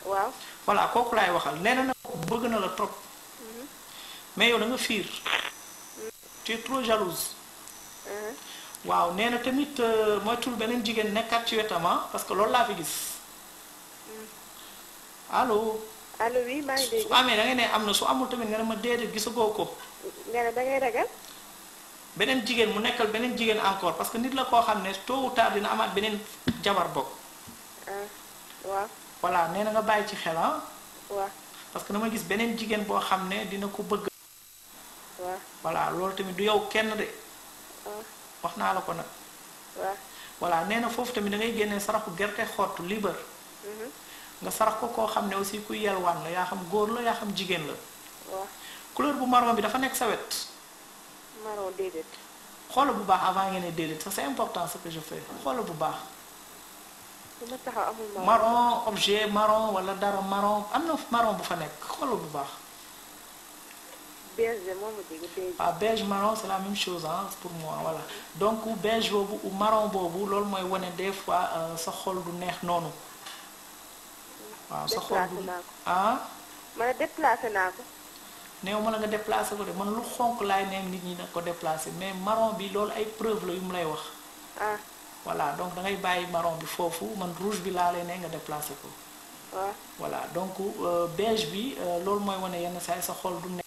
waaw. voilà kooku laay waxal nee na bëgg na la trop. mais yow da nga fiir. tu es trop jalouse. waaw nee na tamit moytul beneen jigéen nekkaat ci wetam parce que loolu laa fi gis. allo. allo oui maa ngi dégg. su amee da ngay ne am na su amul tamit nga ne ma déedéet gisagoo ko. nga ne da ngay ragal. beneen jigéen mu nekkal beneen jigéen encore parce que nit la koo xam ne tôt ou tard dina amaat beneen jabar bokk. waaw. voilà nee na nga bàyyi ci xel waaw. parce que dama gis beneen jigéen boo xam ne dina ko bëgg. waaw. voilà loolu tamit du yow kenn de. wax naa la ko nag. waaw. voilà nee na foofu tamit da ngay génnee saraxu gerte xottu libre. nga sarax ko koo xam ne aussi kuy yelwaan la yaa xam góor la yaa xam jigéen la. waaw. couleur bu marron bi dafa nekk sa wet. marron déedéet. xoola bu baax avant ngeen ne déedéet ça c'est important ce que je fais xoola bu baax. bu ma taxaw amul marron. marron objet marron wala dara marron am na marron bu fa nekk xoola bu baax. beige de moom la dégg beige. waaw beige marron c'est la même chose pour moi voilà donc beige boobu ou marron boobu loolu mooy wane des fois sa xol du neex noonu. waaw sa xol du ma ne déplacé naa ko. néew ma la nga déplacé ko de man lu xonq laay neem nit ñi na ko déplacé mais marron bi loolu ay preuve la yu mu lay wax. voilà donc da ngay bàyyi marron bi foofu man rouge bi laa lay ne nga déplacé ko. waaw. voilà donc beige bi loolu mooy wane yenn saa yi sa xol du neex.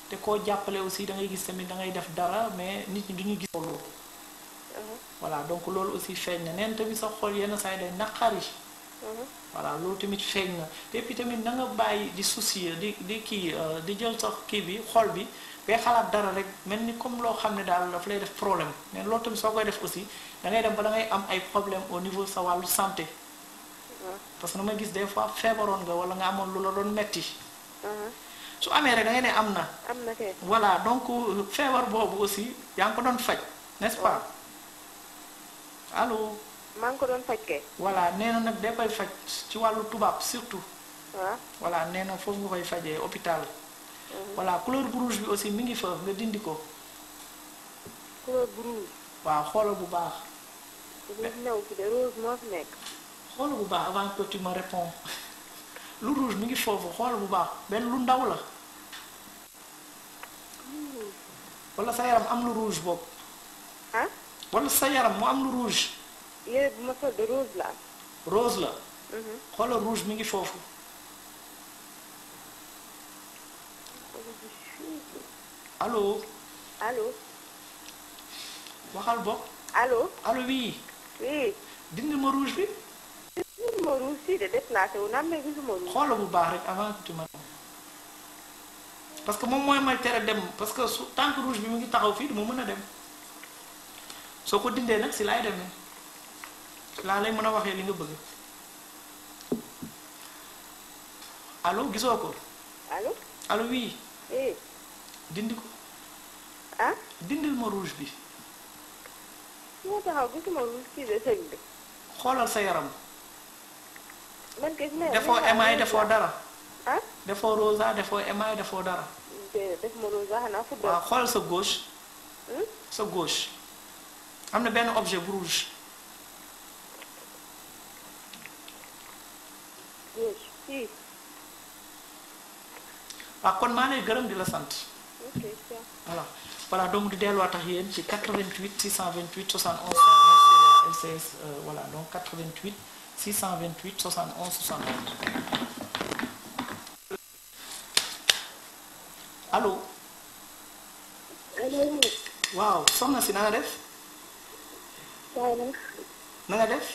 te koo jàppale aussi da ngay gis tamit da ngay def dara mais nit ñi du ñu gis loolu. voilà donc loolu aussi feeñ na neen tamit sa xol yenn saa yi day naqari. voilà loolu tamit feeñ na et puis tamit na nga bàyyi di soucier di kii di jël sa kii bi xol bi ngay xalaat dara rek mel ni comme loo xam ne daal daf lay def problème mais loolu tamit soo koy def aussi da ngay dem ba da ngay am ay problème au niveau sa wàllu santé. parce que na may gis des fois feebaroon nga wala nga amoon lu la doon metti su amee rek da ngay ne am na. am na kay. voilà donc feebar boobu aussi yaa ngi ko doon faj n'est-ce pas allo. maa ngi ko doon faj kay. voilà nee na nag da koy faj ci wàllu tubaab surtout. waaw. voilà nee na foofu nga koy fajee hôpital. voilà couleur bu rouge bi aussi mi ngi fa nga dindi ko. couleur bu rouge. waaw xoolal bu baax. rouge new ci de rose moo fi nekk. xoolal bu baax avant que tu me réponds lu rouge mi ngi foofu xoolal bu baax benn lu ndaw la. wala sa yaram am lu rouge boobu. wala sa yaram mu am lu rouge. yére bu ma sol de rose la am. rose la. xoolal rouge mi ngi foofu. allo. allo. waxal bokk. allo. allo oui. oui. dindi ma rouge bi. gisuma rouge si de déplacé wu na mais gisuma rouge. xoola bu baax rek avant que tu ma parce que moom mooy may tere dem parce que su tant que rouge bi mu ngi taxaw fii du ma mën a dem soo ko dindee nag si laay demee laa lay mën a waxee li nga bëgg allo gisoo ko. allo. allo oui. oui. dindi ko. ah. dindil ma rouge bi. moo taxaw gisuma rouge si de sëñ bi. xoolal sa yaram. man kay mais. defoo émail defoo dara. ah. defoo rosa defoo émail defoo dara. def ma rouge xanaa football. waaw xoolal sa gauche. sa gauche. am na benn objet bu rouge. gauche fii. waaw kon maa lay gërëm di la sant. ok voilà voilà donc di delluwaat ak yéen ci 88 628 71 71 c'est la LCS voilà donc 88 628 71 71. allo. allo. waaw soxna si na nga def. waaw. na nga def.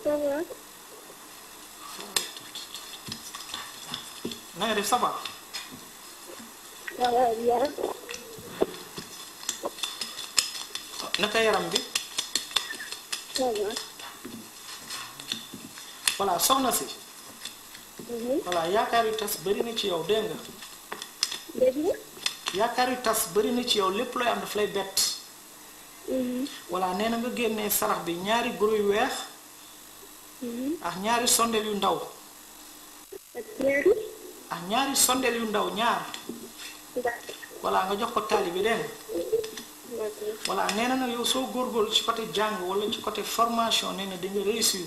ça va. na nga def ça va. waaw yaram. naka yaram bi. ça va. voilà soxna si. voilà yaakaar yu tas bëri na ci yow dégg nga. dégg nga. yaakaar yu tas bëri na ci yow lépp looy am daf lay bett. voilà nee na nga génnee sarax bi ñaari guro yu weex. ak ñaari sondeel yu ndaw. ak ñaari. ak ñaari sondeel yu ndaw ñaar. voilà nga jox ko taali bi dégg nga. voilà nee na nag yow soo góorgóorlu ci côté jàng wala ci côté formation nee na di nga réussir.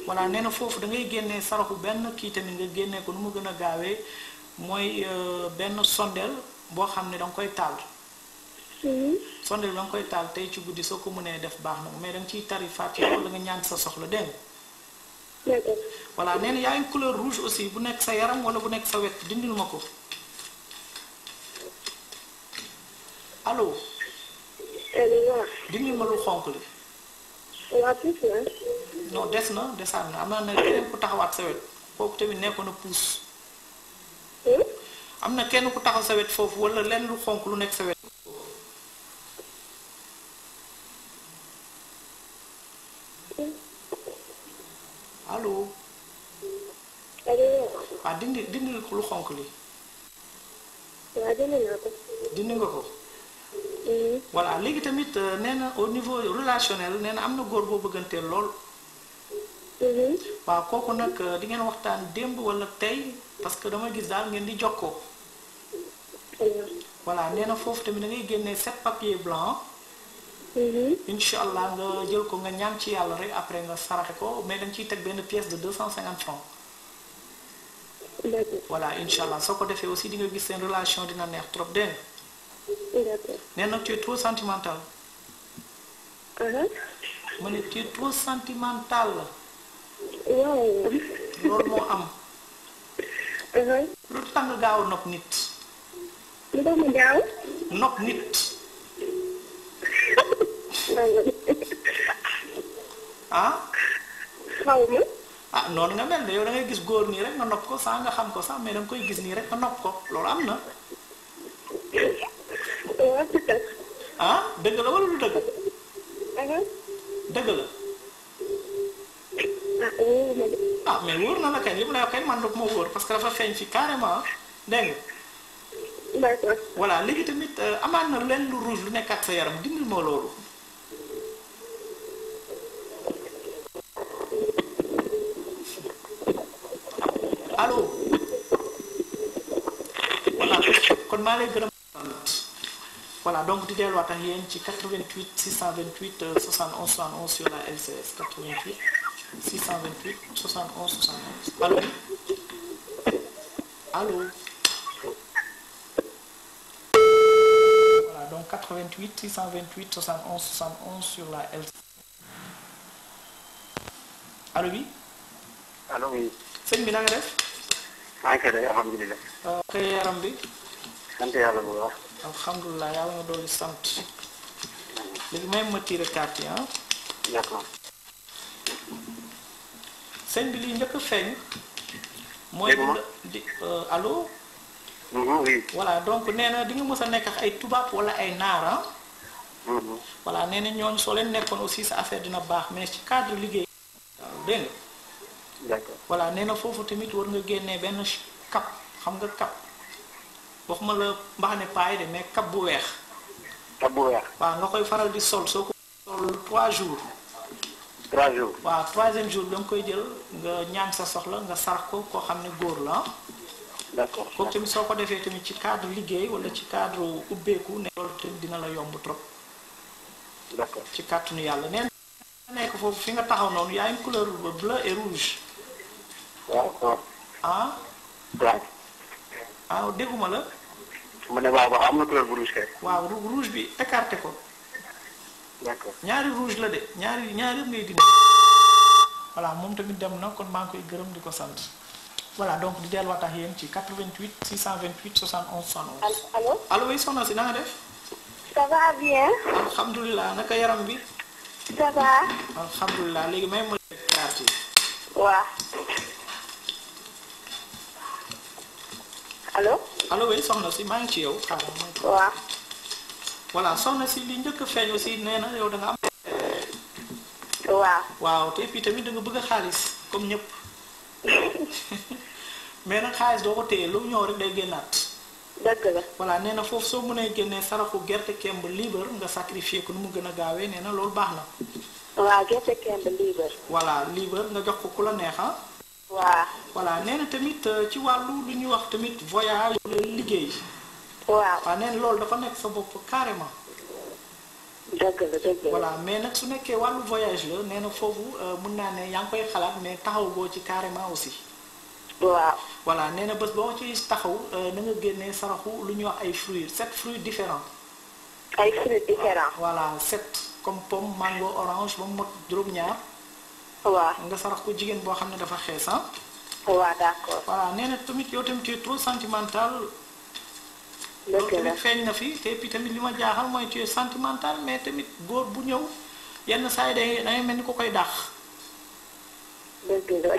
voilà nee na foofu da ngay génnee saraxu benn kii tamit nga génnee ko nu mu gën a gaawee mooy benn sondeel boo xam ne da nga koy taal. sondeel bi da nga koy taal tey ci guddi soo ko mënee def baax na mais da nga ciy tari Fatiha wala nga ñaan sa soxla dégg nga. voilà nee na yaa ngi couleur rouge aussi bu nekk sa yaram wala bu nekk sa wet dindil ma ko. allo. dindil ma lu xonq li. waaw tuuti na. non des na desaat na am na nag keneen ku taxawaat sa wet kooku tamit nekkoon na puus. am na kenn ku taxaw sa wet foofu wala lenn lu xonq lu nekk sa wet. allo. waaw dindi lu xonq li. waaw dindi naa ko. dindi nga ko. voilà léegi tamit nee na au niveau relationnel nee na am na góor boo bëgganteel lool. waaw kooku nag di ngeen waxtaan démb wala tey parce que dama gis daal ngeen di jokkoo. voilà nee na foofu tamit da ngay génnee 7 papier blanc. incha allah nga jël ko nga ñaan ci yàlla rek après nga saraxe ko mais da nga ciy teg benn pièce de 250 francs. voilà incha allah soo ko defee aussi di nga gis seen relation dina neex trop dégg nga. nee na tu es trop sentimental. ma ne tu es trop sentimental la. loolu moo am. lu tax nga gaaw a nopp nit. lu tax ma gaaw. nopp nit. ah. xaw ma. ah noonu nga mel de yow da ngay gis góor nii rek nga nopp ko saa nga xam ko sax mais da nga koy gis nii rek nga nopp ko loolu am na. ah dëgg la wala lu dëgg. dëgg la. ah mais wóor na la kañ li mu lay wax kay man nag moo wóor parce que dafa feeñ fi carrément dégg nga. d'accord. voilà léegi tamit amaan na lenn lu rouge lu nekkaat sa yaram dindil moo loolu. allo. voilà kon maa lay gërëm. voilà donc di delluwaat ak yéen ci 88 628 71 71 sur la LCS 88 628 71 71 allo allo. voilà donc 88 628 71 71 sur la LCS allo oui. allo oui. sëñ bi na nga def. maa ngi koy def alhamdulilah. kay yaram bi. sant yàlla bu baax. alhamdulilah yàlla nga dooli sant léegi may ma tiré carte yi ah. d'accord. sëñ bi li njëkk a feeñ. mooy di allo. oui. voilà donc nee na di nga mës a nekk ak ay tubaab wala ay naara. voilà nee na ñooñu soo leen nekkoon aussi sa affaire dina baax mais ci cadre liggéey. waaw dégg nga. d'accord. voilà nee na foofu tamit war nga génnee benn cap xam nga cap waxuma la mbaxane paay de mais cap bu weex. cap bu weex. waaw nga koy faral di sol soo ko sol 3 jours. 3 jours. waaw 3e jour da nga koy jël nga ñaan sa soxla nga sarax ko koo xam ne góor la. d'accord. kooku tamit soo ko defee tamit ci cadre liggéey wala ci cadre ubbeeku ne loolu tamit dina la yomb trop. d'accord. ci kàttanu yàlla nee na nekk foofu fi nga taxaw noonu yaa une couleur bleu et rouge. waaw. ah. waaw. ah dégguma la. mu ne waaw am na couleur bu rouge kay. waaw rouge bi écarté ko. d'accord. ñaari rouge la de ñaari yëpp ngay dindi. voilà moom tamit dem na kon maa ngi koy gërëm di ko sant. voilà donc di delluwaat ak yéen ci 88 628 71 71. allo. allo oui soxna si na nga def. ça va bien. alhamdulilah naka yaram bi. ça va. alhamdulilah léegi may ma carte yi. waaw. allo. allo oui soxna si maa ngi ci yow xaaral ma. waaw. voilà soxna si li njëkk a feeñ aussi nee na yow da nga am. waaw. waaw te puis tamit da nga bëgg a xaalis comme ñëpp mais nag xaalis doo ko téye lu ñëw rek day génnaat. dëgg la. voilà nee na foofu soo mënee génnee saraxu gerte kemb libre nga sacrifier ko nu mu gën a gaawee nee na loolu baax na. waaw gerte kemb libre. voilà libre nga jox ko ku la neex ah. waaw. voilà nee na tamit ci wàllu lu ñuy wax tamit voyage wala liggéey. waaw. waaw nee na loolu dafa nekk sa bopp carrément. dëgg la dëgg la. voilà mais nag su nekkee wàllu voyage la nee na foofu mën naa ne yaa ngi koy xalaat mais taxaw boo ci carrément aussi. waaw. voilà nee na bés boo ci taxaw na nga génnee saraxu lu ñuy wax ay fruits 7 fruits différents. ay fruits différents. voilà 7 comme pomme mango orange ba mu mot juróom-ñaar. waaw. nga sarax ko jigéen boo xam ne dafa xees ah. waaw d'accord. voilà nee na tamit yow tamit tu es trop sentimental. dëgg loolu la. tamit feeñ na fi te puis tamit li ma jaaxal mooy tu es sentimental mais tamit góor bu ñëw yenn saa yi da ngay mel ni ko koy dàq. dëgg la.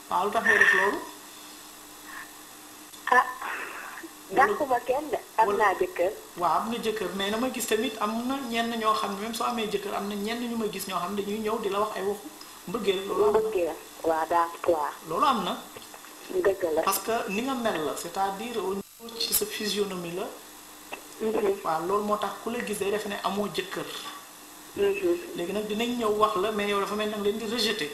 waaw lu tax ngay def loolu. ah. dàquma kenn de. am naa jëkkër. waaw am nga jëkkër mais dama gis tamit am na ñenn ñoo xam ne même soo amee jëkkër am na ñenn ñu ma gis ñoo xam ne dañuy ñëw di la wax ay waxu mbëggeel loolu am na. mbëggeel. waaw d'accord. loolu am na. dëgg la. parce que ni nga mel la c'est-à-dire au niveau ci sa physionomie la. waaw loolu moo tax ku la gis day defe ne amoo jëkkër. léegi nag dinañ ñëw wax la mais yow dafa mel nag leen di rejeter.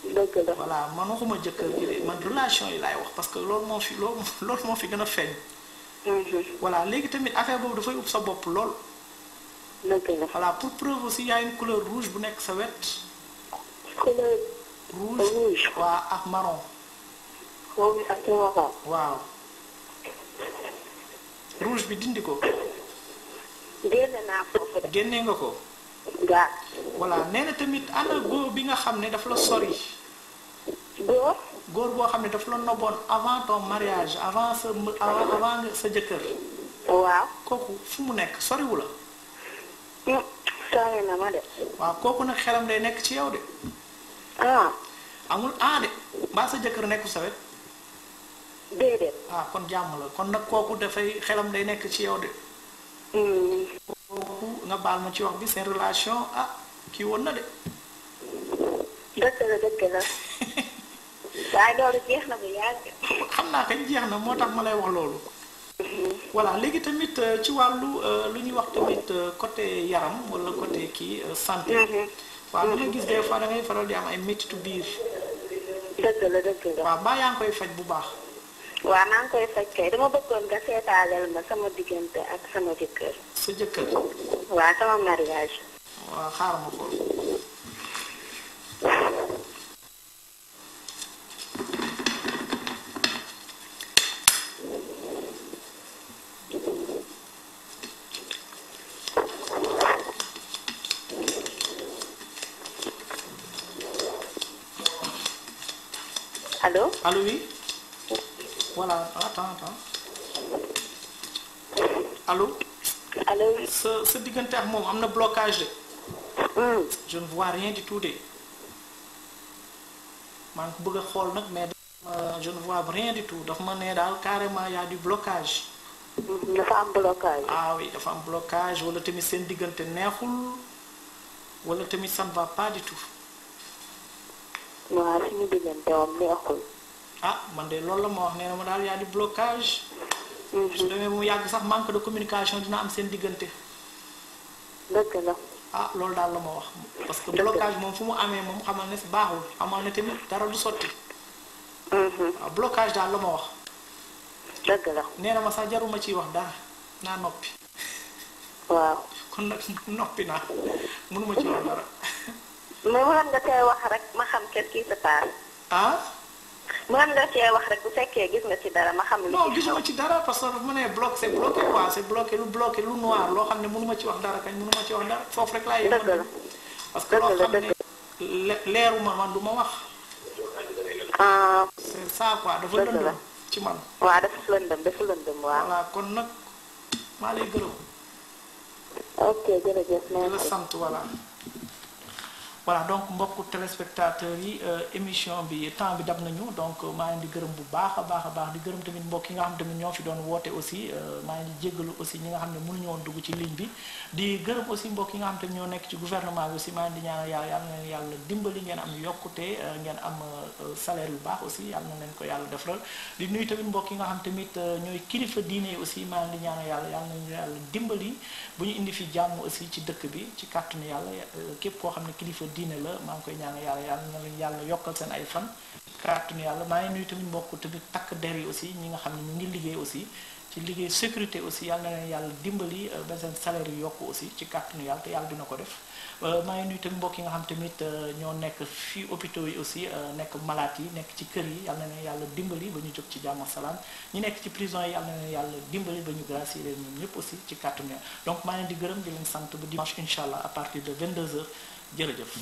dëgg la. voilà man waxuma jëkkër gi de man relation yi laay wax parce que loolu moo fi loolu moo fi gën a feeñ. voilà léegi tamit affaire boobu dafay ub sa bopp lool. dëgg la. voilà pour preuve aussi y a une couleur rouge bu nekk sa wet. couleur. rouge waa ak marron. moom ak marron. waaw. rouge bi dindi ko. génne naa foofu de. génnee nga ko. gaa. voilà nee na tamit ana góor bi nga xam ne daf la sori. góor. góor boo xam ne daf la noboon avant ton mariage avant sa jëkkër. waaw. kooku fu mu nekk soriwu la. sori na ma de. waaw kooku nag xelam day nekk ci yow de. ah. amul de mbaa sa jëkkër nekku sa wet. déedéet. kon jàmm la kon nag kooku dafay xelam day nekk ci yow de. kooku nga baal ma ci wax bi seen relation kii woon na de. dëgg la dëgg la. waaye loolu jeex na bu yàgg. xam naa kañ jeex na moo tax ma lay wax loolu. voilà léegi tamit ci wàllu lu ñuy wax tamit côté yaram wala côté kii santé. waaw dama gis des fois da ngay faral di am ay méttitu biir. dëgg la dëgg la. waaw baa yaa ngi koy faj bu baax. waaw maa ngi koy faj kay dama bëggoon nga seetaaleel ma sama diggante ak sama jëkkër. sa jëkkër. waaw sama mariage. waaw xaaral ma xool. Allô? Allô, oui? Voilà, attends. allo. allo. sa diggante ak moom am na blocage de. je ne vois rien du tout de. maa ngi ko bëgg a xool nag mais je ne vois rien du tout daf ma ne daal carrément y a du blocage. dafa am blocage. ah oui dafa am blocage wala tamit seen diggante neexul wala tamit ça ne va pas du tout. waaw suñu diggante moom neexul. ah man de loolu la ma wax nee na ma daal y a du blocage. su demee mu yàgg sax manque de communication dina am seen diggante. dëgg la. ah loolu daal la ma wax parce que blocage moom fu mu amee moom xamal ne baaxul xamal ne tamit dara du sotti. waaw blocage daal la ma wax. dëgg la. nee na ma sax jaruma ciy wax dara naa noppi. waaw. kon nag noppi naa mënuma ci wax dara. mais mën nga cee wax rek ma xam qu'est-ce qui se passe. ah. mën nga cee wax rek bu fekkee gis nga ci dara ma xam. non gisuma ci dara parce que dafa ma ne bloc c'est bloqué quoi c'est bloqué lu noir loo xam ne mënuma ci wax dara kañ mënuma ci wax dara foofu rek laa yem. dëgg la parce que loo xam ne leeruma man du ma wax. c'est ça quoi dafa lëndëm ci man. waaw dafa lëndëm waaw. voilà kon nag maa lay gërëm. ok jërëjëf merci. la sant voilà donc mbokku téléspectateurs yi émission bi temps bi dab nañu donc maa ngi di gërëm bu baax a baax di gërëm tamit mbokk yi nga xam tamit ñoo fi doon woote aussi maa ngi di jéggalu aussi ñi nga xam ne mënuñu woon dugg ci ligne bi di gërëm aussi mbokk yi nga xam tamit ñoo nekk ci gouvernement bi aussi maa ngi di ñaanal yàlla na leen yàlla dimbali ngeen am yokkute ngeen am salaire yu baax aussi yàlla na leen ko yàlla defaral di nuyu tamit mbokk yi nga xam tamit ñooy kilifa diine yi aussi maa ngi di ñaanal yàlla na yàlla dimbali bu ñu indi fi jàmm aussi ci dëkk bi ci kàttanu yàlla képp koo xam ne kilifa diine la maa ngi koy ñaan yàlla na leen yàlla yokkal seen ay fan kàttanu yàlla maa ngi nuyu tamit mbokk tamit takk der yi aussi ñi nga xam ne ñu ngi liggéey aussi ci liggéey sécurité aussi yàlla na leen yàlla dimbali ba seen salaire yu yokku aussi ci kàttanu yàlla te yàlla dina ko def maa ngi nuyu tamit mbokk yi nga xam tamit ñoo nekk fii hôpitaux yi aussi nekk malade yi nekk ci kër yi yàlla na leen yàlla dimbali ba ñu jóg ci jàmm ak salaam ñi nekk ci prison yi yàlla na leen yàlla dimbali ba ñu gracier leen ñoom ñëpp aussi ci kàttanu yàlla donc maa ngi leen di gërëm di leen sant ba dimanche incha allah à partir de 22h jërëjëf